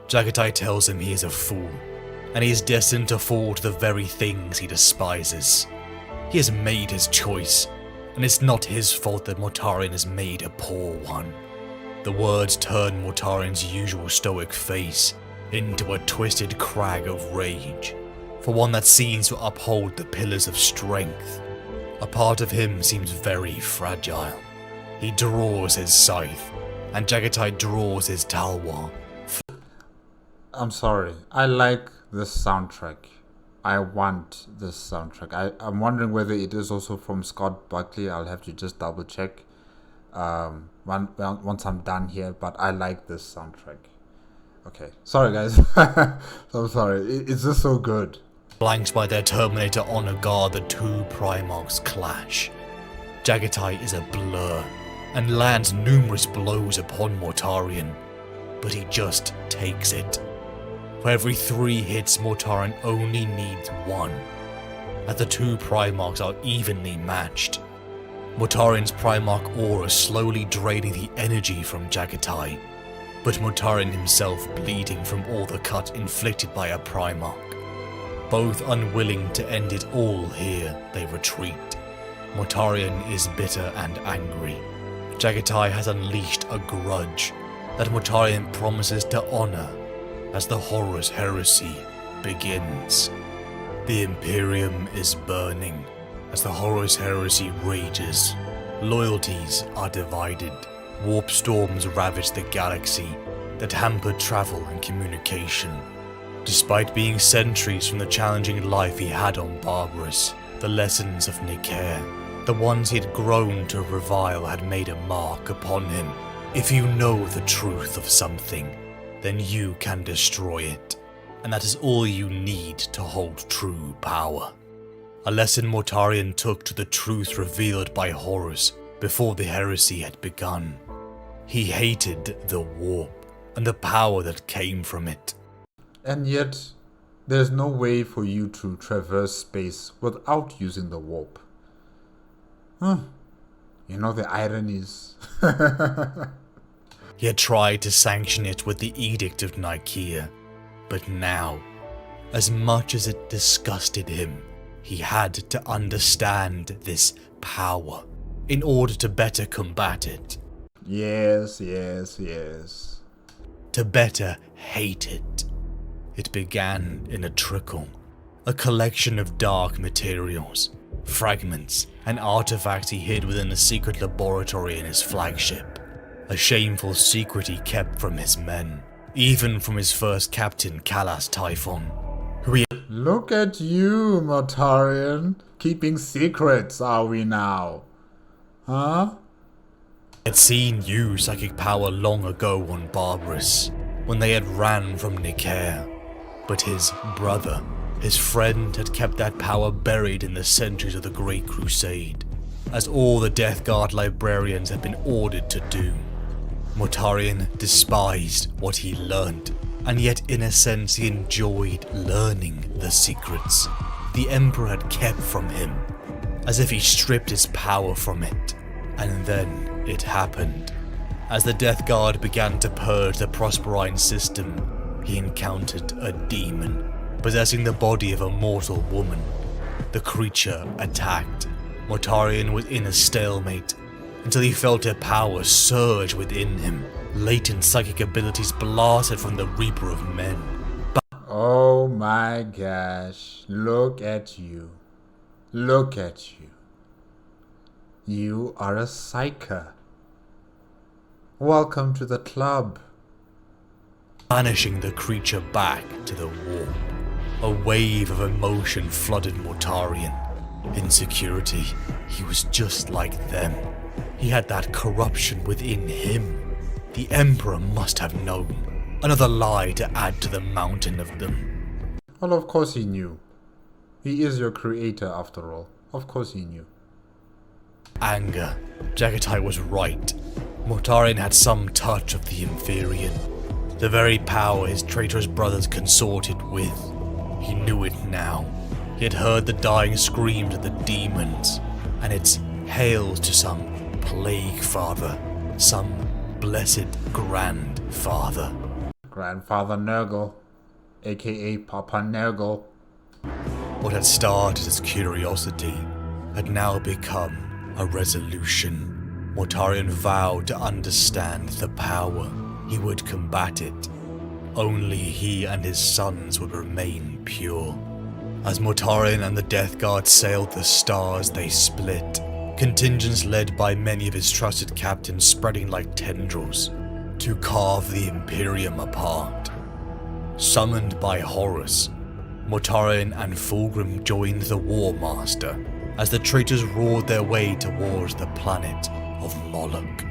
Jagatai tells him he is a fool, and he is destined to fall to the very things he despises. He has made his choice, and it's not his fault that Mortarion has made a poor one. The words turn Mortarion's usual stoic face into a twisted crag of rage, for one that seems to uphold the pillars of strength. A part of him seems very fragile. He draws his scythe, and Jagatai draws his talwar. I'm sorry, I like this soundtrack. I want this soundtrack. I'm wondering whether it is also from Scott Buckley. I'll have to just double check once I'm done here, but I like this soundtrack. Okay, sorry guys. I'm sorry, it's just so good. Flanked by their Terminator honor guard, the two Primarchs clash. Jagatai is a blur, and lands numerous blows upon Mortarion, but he just takes it. For every 3 hits, Mortarion only needs 1, as the two Primarchs are evenly matched. Mortarion's Primarch aura slowly draining the energy from Jagatai, but Mortarion himself bleeding from all the cut inflicted by a Primarch. Both unwilling to end it all here, they retreat. Mortarion is bitter and angry. Jagatai has unleashed a grudge that Mortarion promises to honor as the Horus Heresy begins. The Imperium is burning as the Horus Heresy rages. Loyalties are divided. Warp storms ravage the galaxy that hamper travel and communication. Despite being centuries from the challenging life he had on Barbarous, the lessons of Nekher, the ones he had grown to revile, had made a mark upon him. If you know the truth of something, then you can destroy it, and that is all you need to hold true power. A lesson Mortarion took to the truth revealed by Horus before the heresy had begun. He hated the warp and the power that came from it. And yet, there's no way for you to traverse space without using the warp. You know the ironies. He had tried to sanction it with the Edict of Nicaea, but now, as much as it disgusted him, he had to understand this power in order to better combat it. Yes. To better hate it. It began in a trickle, a collection of dark materials, fragments, and artifacts he hid within a secret laboratory in his flagship. A shameful secret he kept from his men, even from his first captain, Kalas Typhon, who he... Look at you, Mortarion. Keeping secrets, are we now? Huh? had seen use psychic power long ago on Barbarous, when they had ran from Nicaea. But his brother, his friend, had kept that power buried in the centuries of the Great Crusade, as all the Death Guard librarians had been ordered to do. Mortarion despised what he learnt, and yet in a sense he enjoyed learning the secrets the Emperor had kept from him, as if he stripped his power from it. And then it happened. As the Death Guard began to purge the Prosperine system, he encountered a demon, possessing the body of a mortal woman. The creature attacked. Mortarion was in a stalemate, until he felt her power surge within him. Latent psychic abilities blasted from the Reaper of Men. Oh my gosh, look at you. Look at you. You are a psyker. Welcome to the club. Banishing the creature back to the warp. A wave of emotion flooded Mortarion. Insecurity, he was just like them. He had that corruption within him. The Emperor must have known. Another lie to add to the mountain of them. Well, of course he knew. He is your creator after all. Of course he knew. Anger. Jagatai was right. Mortarion had some touch of the Inferior. The very power his traitorous brothers consorted with. He knew it now. He had heard the dying screams of the demons, and its hails to some plague father, some blessed grandfather. Grandfather Nurgle, aka Papa Nurgle. What had started as curiosity had now become a resolution. Mortarion vowed to understand the power. He would combat it. Only he and his sons would remain pure. As Mortarion and the Death Guard sailed the stars, they split. Contingents led by many of his trusted captains spreading like tendrils to carve the Imperium apart. Summoned by Horus, Mortarion and Fulgrim joined the War Master as the traitors roared their way towards the planet of Moloch.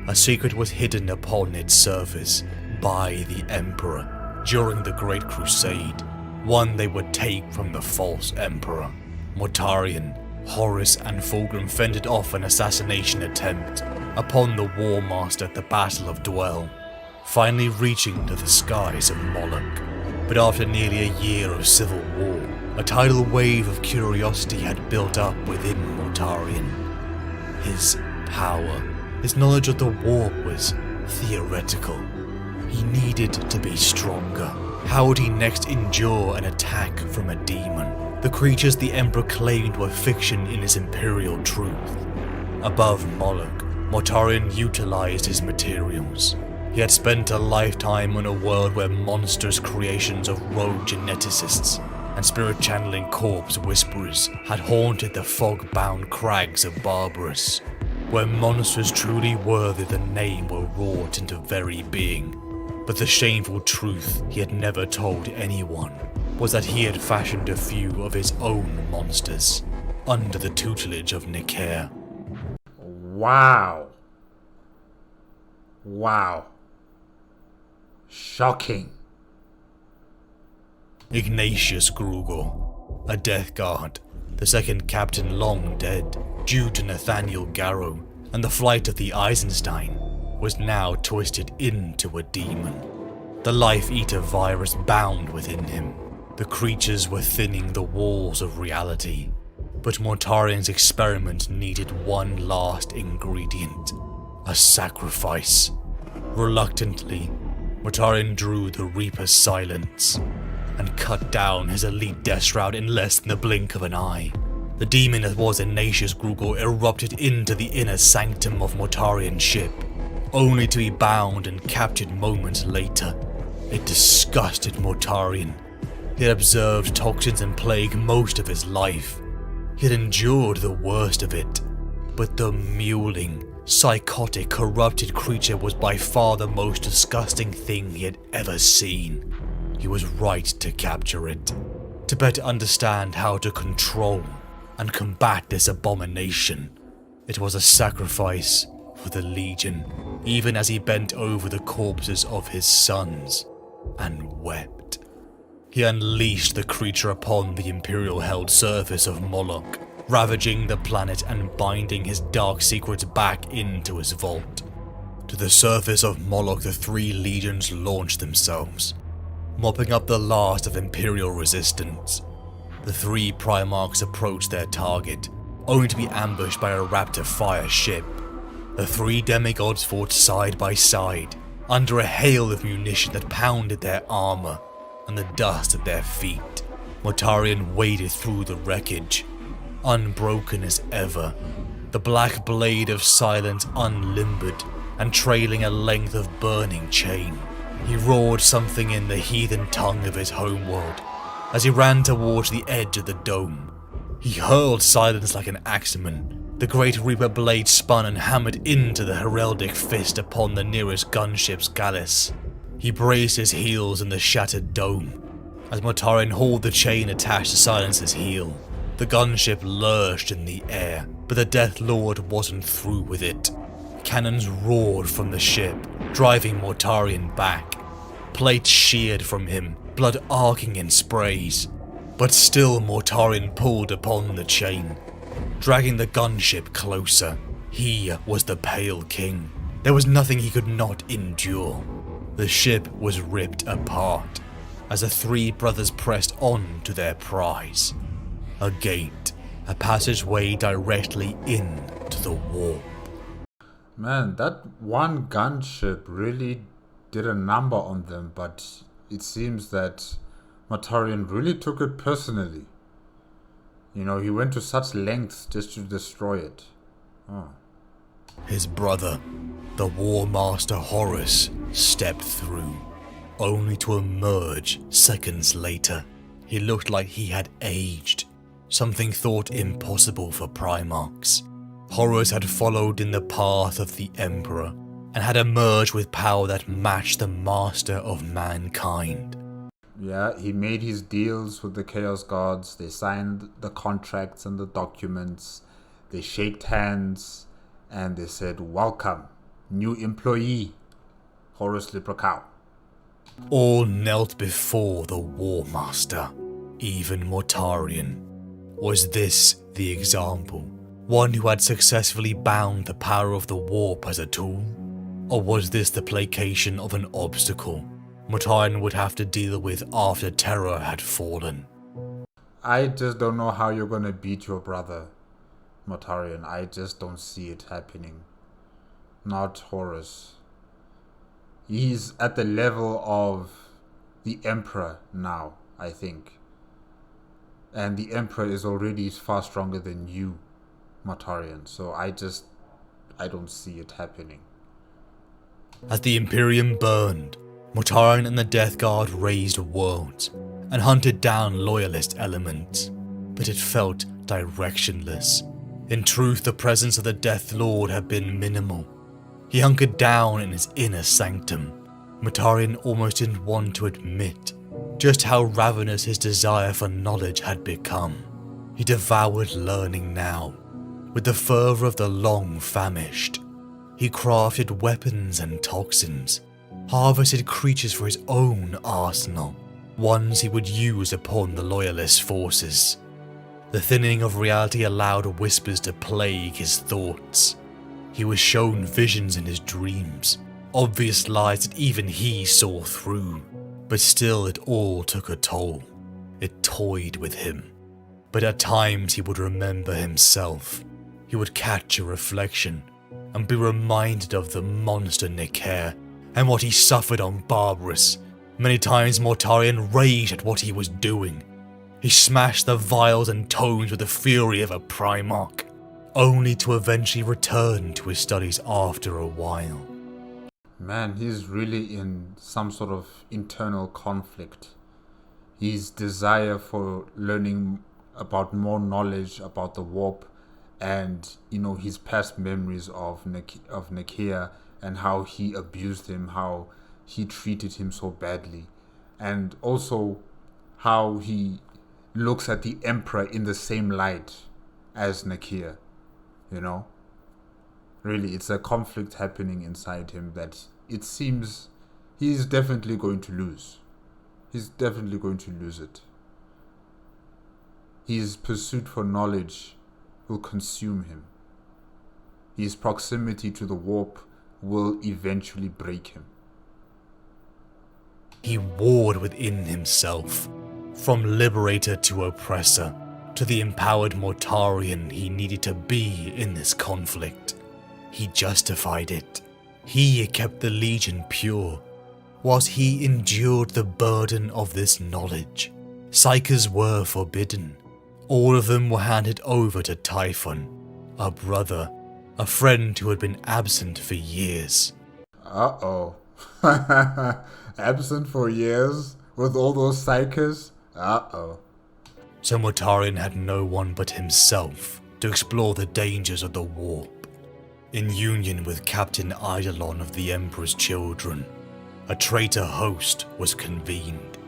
A secret was hidden upon its surface by the Emperor during the Great Crusade, one they would take from the false Emperor. Mortarion, Horus and Fulgrim fended off an assassination attempt upon the War Master at the Battle of Dwell, finally reaching to the skies of Moloch. But after nearly a year of civil war, a tidal wave of curiosity had built up within Mortarion. His power, his knowledge of the warp was theoretical. He needed to be stronger. How would he next endure an attack from a demon? The creatures the Emperor claimed were fiction in his imperial truth. Above Moloch, Mortarion utilized his materials. He had spent a lifetime on a world where monstrous creations of rogue geneticists and spirit-channeling corpse whisperers had haunted the fog-bound crags of Barbarous, where monsters truly worthy the name were wrought into very being. But the shameful truth he had never told anyone was that he had fashioned a few of his own monsters under the tutelage of Nicaea. Wow. Wow. Shocking. Ignatius Grugor, a Death Guard, the second captain long dead due to Nathaniel Garrow and the flight of the Eisenstein, was now twisted into a demon. The life-eater virus bound within him. The creatures were thinning the walls of reality, but Mortarion's experiment needed one last ingredient, a sacrifice. Reluctantly, Mortarion drew the Reaper's silence. and cut down his elite death shroud in less than the blink of an eye. The demon that was Ignatius Grugor erupted into the inner sanctum of Mortarion's ship, only to be bound and captured moments later. It disgusted Mortarion. He had observed toxins and plague most of his life. He had endured the worst of it. But the mewling, psychotic, corrupted creature was by far the most disgusting thing he had ever seen. He was right to capture it, to better understand how to control and combat this abomination. It was a sacrifice for the Legion, even as he bent over the corpses of his sons and wept. He unleashed the creature upon the Imperial-held surface of Moloch, ravaging the planet and binding his dark secrets back into his vault. To the surface of Moloch the three legions launched themselves, mopping up the last of Imperial resistance. The three Primarchs approached their target, only to be ambushed by a Raptor fire ship. The three demigods fought side by side, under a hail of munition that pounded their armor and the dust at their feet. Mortarion waded through the wreckage, unbroken as ever, the black blade of silence unlimbered and trailing a length of burning chain. He roared something in the heathen tongue of his homeworld as he ran towards the edge of the dome. He hurled silence like an axeman. The great Reaper blade spun and hammered into the heraldic fist upon the nearest gunship's galley. He braced his heels in the shattered dome as Mortarion hauled the chain attached to Silence's heel. The gunship lurched in the air, but the Death Lord wasn't through with it. Cannons roared from the ship, driving Mortarion back. Plates sheared from him, blood arcing in sprays. But still Mortarion pulled upon the chain, dragging the gunship closer. He was the Pale King. There was nothing he could not endure. The ship was ripped apart as the three brothers pressed on to their prize. A gate, a passageway directly into the warp. Man, that one gunship really did a number on them, but it seems that Mortarion really took it personally. You know, he went to such lengths just to destroy it. Oh. His brother, the War Master Horus, stepped through, only to emerge seconds later. He looked like he had aged, something thought impossible for Primarchs. Horus had followed in the path of the Emperor, and had emerged with power that matched the Master of Mankind. Yeah, he made his deals with the Chaos Gods. They signed the contracts and the documents. They shaked hands, and they said, "Welcome, new employee, Horus Leprechaun." All knelt before the War Master, even Mortarion. Was this the example? One who had successfully bound the power of the warp as a tool? Or was this the placation of an obstacle Mortarion would have to deal with after Terra had fallen? I just don't know how you're gonna beat your brother, Mortarion. I just don't see it happening. Not Horus. He's at the level of the Emperor now, I think. And the Emperor is already far stronger than you, Mortarion. So I don't see it happening. As the Imperium burned, Mortarion and the Death Guard raised worlds and hunted down loyalist elements, but it felt directionless. In truth, the presence of the Death Lord had been minimal. He hunkered down in his inner sanctum. Mortarion almost didn't want to admit just how ravenous his desire for knowledge had become. He devoured learning now, with the fervour of the long famished. He crafted weapons and toxins, harvested creatures for his own arsenal, ones he would use upon the loyalist forces. The thinning of reality allowed whispers to plague his thoughts. He was shown visions in his dreams, obvious lies that even he saw through, but still it all took a toll. It toyed with him. But at times he would remember himself. He would catch a reflection and be reminded of the monster Nicair and what he suffered on Barbarous, Many times Mortarion raged at what he was doing. He smashed the vials and tomes with the fury of a Primarch, only to eventually return to his studies after a while. Man, he's really in some sort of internal conflict. His desire for learning about more knowledge about the warp, and his past memories of Nakia and how he abused him, how he treated him so badly, and also how he looks at the Emperor in the same light as Nakia. Really, it's a conflict happening inside him that it seems he's definitely going to lose. He's definitely going to lose it. His pursuit for knowledge will consume him. His proximity to the warp will eventually break him. He warred within himself, from liberator to oppressor, to the empowered Mortarion he needed to be in this conflict. He justified it. He kept the Legion pure, whilst he endured the burden of this knowledge. Psykers were forbidden. All of them were handed over to Typhon, a brother, a friend who had been absent for years. Uh-oh. Absent for years? With all those Psykers? Uh-oh. So Mortarion had no one but himself to explore the dangers of the warp. In union with Captain Eidolon of the Emperor's Children, a traitor host was convened.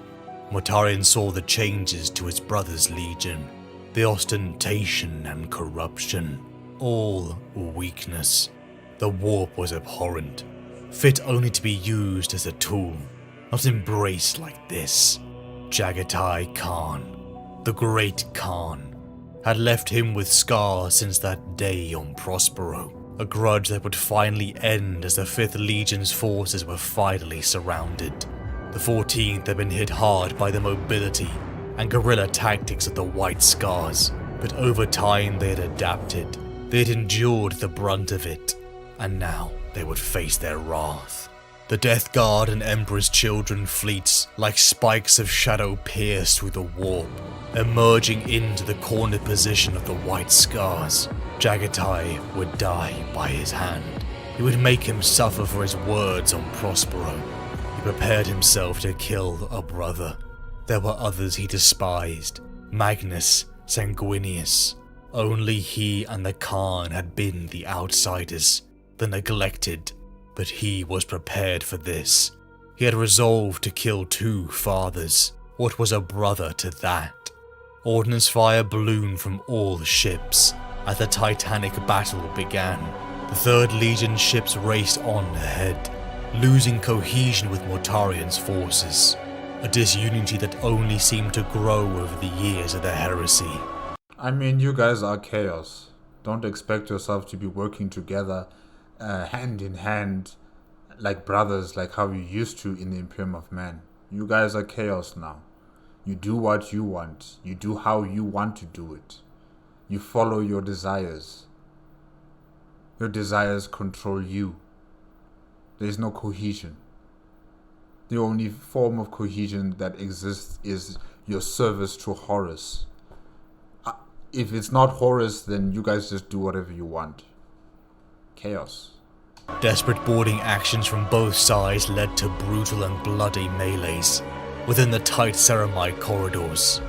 Mortarion saw the changes to his brother's legion, the ostentation and corruption, all weakness. The warp was abhorrent, fit only to be used as a tool, not embraced like this. Jagatai Khan, the great Khan, had left him with scars since that day on Prospero, a grudge that would finally end as the 5th Legion's forces were finally surrounded. The 14th had been hit hard by the mobility and guerrilla tactics of the White Scars, but over time they had adapted. They had endured the brunt of it, and now they would face their wrath. The Death Guard and Emperor's Children fleets, like spikes of shadow, pierced through the warp, emerging into the cornered position of the White Scars. Jagatai would die by his hand. He would make him suffer for his words on Prospero. He prepared himself to kill a brother. There were others he despised, Magnus, Sanguinius. Only he and the Khan had been the outsiders, the neglected, but he was prepared for this. He had resolved to kill 2 fathers. What was a brother to that? Ordnance fire ballooned from all ships. As the titanic battle began, the 3rd Legion ships raced on ahead, losing cohesion with Mortarion's forces, a disunity that only seemed to grow over the years of the Heresy. I mean, you guys are chaos. Don't expect yourself to be working together, hand in hand, like brothers, like how you used to in the Imperium of Man. You guys are chaos now. You do what you want. You do how you want to do it. You follow your desires. Your desires control you. There is no cohesion. The only form of cohesion that exists is your service to Horus. If it's not Horus, then you guys just do whatever you want. Chaos. Desperate boarding actions from both sides led to brutal and bloody melees within the tight ceramide corridors.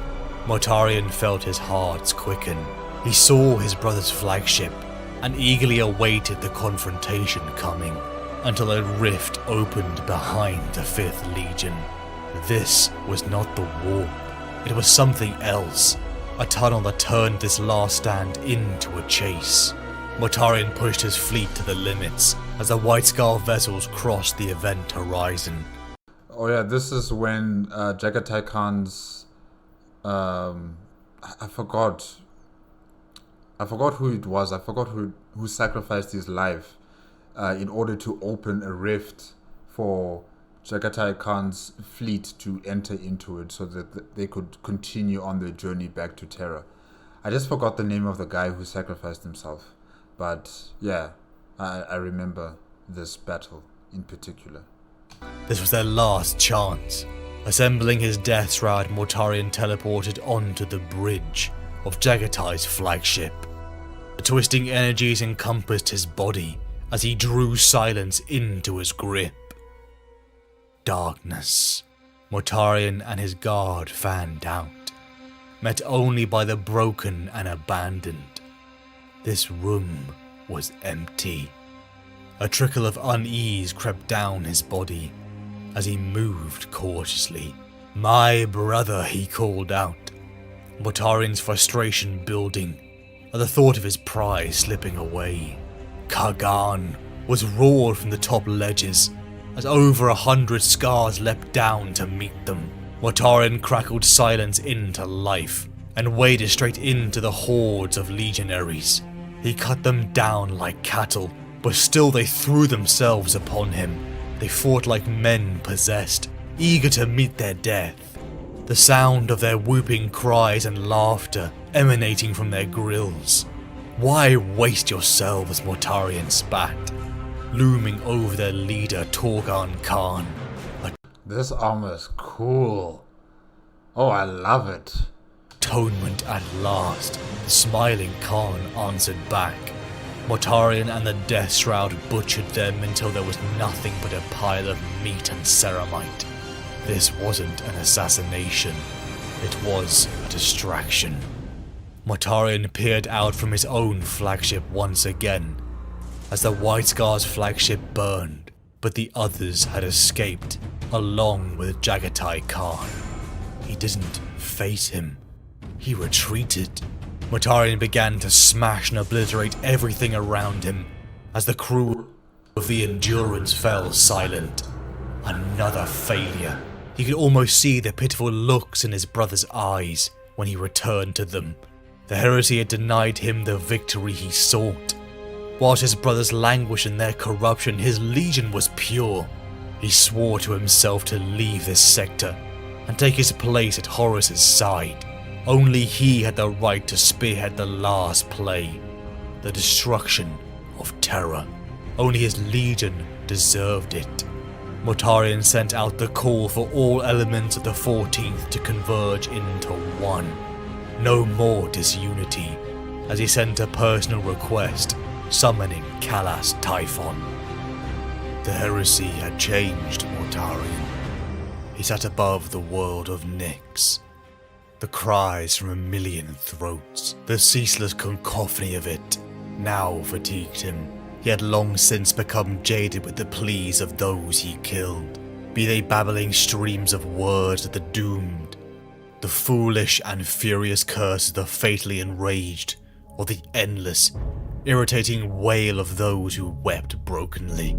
Mortarion felt his heart quicken. He saw his brother's flagship and eagerly awaited the confrontation coming until a rift opened behind the 5th Legion. This was not the warp. It was something else, a tunnel that turned this last stand into a chase. Mortarion pushed his fleet to the limits as the White Scar vessels crossed the event horizon. Oh yeah, this is when Jagatai Khan's I forgot who it was. I forgot who sacrificed his life in order to open a rift for Jagatai Khan's fleet to enter into it so that they could continue on their journey back to Terra. I just forgot the name of the guy who sacrificed himself. But yeah, I remember this battle in particular. This was their last chance. Assembling his death shroud, Mortarion teleported onto the bridge of Jagatai's flagship. The twisting energies encompassed his body as he drew silence into his grip. Darkness. Mortarion and his guard fanned out, met only by the broken and abandoned. This room was empty. A trickle of unease crept down his body as he moved cautiously. "My brother," he called out, Mortarion's frustration building at the thought of his prize slipping away. Kagan was roared from the top ledges as over 100 scars leapt down to meet them. Mortarion crackled silence into life and waded straight into the hordes of legionaries. He cut them down like cattle, but still they threw themselves upon him. They fought like men possessed, eager to meet their death. The sound of their whooping cries and laughter emanating from their grills. "Why waste yourselves?" Mortarion spat, looming over their leader Torgan Khan. This armor is cool. Oh, I love it. Atonement at last, the smiling Khan answered back. Mortarion and the Death Shroud butchered them until there was nothing but a pile of meat and ceramite. This wasn't an assassination, it was a distraction. Mortarion peered out from his own flagship once again, as the White Scar's flagship burned, but the others had escaped, along with Jagatai Khan. He didn't face him, he retreated. Mortarion began to smash and obliterate everything around him, as the crew of the Endurance fell silent. Another failure. He could almost see the pitiful looks in his brother's eyes when he returned to them. The Heresy had denied him the victory he sought. Whilst his brothers languished in their corruption, his legion was pure. He swore to himself to leave this sector and take his place at Horus's side. Only he had the right to spearhead the last play, the destruction of Terra. Only his legion deserved it. Mortarion sent out the call for all elements of the 14th to converge into one. No more disunity, as he sent a personal request, summoning Kalas Typhon. The Heresy had changed Mortarion. He sat above the world of Nyx. The cries from a million throats, the ceaseless cacophony of it, now fatigued him. He had long since become jaded with the pleas of those he killed, be they babbling streams of words of the doomed, the foolish and furious curses of the fatally enraged, or the endless, irritating wail of those who wept brokenly.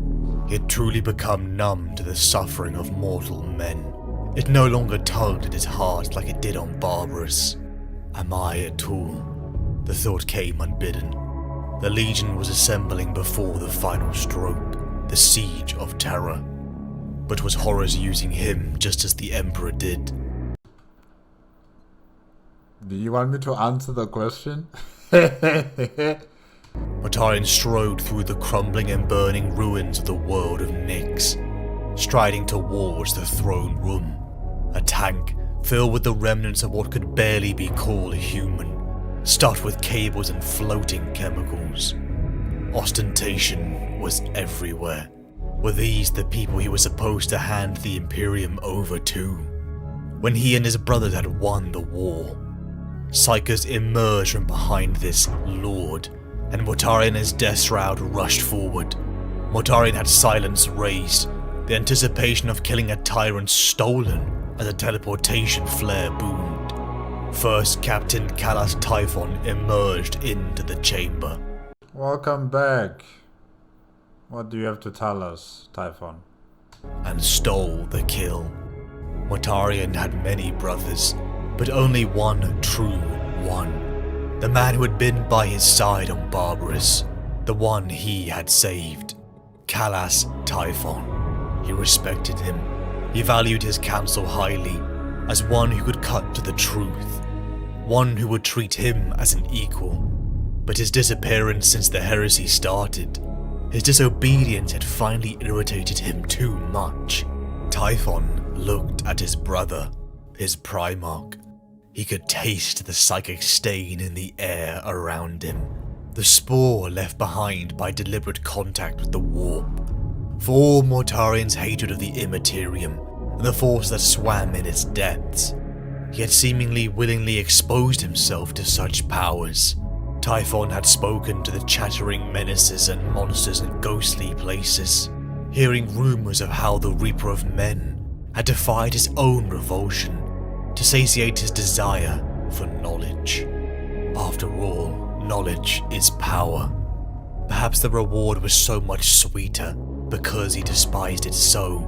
He had truly become numb to the suffering of mortal men. It no longer tugged at his heart like it did on Barbarous. Am I a tool? The thought came unbidden. The Legion was assembling before the final stroke, the siege of Terra. But was Horus using him just as the Emperor did? Do you want me to answer the question? Mortarion strode through the crumbling and burning ruins of the world of Nyx, striding towards the throne room. A tank filled with the remnants of what could barely be called human, stuffed with cables and floating chemicals. Ostentation was everywhere. Were these the people he was supposed to hand the Imperium over to? When he and his brothers had won the war, Psychers emerged from behind this lord, and Mortarion and his Death Shroud rushed forward. Mortarion had silence raised, the anticipation of killing a tyrant stolen as a teleportation flare boomed. First Captain Kalas Typhon emerged into the chamber. Welcome back. What do you have to tell us, Typhon? And stole the kill. Mortarion had many brothers, but only one true one. The man who had been by his side on Barbarous, the one he had saved. Kalas Typhon. He respected him. He valued his counsel highly, as one who could cut to the truth, one who would treat him as an equal. But his disappearance since the Heresy started, his disobedience had finally irritated him too much. Typhon looked at his brother, his Primarch. He could taste the psychic stain in the air around him, the spore left behind by deliberate contact with the warp. For all Mortarion's hatred of the Immaterium and the force that swam in its depths, he had seemingly willingly exposed himself to such powers. Typhon had spoken to the chattering menaces and monsters in ghostly places, hearing rumours of how the Reaper of Men had defied his own revulsion to satiate his desire for knowledge. After all, knowledge is power. Perhaps the reward was so much sweeter because he despised it so.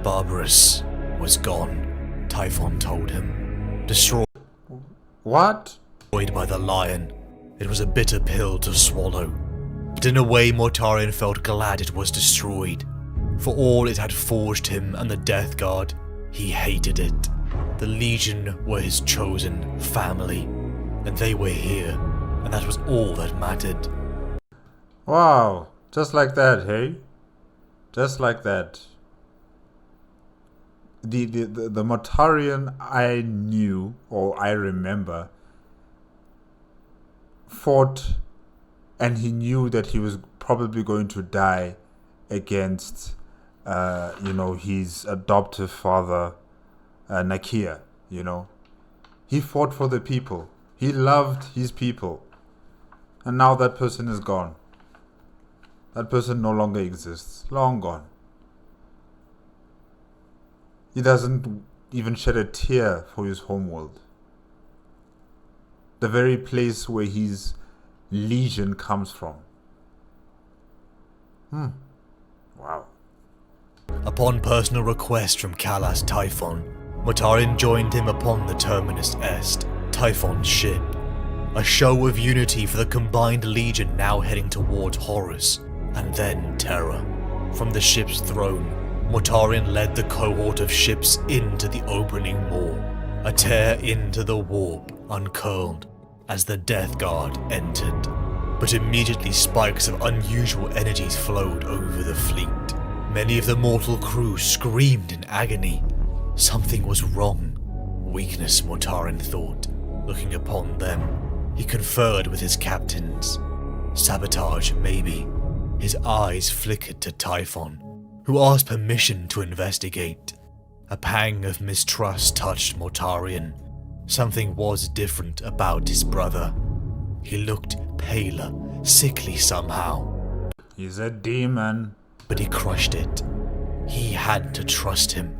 Barbarous was gone, Typhon told him. Destroyed What? by the lion. It was a bitter pill to swallow, but in a way Mortarion felt glad it was destroyed. For all it had forged him and the Death Guard, he hated it. The Legion were his chosen family, and they were here, and that was all that mattered. Wow, just like that, hey? Just like that. The Mortarion I knew, or I remember, fought, and he knew that he was probably going to die against, his adoptive father, Nakia, He fought for the people. He loved his people. And now that person is gone. That person no longer exists. Long gone. He doesn't even shed a tear for his homeworld. The very place where his legion comes from. Wow. Upon personal request from Kalas Typhon, Mortarion joined him upon the Terminus Est, Typhon's ship. A show of unity for the combined legion now heading towards Horus, and then Terra. From the ship's throne, Mortarion led the cohort of ships into the opening maw. A tear into the warp uncurled as the Death Guard entered, but immediately spikes of unusual energies flowed over the fleet. Many of the mortal crew screamed in agony. Something was wrong. Weakness, Mortarion thought. Looking upon them, he conferred with his captains. Sabotage, maybe. His eyes flickered to Typhon, who asked permission to investigate. A pang of mistrust touched Mortarion. Something was different about his brother. He looked paler, sickly somehow. He's a demon. But he crushed it. He had to trust him.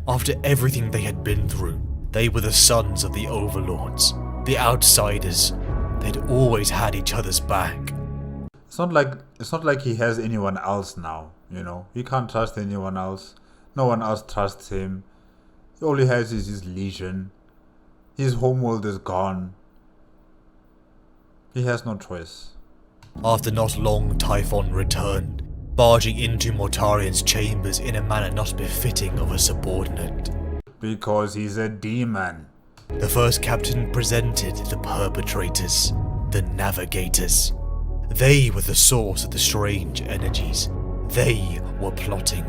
After everything they had been through, they were the sons of the overlords, the outsiders. They'd always had each other's back. It's not like he has anyone else now, He can't trust anyone else. No one else trusts him. All he has is his legion. His homeworld is gone. He has no choice. After not long, Typhon returned, barging into Mortarion's chambers in a manner not befitting of a subordinate. Because he's a demon. The first captain presented the perpetrators, the navigators. They were the source of the strange energies. They were plotting,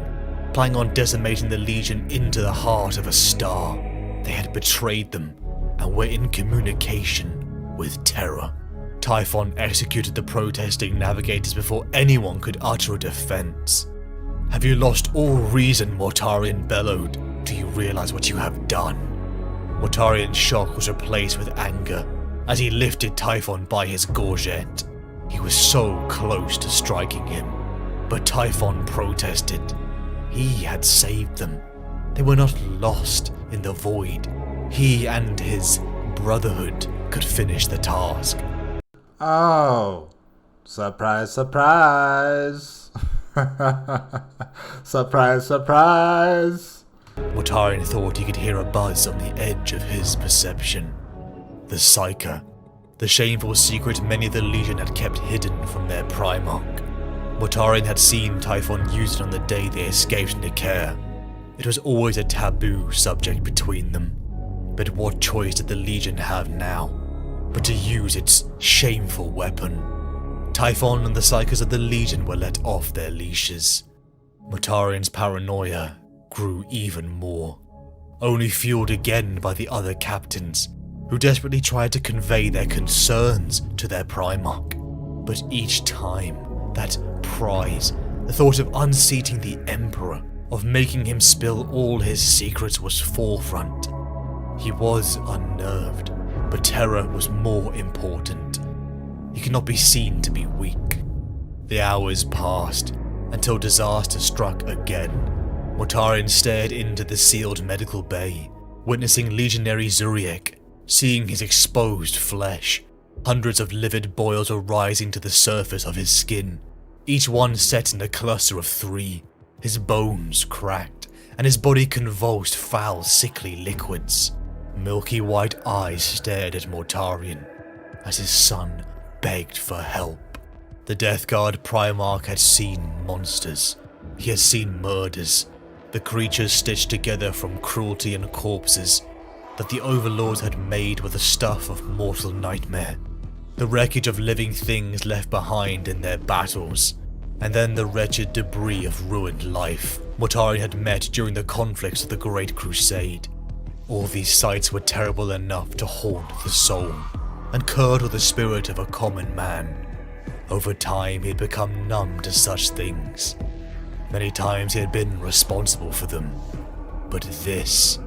planning on decimating the Legion into the heart of a star. They had betrayed them and were in communication with Terra. Typhon executed the protesting navigators before anyone could utter a defense. "Have you lost all reason?" Mortarion bellowed. "Do you realize what you have done?" Mortarion's shock was replaced with anger as he lifted Typhon by his gorget. He was so close to striking him, but Typhon protested. He had saved them. They were not lost in the void. He and his brotherhood could finish the task. Oh, surprise, surprise. Surprise, surprise. Mortarion thought he could hear a buzz on the edge of his perception. The Psyker, the shameful secret many of the Legion had kept hidden from their Primarch. Mortarion had seen Typhon use it on the day they escaped Nicaea. It was always a taboo subject between them. But what choice did the Legion have now but to use its shameful weapon? Typhon and the Psykers of the Legion were let off their leashes. Mortarion's paranoia grew even more, only fueled again by the other captains, who desperately tried to convey their concerns to their Primarch. But each time, that prize, the thought of unseating the Emperor, of making him spill all his secrets was forefront. He was unnerved, but Terra was more important. He could not be seen to be weak. The hours passed, until disaster struck again. Mortarion stared into the sealed medical bay, witnessing Legionary Zuriek, seeing his exposed flesh. Hundreds of livid boils were rising to the surface of his skin, each one set in a cluster of 3. His bones cracked, and his body convulsed foul, sickly liquids. Milky white eyes stared at Mortarion, as his son begged for help. The Death Guard Primarch had seen monsters. He had seen murders, the creatures stitched together from cruelty and corpses that the overlords had made with the stuff of mortal nightmare. The wreckage of living things left behind in their battles, and then the wretched debris of ruined life Mortarion had met during the conflicts of the Great Crusade. All these sights were terrible enough to haunt the soul and curdle the spirit of a common man. Over time, he had become numb to such things. Many times he had been responsible for them, but this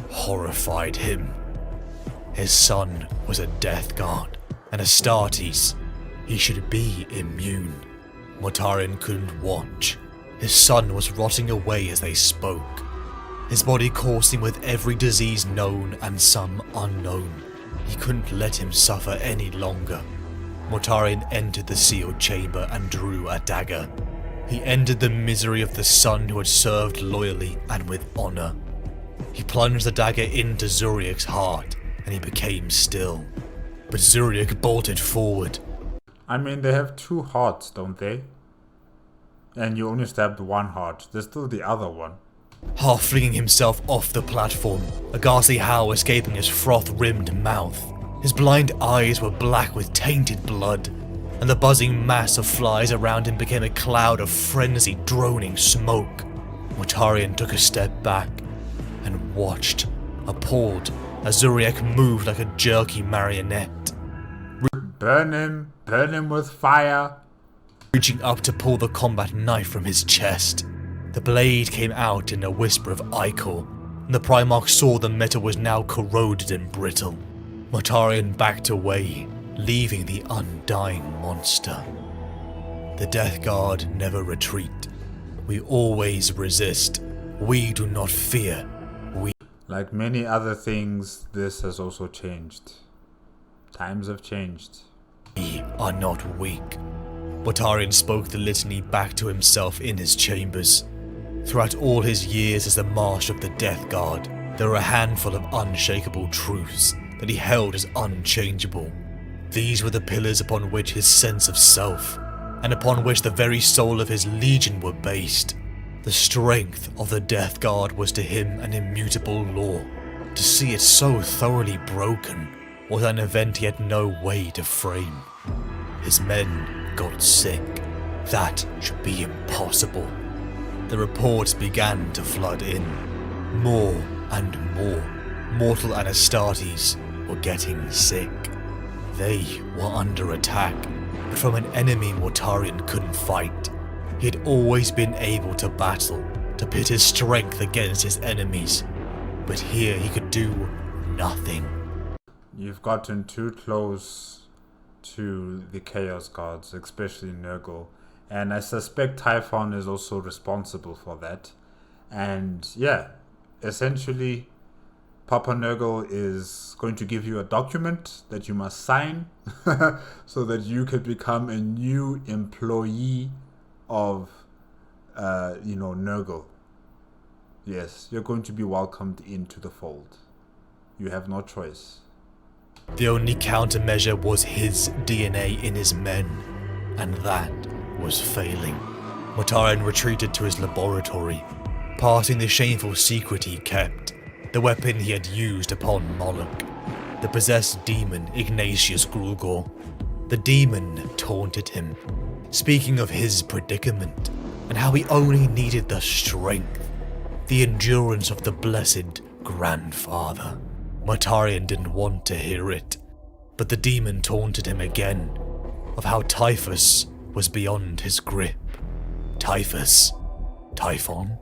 horrified him. His son was a Death Guard, and Astartes. He should be immune. Mortarion couldn't watch. His son was rotting away as they spoke, his body coursing with every disease known and some unknown. He couldn't let him suffer any longer. Mortarion entered the sealed chamber and drew a dagger. He ended the misery of the son who had served loyally and with honor. He plunged the dagger into Zuriek's heart, and he became still. But Zuriek bolted forward. I mean, they have 2 hearts, don't they? And you only stabbed 1 heart. There's still the other one. Half flinging himself off the platform, a ghastly howl escaping his froth-rimmed mouth. His blind eyes were black with tainted blood, and the buzzing mass of flies around him became a cloud of frenzied, droning smoke. Mortarion took a step back and watched, appalled, as Zuriek moved like a jerky marionette. Burn him with fire. Reaching up to pull the combat knife from his chest, the blade came out in a whisper of ichor, and the Primarch saw the metal was now corroded and brittle. Mortarion backed away, leaving the undying monster. The Death Guard never retreat. We always resist. We do not fear. Like many other things, this has also changed. Times have changed. We are not weak. Mortarion spoke the litany back to himself in his chambers. Throughout all his years as the Marshal of the Death Guard, there were a handful of unshakable truths that he held as unchangeable. These were the pillars upon which his sense of self, and upon which the very soul of his legion were based. The strength of the Death Guard was to him an immutable law. To see it so thoroughly broken was an event he had no way to frame. His men got sick. That should be impossible. The reports began to flood in. More and more. Mortal and Astartes were getting sick. They were under attack, but from an enemy Mortarion couldn't fight. He had always been able to battle, to pit his strength against his enemies, but here he could do nothing. You've gotten too close to the Chaos Gods, especially Nurgle, and I suspect Typhon is also responsible for that. And yeah, essentially Papa Nurgle is going to give you a document that you must sign so that you can become a new employee of Nurgle. Yes, you're going to be welcomed into the fold. You have no choice. The only countermeasure was his DNA in his men, and that was failing. Mortarion retreated to his laboratory, passing the shameful secret he kept, the weapon he had used upon Moloch, the possessed demon Ignatius Grulgor. The demon taunted him, speaking of his predicament and how he only needed the strength. the endurance of the blessed grandfather. Mortarion didn't want to hear it, but the demon taunted him again of how Typhus was beyond his grip. Typhus? Typhon?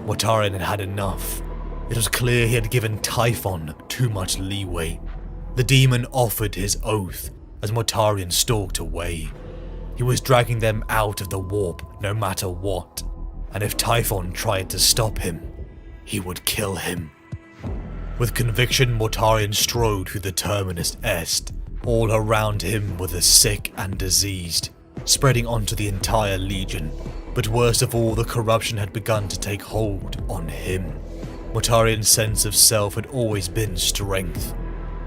Mortarion had had enough. It was clear he had given Typhon too much leeway. The demon offered his oath as Mortarion stalked away. He was dragging them out of the warp no matter what, and if Typhon tried to stop him, he would kill him. With conviction, Mortarion strode through the Terminus Est. All around him were the sick and diseased, spreading onto the entire Legion. But worst of all, the corruption had begun to take hold on him. Mortarion's sense of self had always been strength,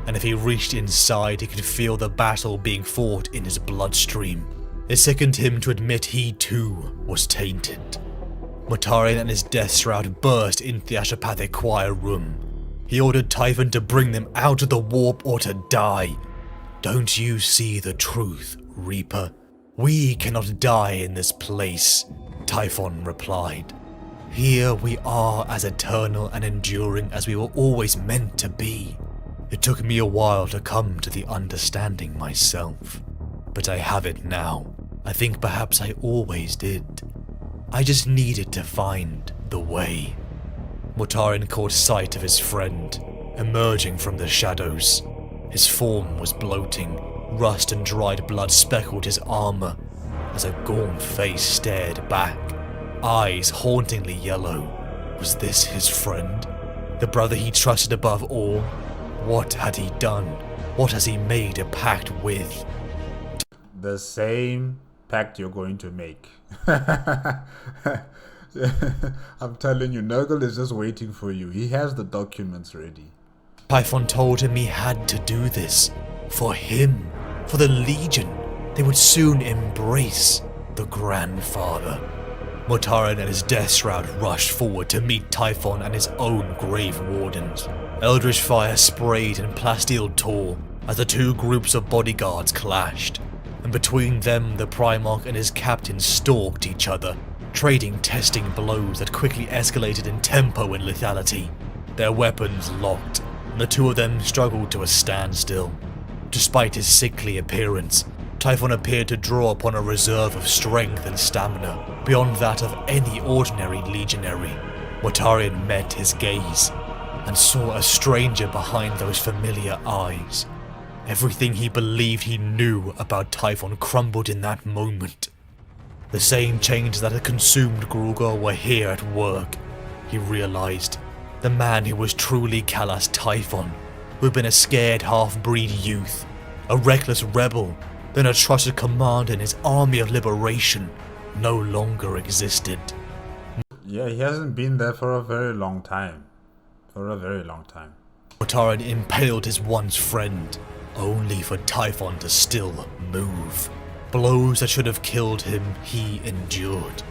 and if he reached inside, he could feel the battle being fought in his bloodstream. It sickened him to admit he too was tainted. Mortarion and his death shroud burst into the Ashapathic choir room. He ordered Typhon to bring them out of the warp or to die. Don't you see the truth, Reaper? We cannot die in this place, Typhon replied. Here we are as eternal and enduring as we were always meant to be. It took me a while to come to the understanding myself, but I have it now. I think perhaps I always did. I just needed to find the way. Mortarion caught sight of his friend, emerging from the shadows. His form was bloating, rust and dried blood speckled his armor as a gaunt face stared back, eyes hauntingly yellow. Was this his friend? The brother he trusted above all? What had he done? What has he made a pact with? The same pact you're going to make. I'm telling you, Nurgle is just waiting for you. He has the documents ready. Typhon told him he had to do this. For him. For the Legion. They would soon embrace the grandfather. Mortarion and his death shroud rushed forward to meet Typhon and his own grave wardens. Eldritch fire sprayed and plasteel tore as the two groups of bodyguards clashed, and between them the Primarch and his captain stalked each other, trading testing blows that quickly escalated in tempo and lethality. Their weapons locked, and the two of them struggled to a standstill. Despite his sickly appearance, Typhon appeared to draw upon a reserve of strength and stamina beyond that of any ordinary legionary. Mortarion met his gaze and saw a stranger behind those familiar eyes. Everything he believed he knew about Typhon crumbled in that moment. The same changes that had consumed Grulgor were here at work, he realized. The man who was truly Kalas Typhon, who had been a scared half-breed youth, a reckless rebel, then a trusted commander in his army of liberation, no longer existed. Yeah, he hasn't been there for a very long time. Mortarion impaled his once friend, only for Typhon to still move. Blows that should have killed him, he endured.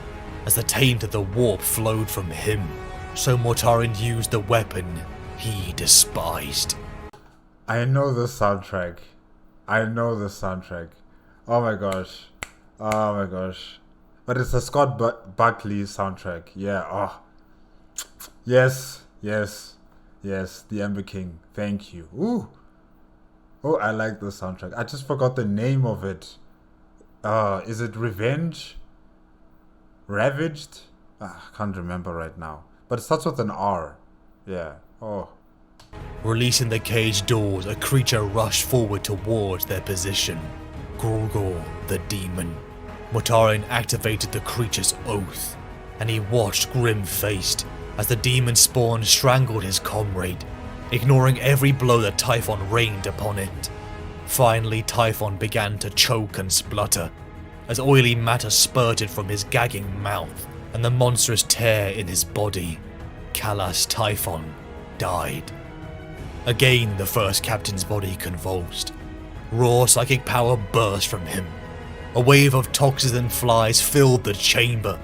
As the taint of the warp flowed from him, so Mortarion used the weapon he despised. I know the soundtrack. Oh my gosh. But it's a Scott Buckley soundtrack. Yeah. Oh. Yes. The Ember King. Thank you. Ooh. Oh, I like the soundtrack. I just forgot the name of it. Is it Revenge? Ravaged? I can't remember right now. But it starts with an R. Yeah. Oh. Releasing the cage doors, a creature rushed forward towards their position. Grulgor, the demon. Mortarion activated the creature's oath, and he watched grim-faced as the demon spawn strangled his comrade, ignoring every blow that Typhon rained upon it. Finally, Typhon began to choke and splutter, as oily matter spurted from his gagging mouth, and the monstrous tear in his body. Kalas Typhon died. Again, the first captain's body convulsed. Raw psychic power burst from him. A wave of toxins and flies filled the chamber,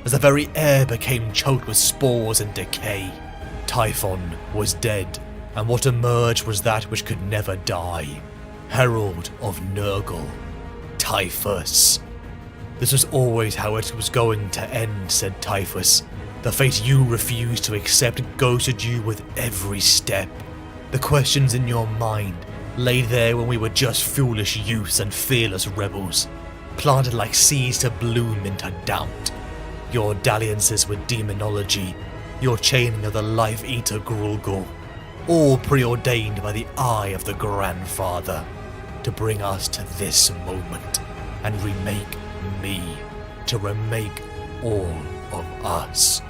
as the very air became choked with spores and decay. Typhon was dead, and what emerged was that which could never die. Herald of Nurgle. Typhus. This was always how it was going to end, said Typhus. The fate you refused to accept ghosted you with every step. The questions in your mind lay there when we were just foolish youths and fearless rebels, planted like seeds to bloom into doubt. Your dalliances with demonology, your chaining of the life-eater Grulgor, all preordained by the eye of the Grandfather to bring us to this moment and remake me, to remake all of us.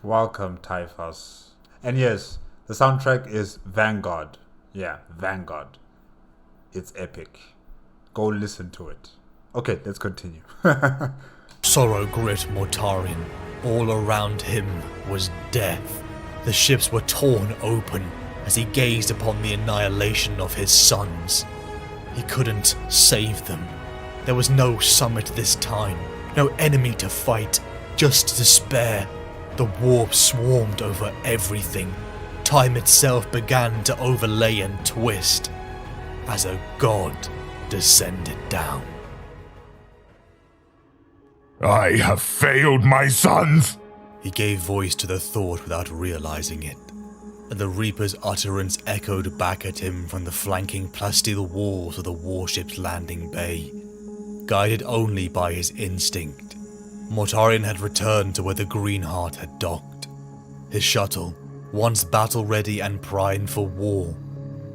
Welcome, Typhus. And yes, the soundtrack is Vanguard. Yeah, Vanguard. It's epic. Go listen to it. Okay, let's continue. Sorrow gripped Mortarion. All around him was death. The ships were torn open as he gazed upon the annihilation of his sons. He couldn't save them. There was no summit this time, no enemy to fight, just despair. The warp swarmed over everything. Time itself began to overlay and twist as a god descended down. I have failed my sons! He gave voice to the thought without realizing it, and the Reaper's utterance echoed back at him from the flanking plasteel walls of the warship's landing bay. Guided only by his instinct, Mortarion had returned to where the Greenheart had docked. His shuttle, once battle-ready and primed for war,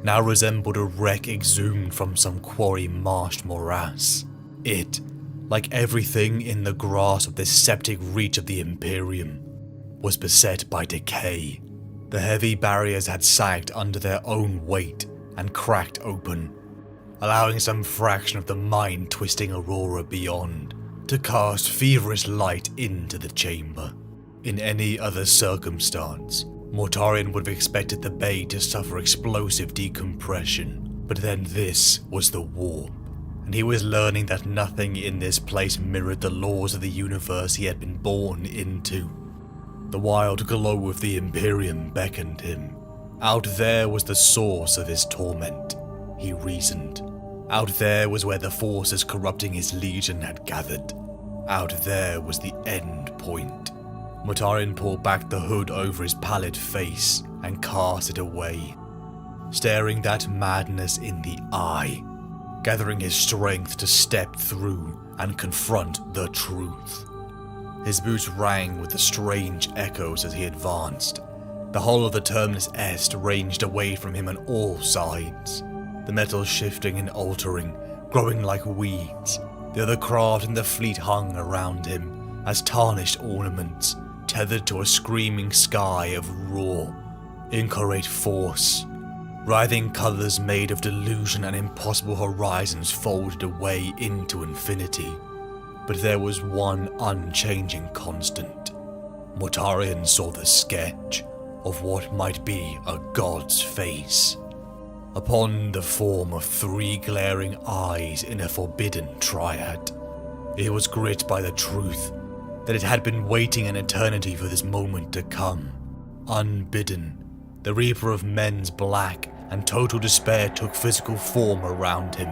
now resembled a wreck exhumed from some quarry-marshed morass. It, like everything in the grasp of this septic reach of the Imperium, was beset by decay. The heavy barriers had sagged under their own weight and cracked open, allowing some fraction of the mind-twisting aurora beyond to cast feverish light into the chamber. In any other circumstance, Mortarion would have expected the bay to suffer explosive decompression, but then this was the warp, and he was learning that nothing in this place mirrored the laws of the universe he had been born into. The wild glow of the Imperium beckoned him. Out there was the source of his torment, he reasoned. Out there was where the forces corrupting his legion had gathered. Out there was the end point. Mortarion pulled back the hood over his pallid face and cast it away, staring that madness in the eye, gathering his strength to step through and confront the truth. His boots rang with the strange echoes as he advanced. The hull of the Terminus Est ranged away from him on all sides, the metal shifting and altering, growing like weeds. The other craft in the fleet hung around him as tarnished ornaments, tethered to a screaming sky of raw, inchoate force. Writhing colours made of delusion and impossible horizons folded away into infinity. But there was one unchanging constant. Mortarion saw the sketch of what might be a god's face. Upon the form of three glaring eyes in a forbidden triad. It was grit by the truth that it had been waiting an eternity for this moment to come. Unbidden, the Reaper of Men's black and total despair took physical form around him,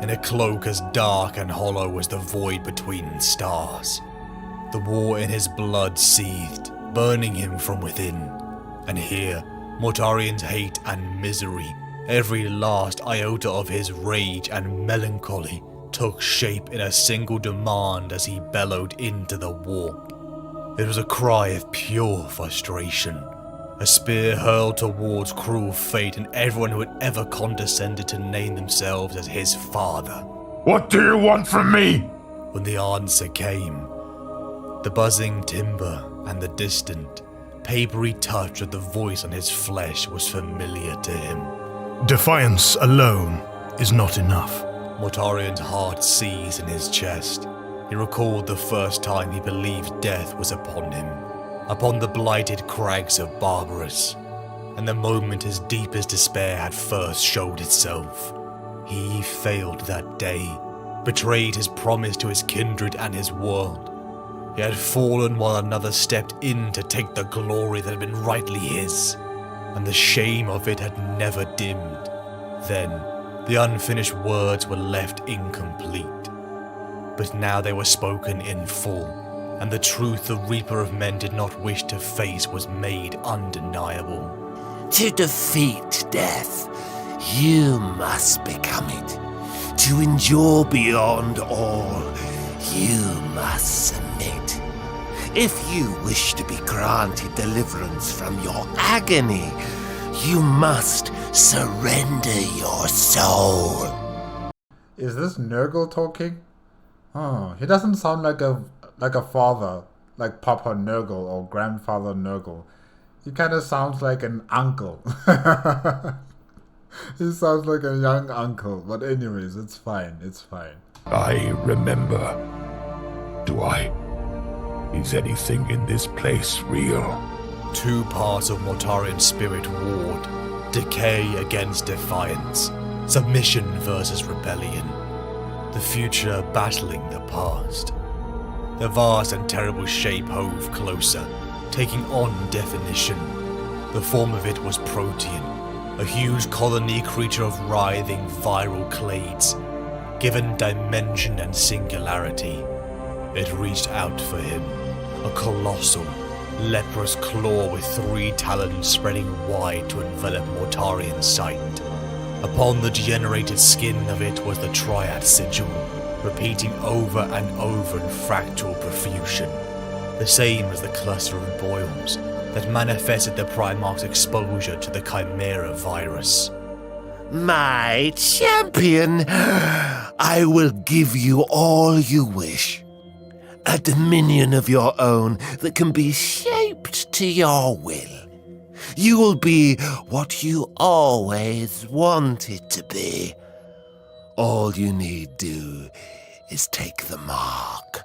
in a cloak as dark and hollow as the void between stars. The war in his blood seethed, burning him from within, and here, Mortarion's hate and misery, every last iota of his rage and melancholy, took shape in a single demand as he bellowed into the warp. It was a cry of pure frustration, a spear hurled towards cruel fate and everyone who had ever condescended to name themselves as his father. What do you want from me? When the answer came, the buzzing timber and the distant, papery touch of the voice on his flesh was familiar to him. Defiance alone is not enough. Mortarion's heart seized in his chest. He recalled the first time he believed death was upon him, upon the blighted crags of Barbarous, and the moment his deepest despair had first showed itself. He failed that day, betrayed his promise to his kindred and his world. He had fallen while another stepped in to take the glory that had been rightly his, and the shame of it had never dimmed. Then, the unfinished words were left incomplete, but now they were spoken in full, and the truth the Reaper of Men did not wish to face was made undeniable. To defeat death, you must become it. To endure beyond all, you must submit. If you wish to be granted deliverance from your agony, you must surrender your soul. Is this Nurgle talking? Oh, he doesn't sound like a father, like Papa Nurgle or Grandfather Nurgle. He kind of sounds like an uncle. He sounds like a young uncle, but anyways, it's fine, it's fine. I remember. Do I? Is anything in this place real? Two parts of Mortarion's spirit warred. Decay against defiance. Submission versus rebellion. The future battling the past. The vast and terrible shape hove closer, taking on definition. The form of it was Protean, a huge colony creature of writhing viral clades. Given dimension and singularity, it reached out for him, a colossal, leprous claw with 3 talons spreading wide to envelop Mortarion's sight. Upon the degenerated skin of it was the Triad sigil, repeating over and over in fractal profusion, the same as the cluster of boils that manifested the Primarch's exposure to the Chimera virus. My champion, I will give you all you wish. A dominion of your own that can be shaped to your will. You will be what you always wanted to be. All you need do is take the mark.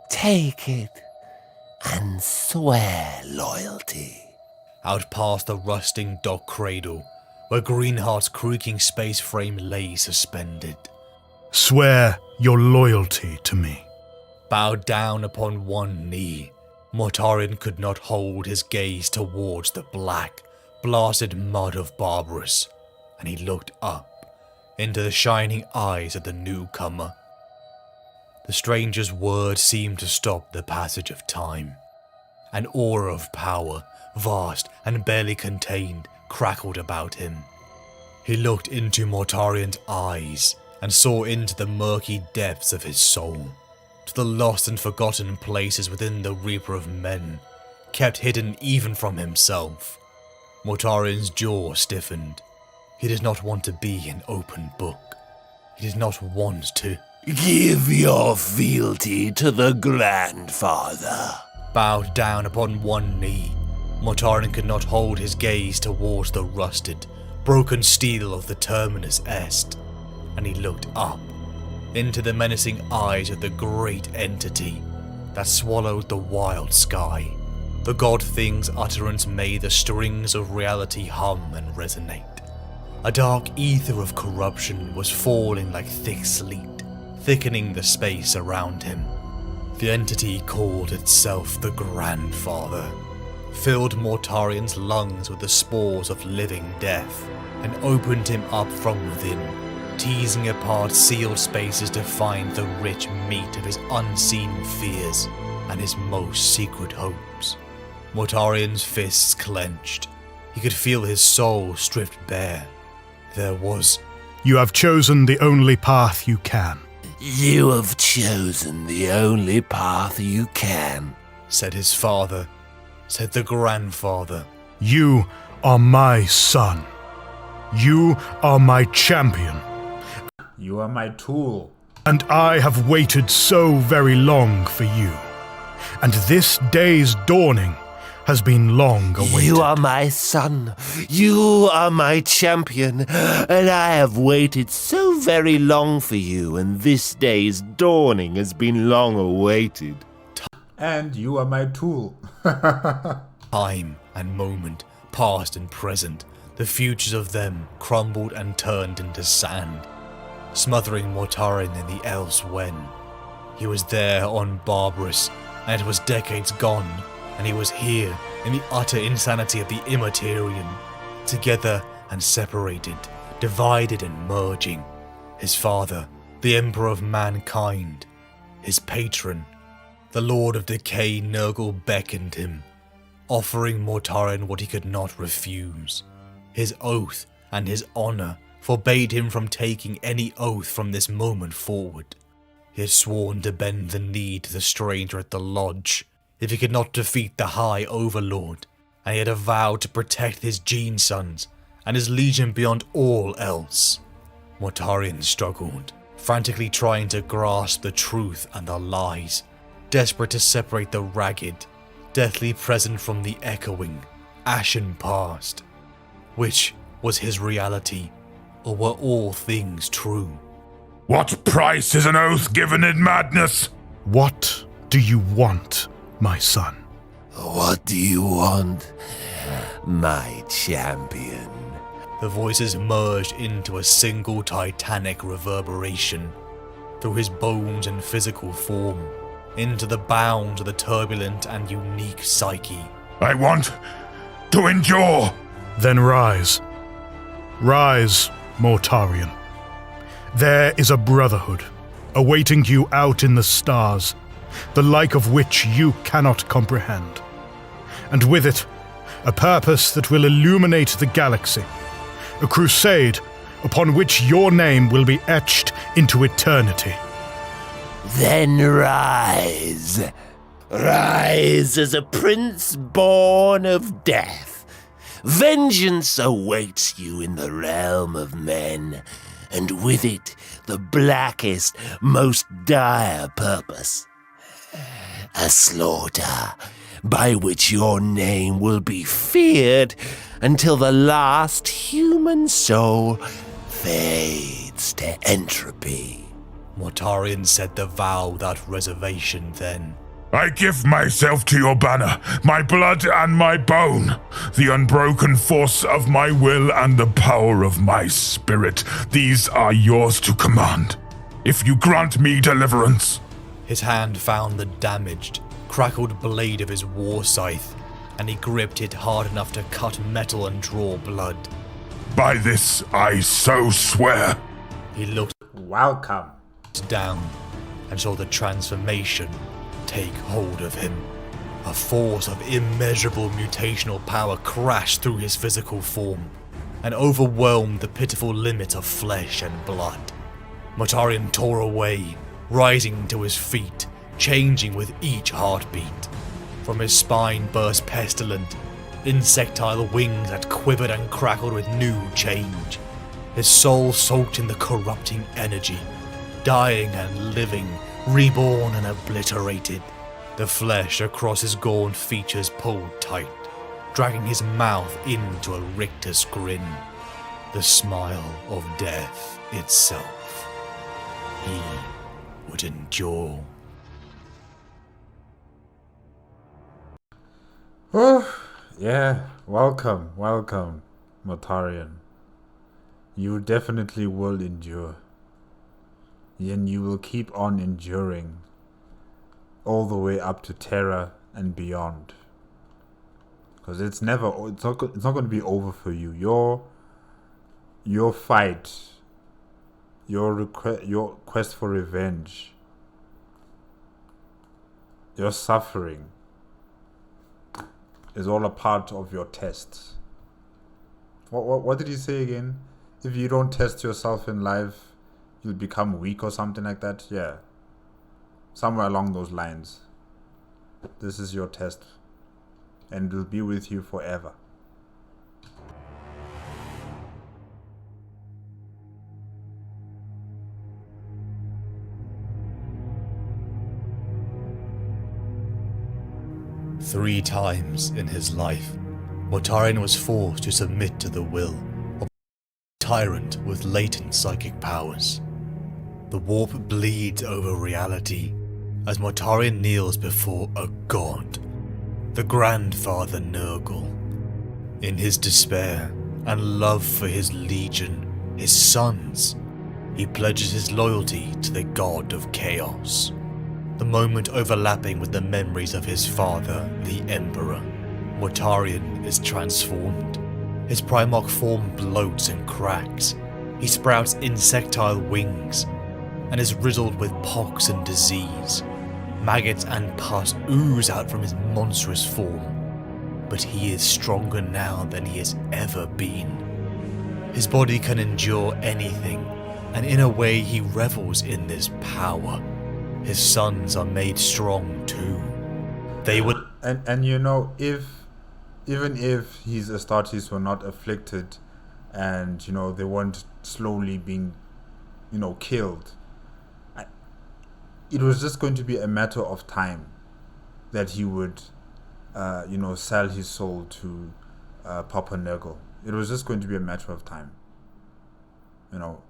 Take it and swear loyalty. Out past the rusting dock cradle, where Greenheart's creaking space frame lay suspended. Swear your loyalty to me. Bowed down upon one knee, Mortarion could not hold his gaze towards the black, blasted mud of Barbarous, and he looked up into the shining eyes of the newcomer. The stranger's words seemed to stop the passage of time. An aura of power, vast and barely contained, crackled about him. He looked into Mortarion's eyes and saw into the murky depths of his soul, to the lost and forgotten places within the Reaper of Men, kept hidden even from himself. Mortarion's jaw stiffened. He did not want to be an open book. He did not want to. Give your fealty to the Grandfather. Bowed down upon one knee, Mortarion could not hold his gaze towards the rusted, broken steel of the Terminus Est, and he looked up into the menacing eyes of the great entity that swallowed the wild sky. The god thing's utterance made the strings of reality hum and resonate. A dark ether of corruption was falling like thick sleet, thickening the space around him. The entity called itself the Grandfather, filled Mortarion's lungs with the spores of living death, and opened him up from within, teasing apart sealed spaces to find the rich meat of his unseen fears and his most secret hopes. Mortarion's fists clenched. He could feel his soul stripped bare. There was... You have chosen the only path you can. You have chosen the only path you can, said his father, said the Grandfather. You are my son. You are my champion. You are my tool. And I have waited so very long for you. And this day's dawning has been long awaited. You are my son. You are my champion. And I have waited so very long for you, and this day's dawning has been long awaited. And you are my tool. Time and moment, past and present, the futures of them crumbled and turned into sand, smothering Mortarion in the else-when. He was there on Barbarous, and it was decades gone, and he was here in the utter insanity of the Immaterium, together and separated, divided and merging. His father, the Emperor of Mankind, his patron, The Lord of Decay Nurgle beckoned him, offering Mortarion what he could not refuse. His oath and his honor forbade him from taking any oath from this moment forward. He had sworn to bend the knee to the stranger at the lodge if he could not defeat the High Overlord, and he had vowed to protect his Gene Sons and his legion beyond all else. Mortarion struggled, frantically trying to grasp the truth and the lies, desperate to separate the ragged, deathly present from the echoing, ashen past. Which was his reality, or were all things true? What price is an oath given in madness? What do you want, my son? What do you want, my champion? The voices merged into a single titanic reverberation, through his bones and physical form, into the bounds of the turbulent and unique psyche. I want to endure. Then rise. Rise, Mortarion. There is a brotherhood awaiting you out in the stars, the like of which you cannot comprehend. And with it, a purpose that will illuminate the galaxy, a crusade upon which your name will be etched into eternity. Then rise. Rise as a prince born of death. Vengeance awaits you in the realm of men, and with it the blackest, most dire purpose. A slaughter by which your name will be feared until the last human soul fades to entropy. Mortarion said the vow without reservation then. I give myself to your banner, my blood and my bone, the unbroken force of my will and the power of my spirit. These are yours to command, if you grant me deliverance. His hand found the damaged, crackled blade of his war scythe, and he gripped it hard enough to cut metal and draw blood. By this I so swear. He looked Welcome. down and saw the transformation take hold of him. A force of immeasurable mutational power crashed through his physical form and overwhelmed the pitiful limit of flesh and blood. Mortarion tore away, rising to his feet, changing with each heartbeat. From his spine burst pestilent, insectile wings that quivered and crackled with new change. His soul soaked in the corrupting energy, dying and living, reborn and obliterated. The flesh across his gaunt features pulled tight, dragging his mouth into a rictus grin, the smile of death itself. He would endure. Oh, yeah. Welcome, Mortarion. You definitely will endure. And you will keep on enduring all the way up to Terra and beyond. Because it's not going to be over for you. Your fight, your quest for revenge, your suffering is all a part of your tests. What did he say again? If you don't test yourself in life, you'll become weak or something like that. Yeah. Somewhere along those lines. This is your test. And it will be with you forever. Three times in his life, Mortarion was forced to submit to the will of a tyrant with latent psychic powers. The warp bleeds over reality as Mortarion kneels before a god, the Grandfather Nurgle. In his despair and love for his legion, his sons, he pledges his loyalty to the god of chaos. The moment overlapping with the memories of his father, the Emperor, Mortarion is transformed. His Primarch form bloats and cracks. He sprouts insectile wings and is riddled with pox and disease. Maggots and pus ooze out from his monstrous form. But he is stronger now than he has ever been. His body can endure anything, and in a way he revels in this power. His sons are made strong too. They would... And you know, even if his Astartes were not afflicted and, you know, they weren't slowly being, you know, killed, it was just going to be a matter of time that he would, you know, sell his soul to Papa Nurgle. It was just going to be a matter of time. You know,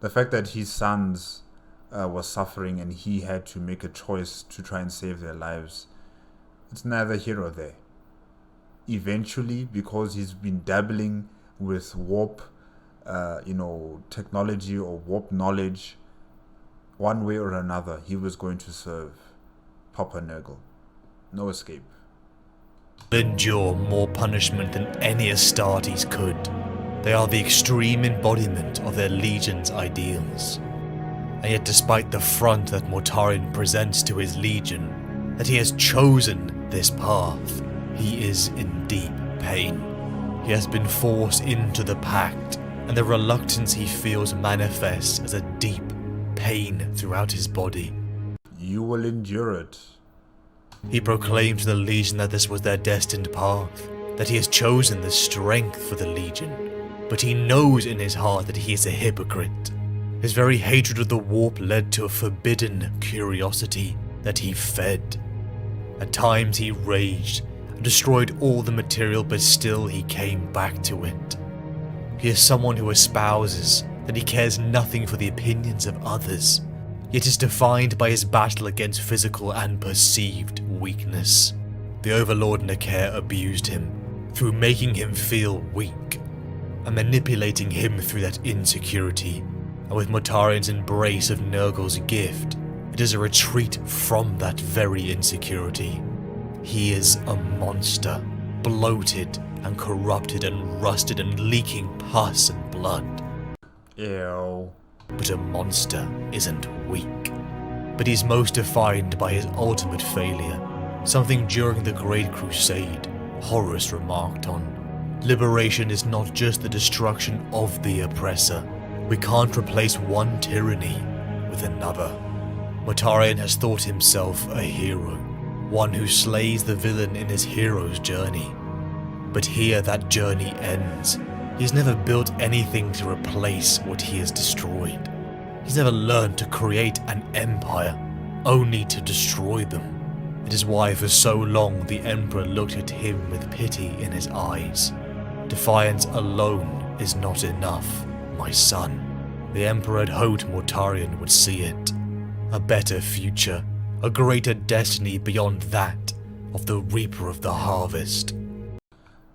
the fact that his sons were suffering and he had to make a choice to try and save their lives, it's neither here or there. Eventually, because he's been dabbling with warp, you know, technology or warp knowledge, one way or another, he was going to serve Papa Nurgle. No escape. Endure more punishment than any Astartes could. They are the extreme embodiment of their legion's ideals. And yet despite the front that Mortarion presents to his legion, that he has chosen this path, he is in deep pain. He has been forced into the pact, and the reluctance he feels manifests as a deep pain throughout his body. You will endure it. He proclaimed to the Legion that this was their destined path, that he has chosen the strength for the Legion, but he knows in his heart that he is a hypocrite. His very hatred of the warp led to a forbidden curiosity that he fed. At times he raged and destroyed all the material, but still he came back to it. He is someone who espouses that he cares nothing for the opinions of others, yet is defined by his battle against physical and perceived weakness. The Overlord Naker abused him through making him feel weak and manipulating him through that insecurity, and with Mortarion's embrace of Nurgle's gift, it is a retreat from that very insecurity. He is a monster, bloated and corrupted and rusted and leaking pus and blood. Ew. But a monster isn't weak. But he's most defined by his ultimate failure, something during the Great Crusade Horus remarked on. Liberation is not just the destruction of the oppressor. We can't replace one tyranny with another. Mortarion has thought himself a hero, one who slays the villain in his hero's journey. But here that journey ends. He's never built anything to replace what he has destroyed. He's never learned to create an empire, only to destroy them. It is why for so long the Emperor looked at him with pity in his eyes. Defiance alone is not enough, my son. The Emperor had hoped Mortarion would see it. A better future, a greater destiny beyond that of the Reaper of the Harvest.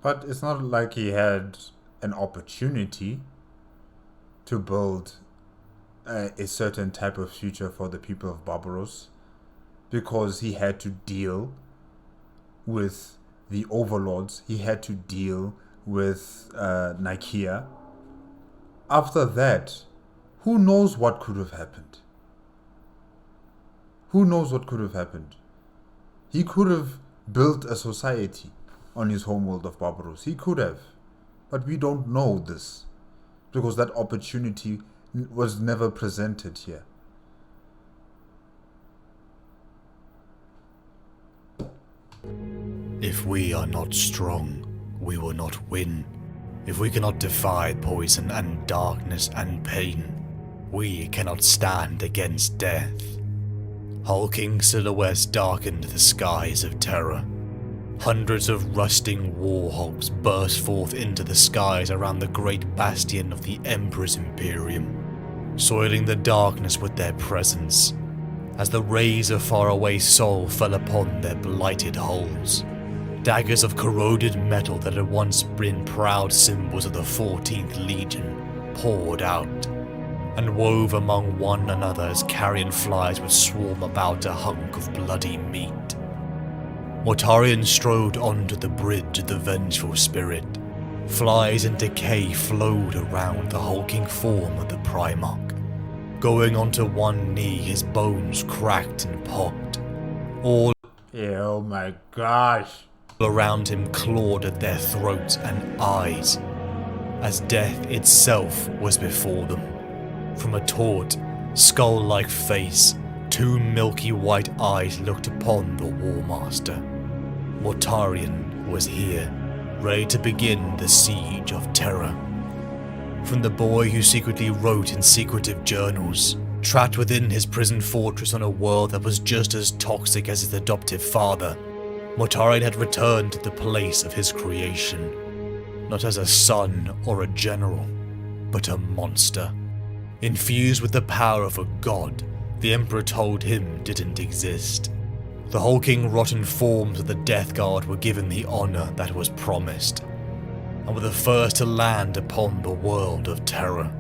But it's not like he had an opportunity to build a certain type of future for the people of Barbaros, because he had to deal with the overlords, he had to deal with Nicaea. After that, who knows what could have happened? Who knows what could have happened? He could have built a society on his homeworld of Barbaros. He could have. But we don't know this, because that opportunity was never presented here. If we are not strong, we will not win. If we cannot defy poison and darkness and pain, we cannot stand against death. Hulking silhouettes darkened the skies of Terra. Hundreds of rusting warhogs burst forth into the skies around the great bastion of the Emperor's Imperium, soiling the darkness with their presence, as the rays of faraway Sol fell upon their blighted hulls. Daggers of corroded metal that had once been proud symbols of the 14th Legion poured out, and wove among one another as carrion flies would swarm about a hunk of bloody meat. Mortarion strode onto the bridge of the vengeful spirit. Flies and decay flowed around the hulking form of the Primarch. Going onto one knee, his bones cracked and popped, All Yeah, oh my gosh. around him clawed at their throats and eyes, as death itself was before them. From a taut, skull-like face, two milky white eyes looked upon the War Master. Mortarion was here, ready to begin the siege of Terra. From the boy who secretly wrote in secretive journals, trapped within his prison fortress on a world that was just as toxic as his adoptive father, Mortarion had returned to the place of his creation, not as a son or a general, but a monster. Infused with the power of a god, the Emperor told him didn't exist. The hulking, rotten forms of the Death Guard were given the honor that was promised, and were the first to land upon the world of Terra.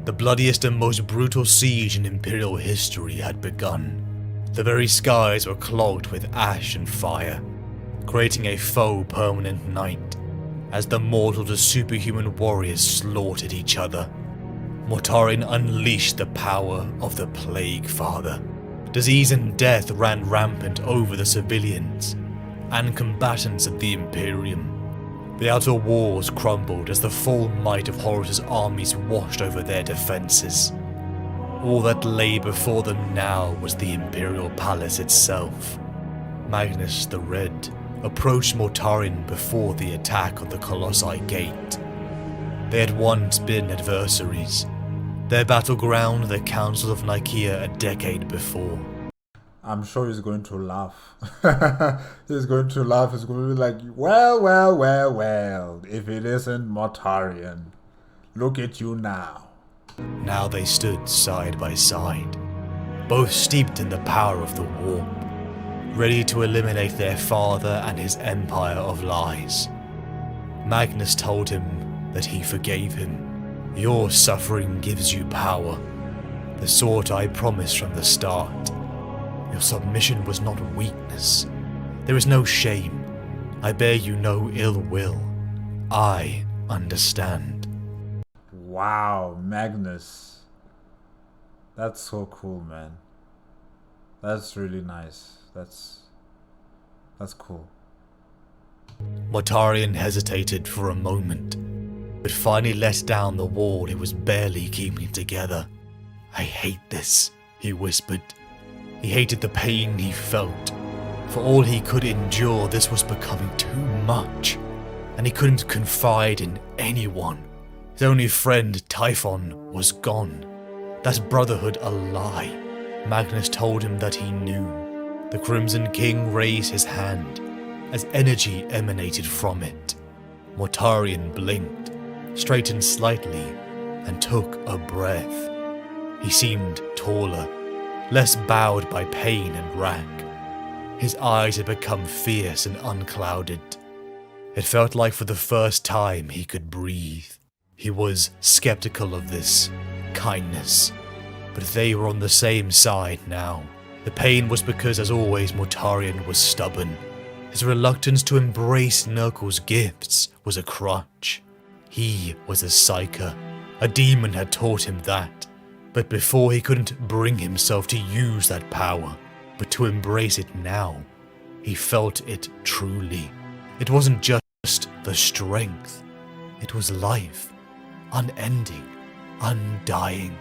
The bloodiest and most brutal siege in Imperial history had begun. The very skies were clogged with ash and fire, creating a faux permanent night, as the mortal to superhuman warriors slaughtered each other. Mortarion unleashed the power of the Plague Father. Disease and death ran rampant over the civilians and combatants of the Imperium. The outer walls crumbled as the full might of Horus's armies washed over their defenses. All that lay before them now was the Imperial Palace itself. Magnus the Red approached Mortarion before the attack on the Colossi Gate. They had once been adversaries, their battleground the Council of Nicaea a decade before. I'm sure he's going to laugh. He's going to laugh. He's going to be like, well, if it isn't Mortarion, look at you now. Now they stood side by side, both steeped in the power of the warp, ready to eliminate their father and his empire of lies. Magnus told him that he forgave him. Your suffering gives you power, the sort I promised from the start. Your submission was not weakness. There is no shame. I bear you no ill will. I understand. Wow, Magnus. That's so cool, man. That's really nice. That's cool. Mortarion hesitated for a moment, but finally let down the wall he was barely keeping together. I hate this, he whispered. He hated the pain he felt. For all he could endure, this was becoming too much, and he couldn't confide in anyone. His only friend, Typhon, was gone. That brotherhood a lie. Magnus told him that he knew. The Crimson King raised his hand, as energy emanated from it. Mortarion blinked, straightened slightly, and took a breath. He seemed taller, less bowed by pain and wrack. His eyes had become fierce and unclouded. It felt like for the first time he could breathe. He was skeptical of this kindness, but they were on the same side now. The pain was because, as always, Mortarion was stubborn. His reluctance to embrace Nurkle's gifts was a crutch. He was a psyker. A demon had taught him that. But before he couldn't bring himself to use that power, but to embrace it now. He felt it truly. It wasn't just the strength. It was life. Unending. Undying.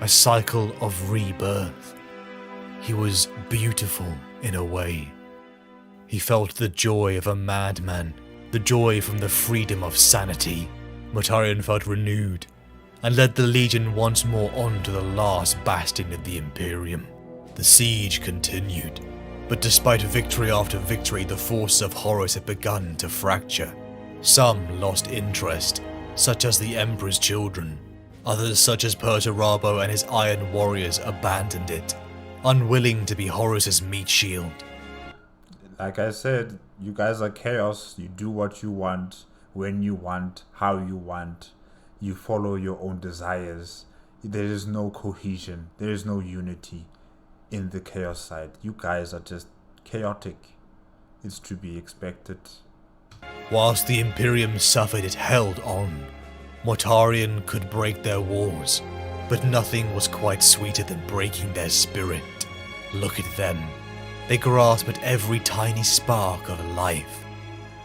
A cycle of rebirth. He was beautiful in a way. He felt the joy of a madman, the joy from the freedom of sanity. Mortarion felt renewed, and led the Legion once more on to the last bastion of the Imperium. The siege continued, but despite victory after victory, the forces of Horus had begun to fracture. Some lost interest, such as the Emperor's children. Others, such as Perturabo and his Iron Warriors, abandoned it, unwilling to be Horus's meat shield. Like I said, you guys are chaos. You do what you want, when you want, how you want. You follow your own desires. There is no cohesion. There is no unity in the chaos side. You guys are just chaotic. It's to be expected. Whilst the Imperium suffered, it held on. Mortarion could break their walls, but nothing was quite sweeter than breaking their spirit. Look at them. They grasp at every tiny spark of life,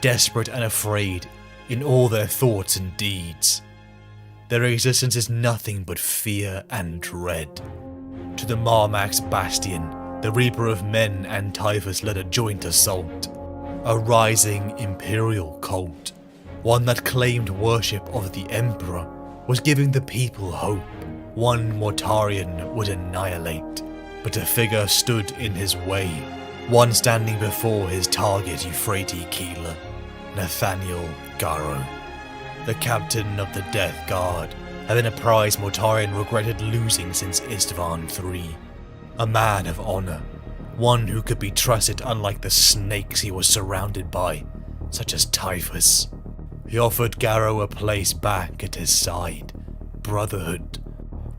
desperate and afraid in all their thoughts and deeds. Their existence is nothing but fear and dread. To the Marmak's bastion, the Reaper of Men and Typhus led a joint assault. A rising imperial cult, one that claimed worship of the Emperor, was giving the people hope. One Mortarion would annihilate, but a figure stood in his way, one standing before his target Euphrates Keeler, Nathaniel Garrow. The captain of the Death Guard had been a prize Mortarion regretted losing since Istvan III. A man of honor, one who could be trusted unlike the snakes he was surrounded by, such as Typhus. He offered Garrow a place back at his side, brotherhood.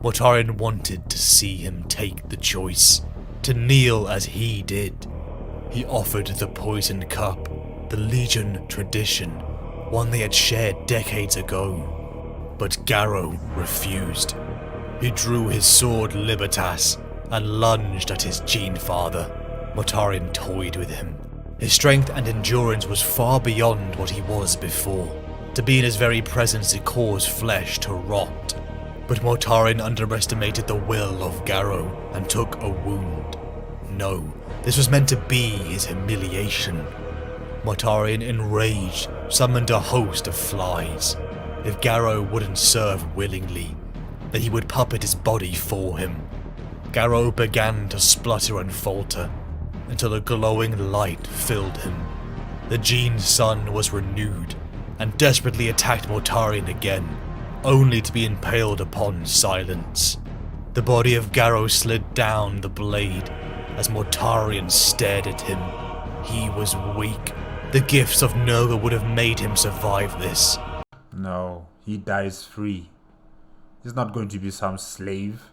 Mortarion wanted to see him take the choice, to kneel as he did. He offered the poisoned cup, the Legion tradition, one they had shared decades ago. But Garrow refused. He drew his sword Libertas and lunged at his Gene Father. Mortarion toyed with him. His strength and endurance was far beyond what he was before. To be in his very presence it caused flesh to rot. But Mortarion underestimated the will of Garrow and took a wound. No, this was meant to be his humiliation. Mortarion, enraged, summoned a host of flies. If Garrow wouldn't serve willingly, then he would puppet his body for him. Garrow began to splutter and falter, until a glowing light filled him. The Gene Sun was renewed, and desperately attacked Mortarion again, only to be impaled upon silence. The body of Garrow slid down the blade, as Mortarion stared at him. He was weak. The gifts of Nurgle would have made him survive this. No, he dies free. He's not going to be some slave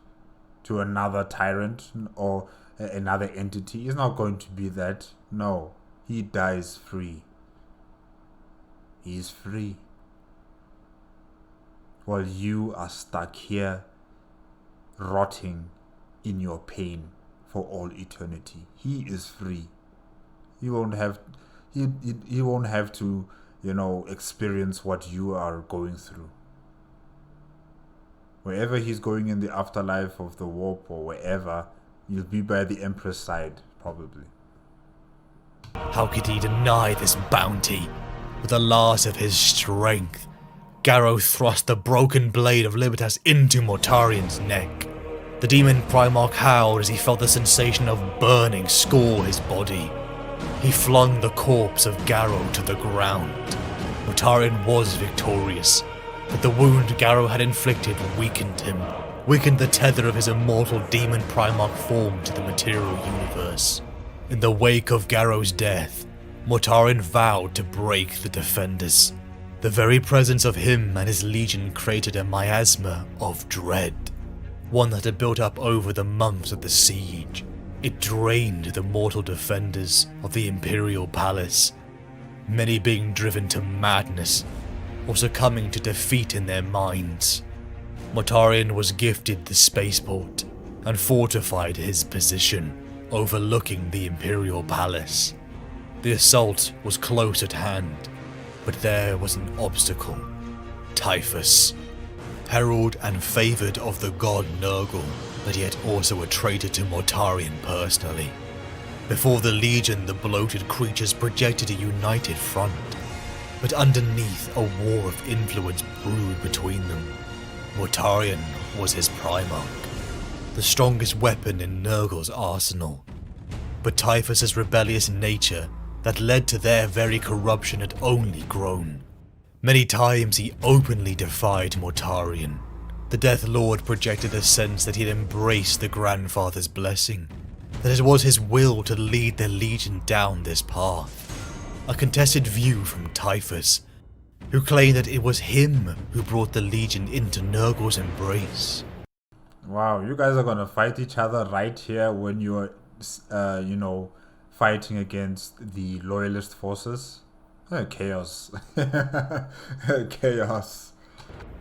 to another tyrant or another entity. He's not going to be that. No, he dies free. He's free. While you are stuck here, rotting in your pain for all eternity. He is free. He won't have to, experience what you are going through. Wherever he's going in the afterlife of the warp or wherever, you'll be by the Emperor's side, probably. How could he deny this bounty? With the last of his strength, Garrow thrust the broken blade of Libertas into Mortarion's neck. The demon Primarch howled as he felt the sensation of burning score his body. He flung the corpse of Garrow to the ground. Mortarion was victorious, but the wound Garrow had inflicted weakened him, weakened the tether of his immortal demon Primarch form to the material universe. In the wake of Garrow's death, Mortarion vowed to break the Defenders. The very presence of him and his legion created a miasma of dread, one that had built up over the months of the siege. It drained the mortal defenders of the Imperial Palace, many being driven to madness or succumbing to defeat in their minds. Mortarion was gifted the spaceport and fortified his position, overlooking the Imperial Palace. The assault was close at hand, but there was an obstacle. Typhus, herald and favoured of the god Nurgle, but yet also a traitor to Mortarion personally. Before the Legion, the bloated creatures projected a united front, but underneath a war of influence brewed between them. Mortarion was his Primarch, the strongest weapon in Nurgle's arsenal, but Typhus's rebellious nature that led to their very corruption had only grown. Many times he openly defied Mortarion. The Death Lord projected a sense that he had embraced the Grandfather's blessing, that it was his will to lead the Legion down this path. A contested view from Typhus, who claimed that it was him who brought the Legion into Nurgle's embrace. Wow, you guys are gonna fight each other right here when you're, fighting against the loyalist forces? Chaos. Chaos.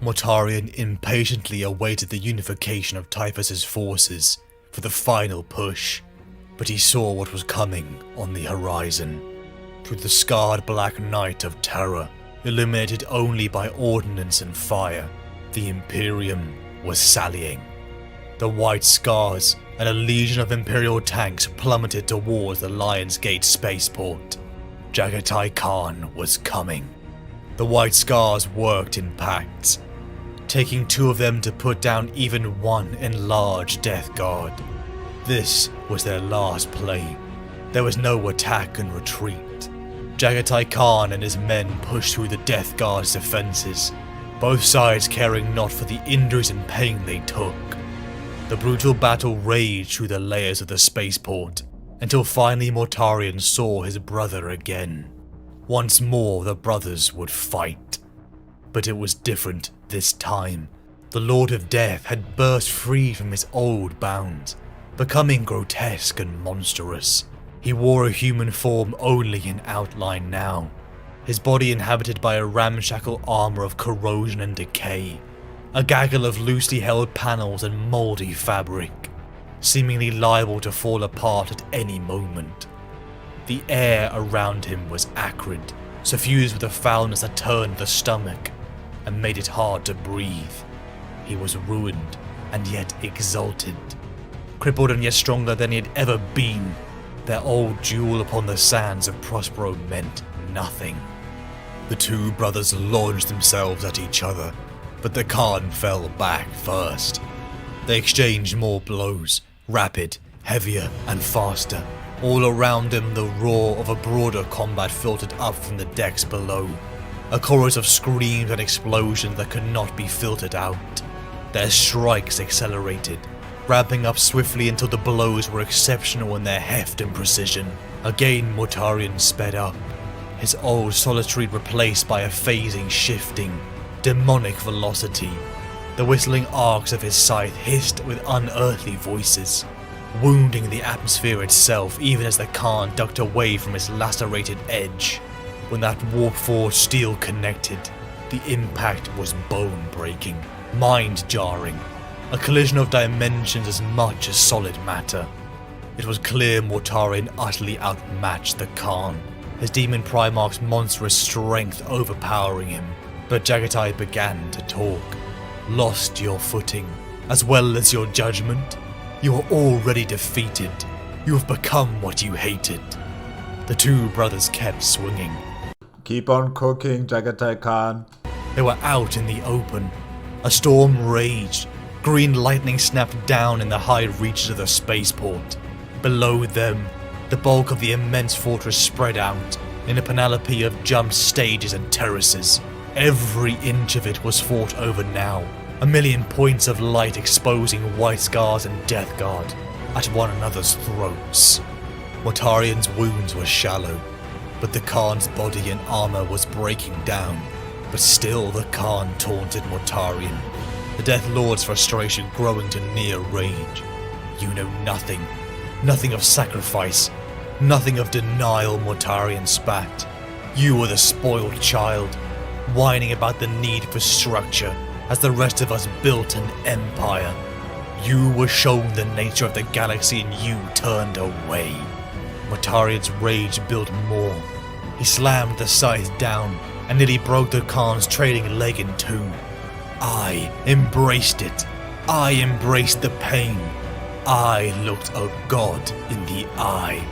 Mortarion impatiently awaited the unification of Typhus's forces for the final push. but he saw what was coming on the horizon. Through the scarred black night of Terra, illuminated only by ordnance and fire, the Imperium was sallying. The white scars and a legion of Imperial tanks plummeted towards the Lion's Gate spaceport. Jagatai Khan was coming. The white scars worked in pacts, taking 2 of them to put down even one enlarged Death Guard. This was their last play. There was no attack and retreat. Jagatai Khan and his men pushed through the Death Guard's defences, both sides caring not for the injuries and pain they took. The brutal battle raged through the layers of the spaceport, until finally Mortarion saw his brother again. Once more the brothers would fight. But it was different this time. The Lord of Death had burst free from his old bounds, becoming grotesque and monstrous. He wore a human form only in outline now, his body inhabited by a ramshackle armor of corrosion and decay, a gaggle of loosely held panels and mouldy fabric, seemingly liable to fall apart at any moment. The air around him was acrid, suffused with a foulness that turned the stomach and made it hard to breathe. He was ruined and yet exalted, crippled and yet stronger than he had ever been. Their old duel upon the sands of Prospero meant nothing. The 2 brothers launched themselves at each other, but the Khan fell back first. They exchanged more blows, rapid, heavier, and faster. All around him the roar of a broader combat filtered up from the decks below, a chorus of screams and explosions that could not be filtered out. Their strikes accelerated, ramping up swiftly until the blows were exceptional in their heft and precision. Again Mortarion sped up, his old solitary replaced by a phasing, shifting, demonic velocity. The whistling arcs of his scythe hissed with unearthly voices, wounding the atmosphere itself even as the Khan ducked away from its lacerated edge. When that warp-forged steel connected, the impact was bone-breaking, mind-jarring, a collision of dimensions as much as solid matter. It was clear Mortarion utterly outmatched the Khan, his demon Primarch's monstrous strength overpowering him. But Jagatai began to talk. Lost your footing, as well as your judgment? You are already defeated. You have become what you hated. The 2 brothers kept swinging. Keep on cooking, Jagatai Khan. They were out in the open. A storm raged. Green lightning snapped down in the high reaches of the spaceport. Below them, the bulk of the immense fortress spread out in a panoply of jump stages and terraces. Every inch of it was fought over now, a million points of light exposing white scars and Death Guard at one another's throats. Mortarion's wounds were shallow, but the Khan's body and armor was breaking down. But still the Khan taunted Mortarion, the Death Lord's frustration growing to near rage. You know nothing. Nothing of sacrifice. Nothing of denial, Mortarion spat. You were the spoiled child, whining about the need for structure as the rest of us built an empire. You were shown the nature of the galaxy and you turned away. Mortarion's rage built more. He slammed the scythe down and nearly broke the Khan's trailing leg in 2. I embraced it. I embraced the pain. I looked a god in the eye.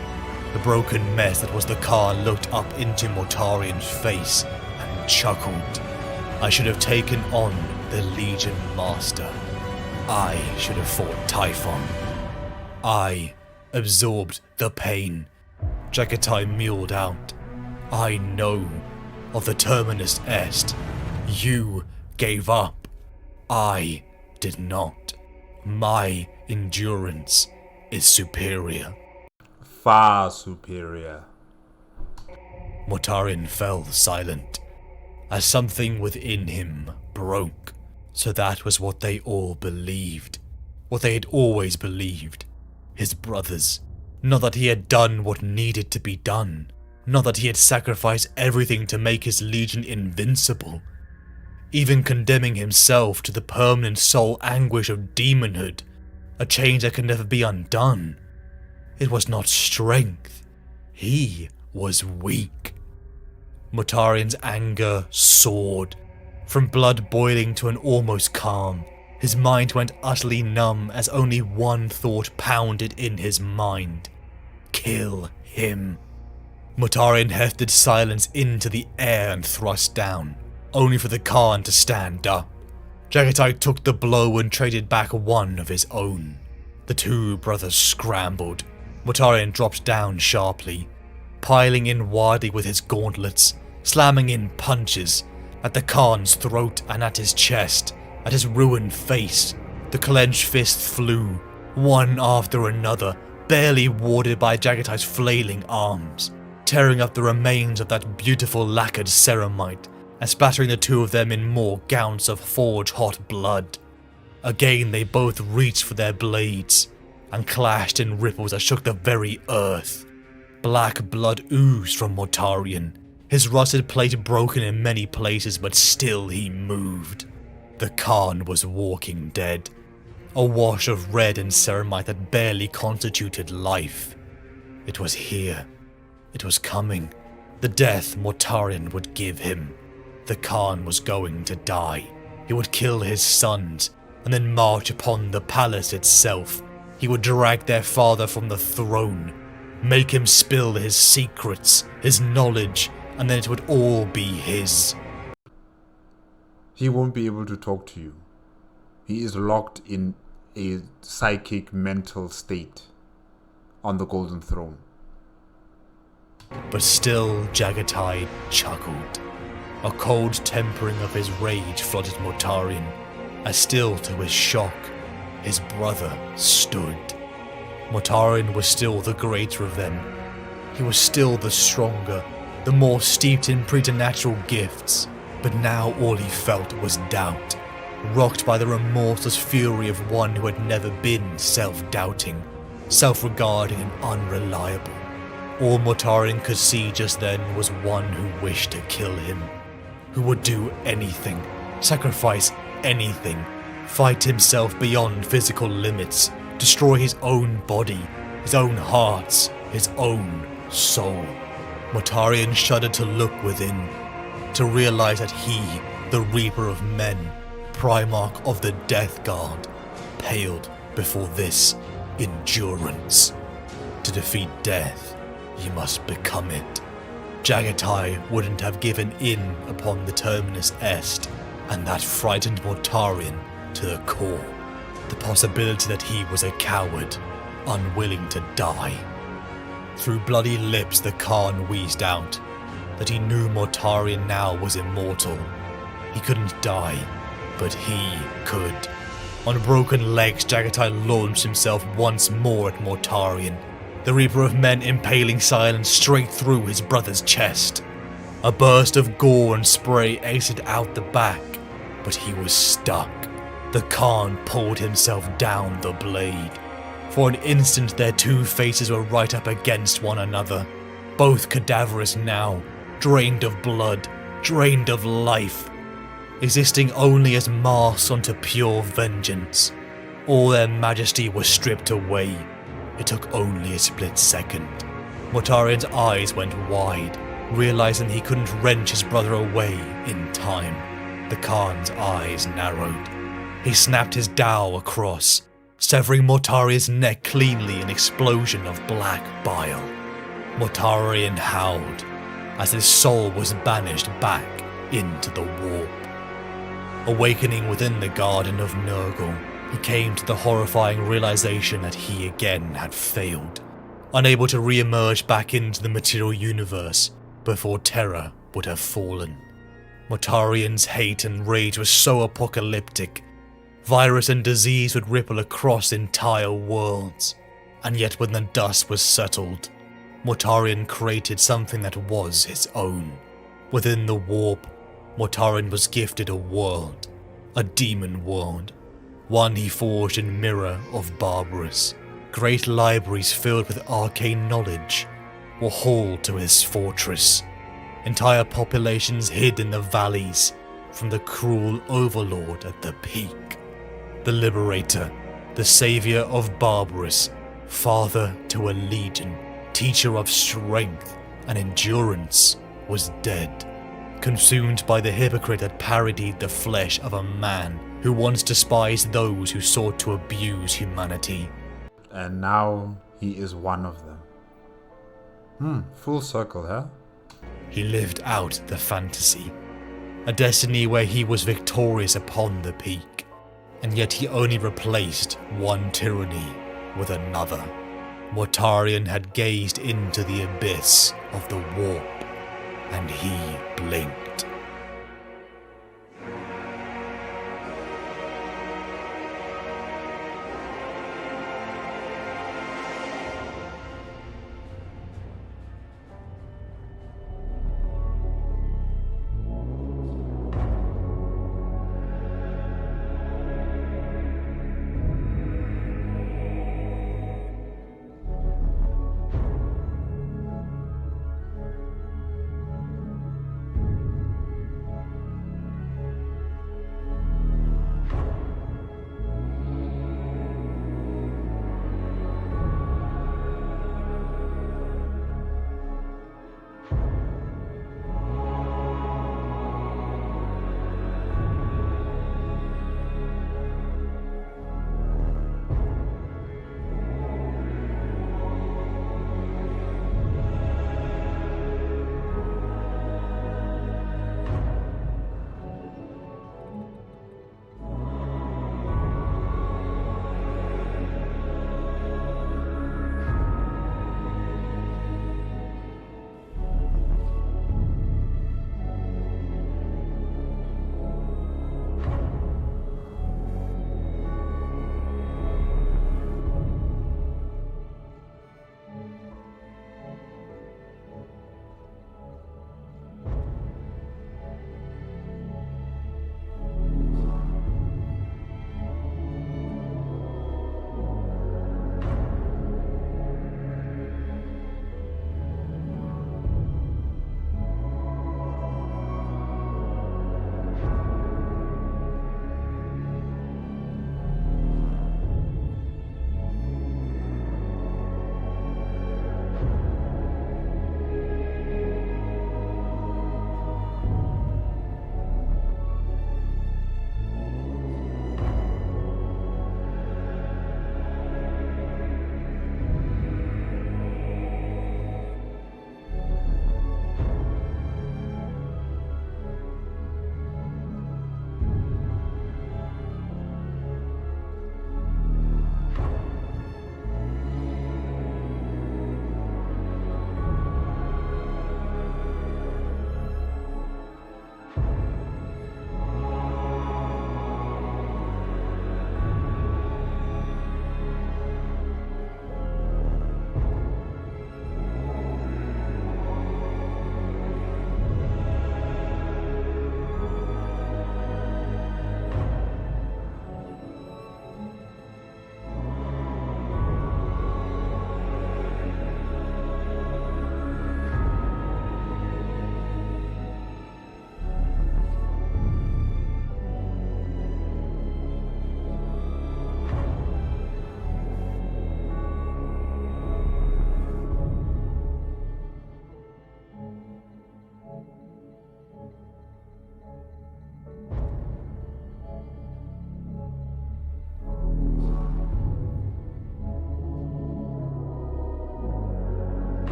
The broken mess that was the Khan looked up into Mortarion's face and chuckled. I should have taken on the Legion Master. I should have fought Typhon. I absorbed the pain. Jagatai mewed out. I know of the Terminus Est. You gave up. I did not. My endurance is superior. Far superior. Mortarion fell silent, as something within him broke. So that was what they all believed. What they had always believed. His brothers. Not that he had done what needed to be done. Not that he had sacrificed everything to make his legion invincible. Even condemning himself to the permanent soul anguish of demonhood. A change that could never be undone. It was not strength. He was weak. Mortarion's anger soared. From blood boiling to an almost calm, his mind went utterly numb as only one thought pounded in his mind. Kill him. Mortarion hefted silence into the air and thrust down, only for the Khan to stand up. Jagatai took the blow and traded back one of his own. The two brothers scrambled. Mortarion dropped down sharply, piling in wildly with his gauntlets, slamming in punches at the Khan's throat and at his chest, at his ruined face. The clenched fists flew, one after another, barely warded by Jagatai's flailing arms, tearing up the remains of that beautiful lacquered ceramite and splattering the two of them in more gouts of forge-hot blood. Again they both reached for their blades and clashed in ripples that shook the very earth. Black blood oozed from Mortarion, his rusted plate broken in many places, but still he moved. The Khan was walking dead, a wash of red and ceramite that barely constituted life. It was here. It was coming. The death Mortarion would give him. The Khan was going to die. He would kill his sons, and then march upon the palace itself. He would drag their father from the throne, make him spill his secrets, his knowledge, and then it would all be his. He won't be able to talk to you. He is locked in a psychic mental state on the Golden Throne. But still Jagatai chuckled. A cold tempering of his rage flooded Mortarion, as still to his shock, his brother stood. Mortarion was still the greater of them. He was still the stronger, the more steeped in preternatural gifts, but now all he felt was doubt, rocked by the remorseless fury of one who had never been self-doubting, self-regarding and unreliable. All Mortarion could see just then was one who wished to kill him, who would do anything, sacrifice anything, fight himself beyond physical limits, destroy his own body, his own hearts, his own soul. Mortarion shuddered to look within, to realize that he, the Reaper of Men, Primarch of the Death Guard, paled before this endurance. To defeat death, you must become it. Jagatai wouldn't have given in upon the Terminus Est, and that frightened Mortarion to the core. The possibility that he was a coward, unwilling to die. Through bloody lips the Khan wheezed out that he knew Mortarion now was immortal. He couldn't die, but he could. On broken legs, Jagatai launched himself once more at Mortarion, the Reaper of Men impaling silence straight through his brother's chest. A burst of gore and spray exited out the back, but he was stuck. The Khan pulled himself down the blade. For an instant their two faces were right up against one another, both cadaverous now, drained of blood, drained of life, existing only as masks unto pure vengeance. All their majesty was stripped away. It took only a split second. Mortarion's eyes went wide, realizing he couldn't wrench his brother away in time. The Khan's eyes narrowed. He snapped his dao across, severing Mortarion's neck cleanly in an explosion of black bile. Mortarion howled as his soul was banished back into the warp. Awakening within the Garden of Nurgle, he came to the horrifying realization that he again had failed, unable to re-emerge back into the material universe before Terra would have fallen. Mortarion's hate and rage was so apocalyptic. Virus and disease would ripple across entire worlds, and yet when the dust was settled, Mortarion created something that was his own. Within the warp, Mortarion was gifted a world, a demon world, one he forged in mirror of Barbarous. Great libraries filled with arcane knowledge were hauled to his fortress. Entire populations hid in the valleys from the cruel overlord at the peak. The liberator, the savior of Barbarous, father to a legion, teacher of strength and endurance, was dead, consumed by the hypocrite that parodied the flesh of a man who once despised those who sought to abuse humanity. And now he is one of them. Full circle, huh? He lived out the fantasy, a destiny where he was victorious upon the peak, and yet he only replaced one tyranny with another. Mortarion had gazed into the abyss of the warp, and he blinked.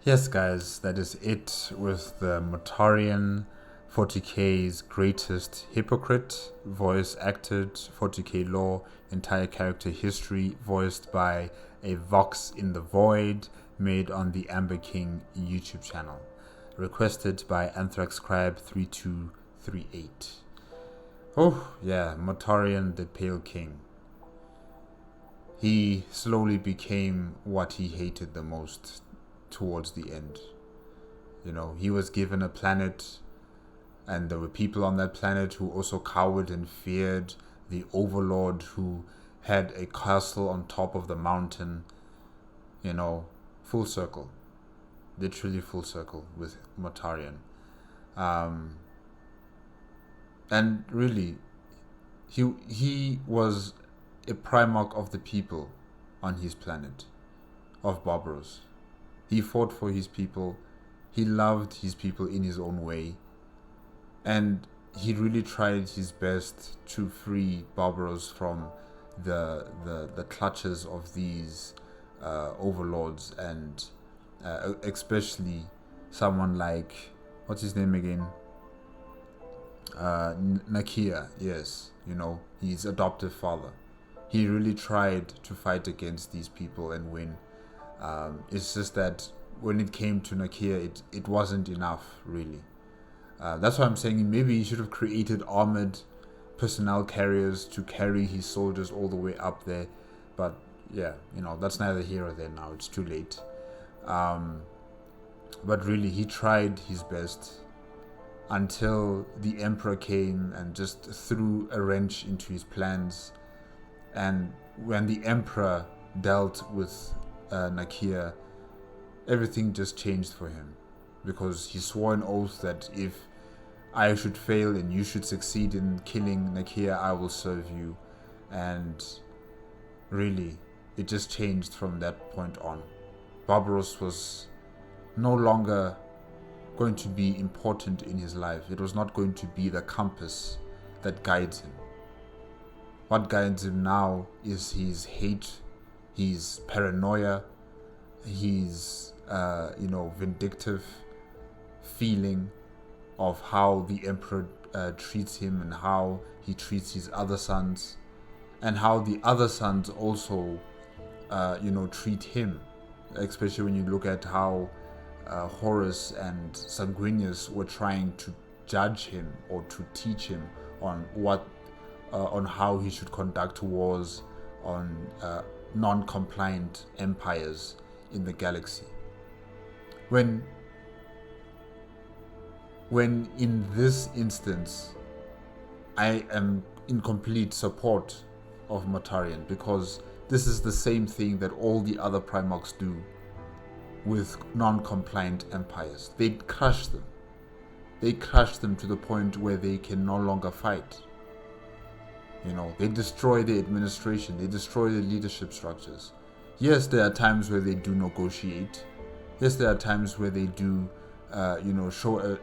Yes, guys, that is it with the Mortarion 40k's greatest hypocrite, voice acted, 40k lore, entire character history, voiced by a Vox in the Void, made on the Amber King YouTube channel. Requested by AnthraxScribe3238. Oh, yeah, Mortarion the Pale King. He slowly became what he hated the most towards the end. You know, he was given a planet, and there were people on that planet who also cowered and feared the Overlord, who had a castle on top of the mountain. You know, full circle. Literally full circle with Mortarion. And really, he was a Primarch of the people on his planet of Barbaros. He fought for his people. He loved his people in his own way. And he really tried his best to free Barbaros from the clutches of these overlords, and especially someone like, what's his name again? Nakia, yes, you know, his adoptive father. He really tried to fight against these people and win. It's just that when it came to Nakia, it wasn't enough, really. That's why I'm saying maybe he should have created armored personnel carriers to carry his soldiers all the way up there. But yeah, you know, that's neither here or there now. It's too late. But really, he tried his best until the Emperor came and just threw a wrench into his plans. And when the Emperor dealt with Nakia, everything just changed for him, because he swore an oath that if I should fail and you should succeed in killing Nakia, I will serve you. And really, it just changed from that point on. Barbaros was no longer going to be important in his life. It was not going to be the compass that guides him. What guides him now is his hate, his paranoia, his vindictive feeling of how the Emperor treats him and how he treats his other sons, and how the other sons also treat him, especially when you look at how Horus and Sanguinius were trying to judge him or to teach him on how he should conduct wars on non-compliant empires in the galaxy. When in this instance, I am in complete support of Mortarion, because this is the same thing that all the other Primarchs do with non-compliant empires. They crush them. They crush them to the point where they can no longer fight. You know, they destroy the administration. They destroy the leadership structures. Yes, there are times where they do negotiate. Yes, there are times where they do, show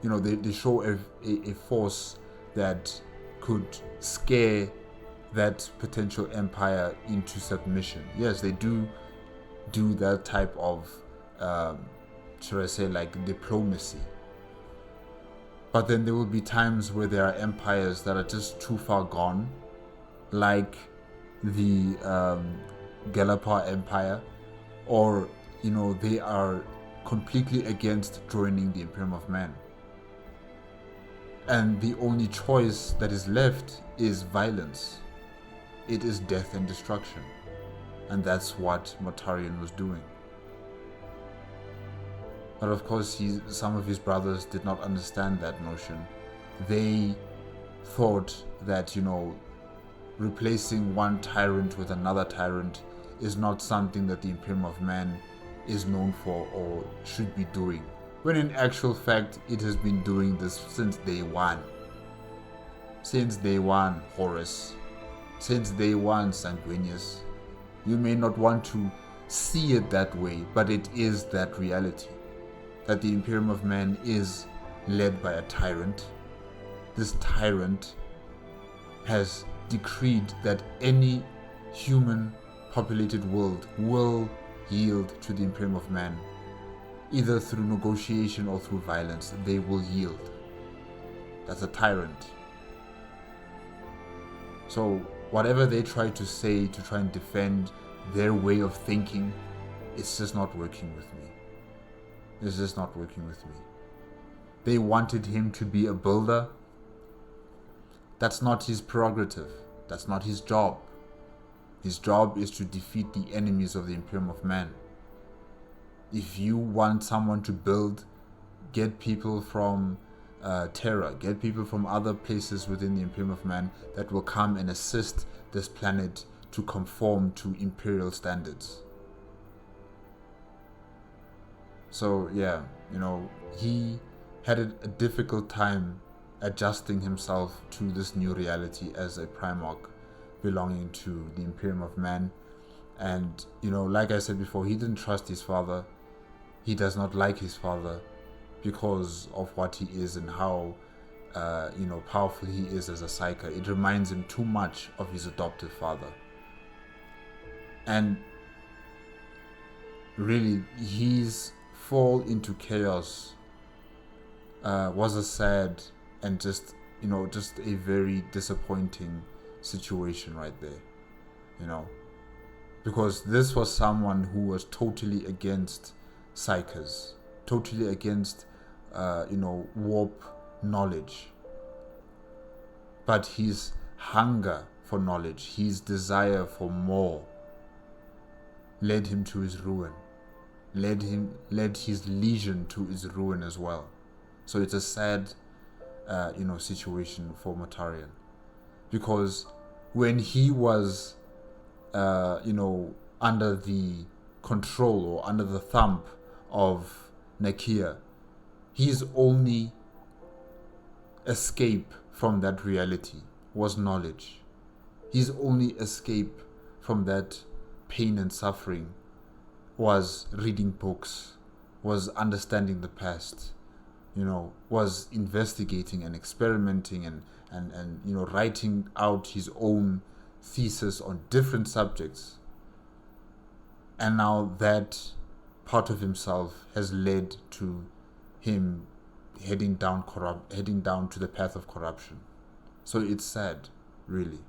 they show a force that could scare that potential empire into submission. Yes, they do that type of, should I say, like diplomacy. But then there will be times where there are empires that are just too far gone, like the Galapar Empire, or they are completely against joining the Imperium of Man. And the only choice that is left is violence. It is death and destruction. And that's what Mortarion was doing. But of course, some of his brothers did not understand that notion. They thought that, replacing one tyrant with another tyrant is not something that the Imperium of Man is known for or should be doing, when in actual fact it has been doing this since day one. Since day one, Horus. Since day one, Sanguinius. You may not want to see it that way, but it is that reality, that the Imperium of Man is led by a tyrant. This tyrant has decreed that any human populated world will yield to the Imperium of Man, either through negotiation or through violence, they will yield. That's a tyrant. So whatever they try to say to try and defend their way of thinking, it's just not working with me. It's just not working with me. They wanted him to be a builder. That's not his prerogative. That's not his job. His job is to defeat the enemies of the Imperium of Man. If you want someone to build, get people from Terra, get people from other places within the Imperium of Man that will come and assist this planet to conform to imperial standards. So yeah, he had a difficult time adjusting himself to this new reality as a Primarch belonging to the Imperium of Man. And like I said before, he didn't trust his father. He does not like his father because of what he is and how powerful he is as a psyker. It reminds him too much of his adoptive father. And really, his fall into chaos was a sad and just a very disappointing situation right there, because this was someone who was totally against psychers, totally against warp knowledge. But his hunger for knowledge, his desire for more, led him to his ruin, led his legion to his ruin as well. So it's a sad situation for Mortarion, because when he was under the control or under the thumb of Nakia, his only escape from that reality was knowledge. His only escape from that pain and suffering was reading books, was understanding the past, was investigating and experimenting and writing out his own thesis on different subjects. And now that part of himself has led to him heading down to the path of corruption. So it's sad, really.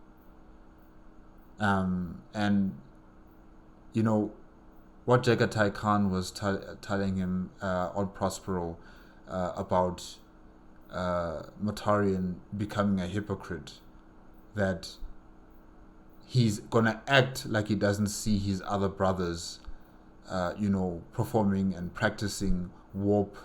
And what Jagatai Khan was telling him on Prospero about Mortarion becoming a hypocrite, that he's gonna act like he doesn't see his other brothers performing and practicing warp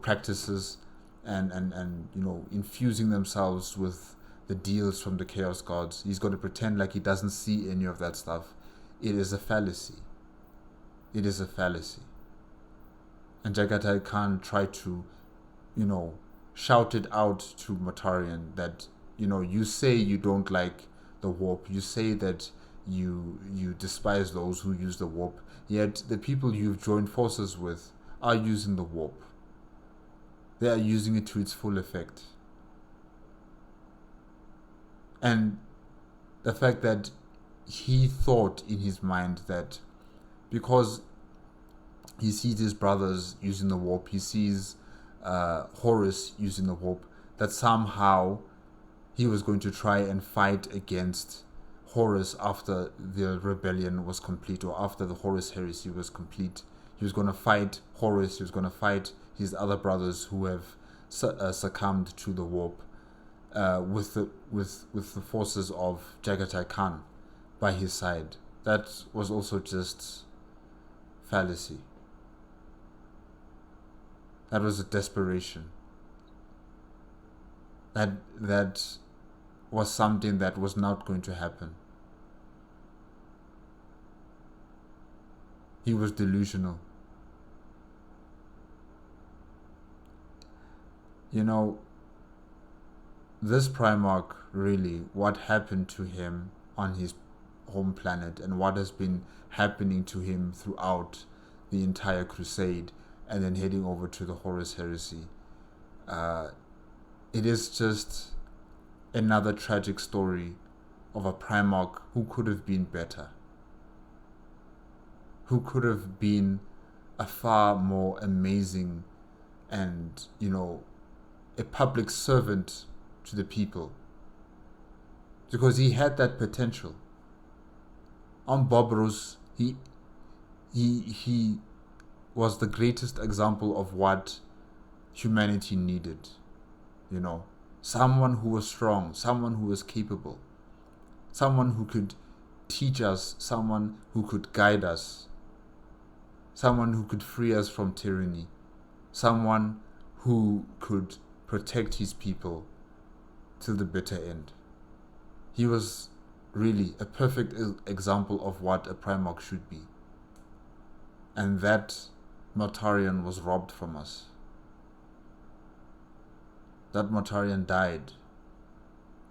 practices and infusing themselves with the deals from the Chaos Gods. He's going to pretend like he doesn't see any of that stuff. It is a fallacy. It is a fallacy. And Jagatai Khan tried to, shout it out to Mortarion that, you say you don't like the warp. You say that you despise those who use the warp. Yet the people you've joined forces with are using the warp. They are using it to its full effect. And the fact that he thought in his mind that because he sees his brothers using the warp, he sees Horus using the warp, that somehow he was going to try and fight against Horus after the rebellion was complete, or after the Horus Heresy was complete. He was going to fight Horus, he was going to fight his other brothers who have succumbed to the warp with the forces of Jagatai Khan by his side. That was also just fallacy. That was a desperation. That was something that was not going to happen. He was delusional. This Primarch, really, what happened to him on his home planet and what has been happening to him throughout the entire Crusade and then heading over to the Horus Heresy, it is just another tragic story of a Primarch who could have been better. who could have been a far more amazing and, a public servant to the people. Because he had that potential. On Barbaros, he was the greatest example of what humanity needed. Someone who was strong, someone who was capable, someone who could teach us, someone who could guide us, someone who could free us from tyranny, someone who could protect his people till the bitter end. He was really a perfect example of what a Primarch should be. And that Mortarion was robbed from us. That Mortarion died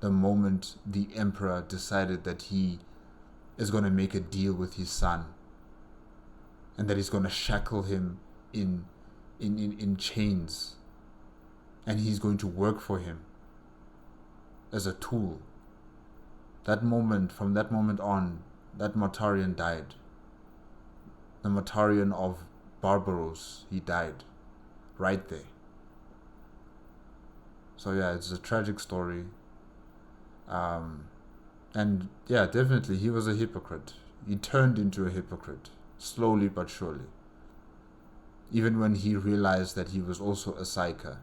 the moment the Emperor decided that he is going to make a deal with his son, and that he's going to shackle him in chains, and he's going to work for him as a tool. From that moment on, that Mortarion died. The Mortarion of Barbaros, he died right there. So yeah, it's a tragic story. And yeah, definitely he was a hypocrite. He turned into a hypocrite, slowly but surely. Even when he realized that he was also a psyker,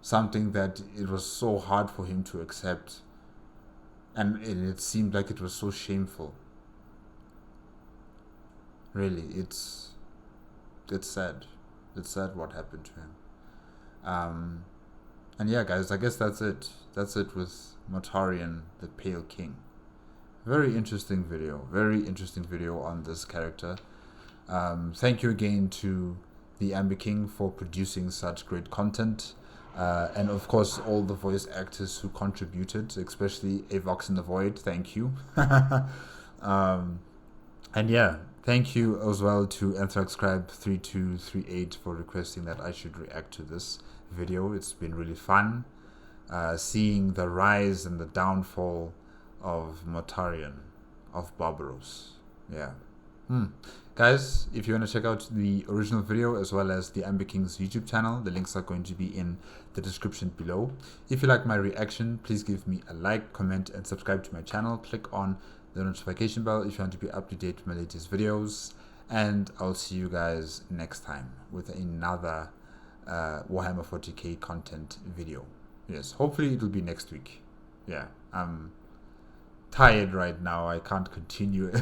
something that it was so hard for him to accept, and it seemed like it was so shameful. Really, it's sad. It's sad what happened to him. And yeah, guys, I guess that's it. That's it with Mortarion, the Pale King. Very interesting video. Very interesting video on this character. Thank you again to the Amber King for producing such great content. And of course, all the voice actors who contributed, especially Avox in the Void. Thank you. And yeah, thank you as well to AnthraxScribe3238 for requesting that I should react to this video. It's been really fun seeing the rise and the downfall of Mortarion of Barbaros. Yeah. Guys, if you want to check out the original video as well as the Amber King's YouTube channel, the links are going to be in the description below. If you like my reaction, please give me a like, comment, and subscribe to my channel. Click on the notification bell if you want to be up to date with my latest videos. And I'll see you guys next time with another Warhammer 40k content video. Yes, hopefully it'll be next week. Yeah, I'm tired right now. I can't continue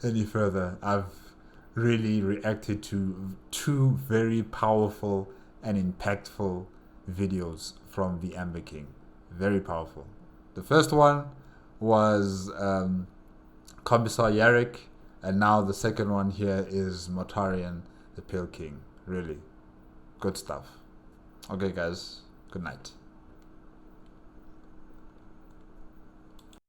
any further. I've really reacted to two very powerful and impactful videos from the Amber King. Very powerful. The first one was Commissar Yarrick, and now the second one here is Mortarion, the Pale King. Really good stuff. Okay, guys, good night.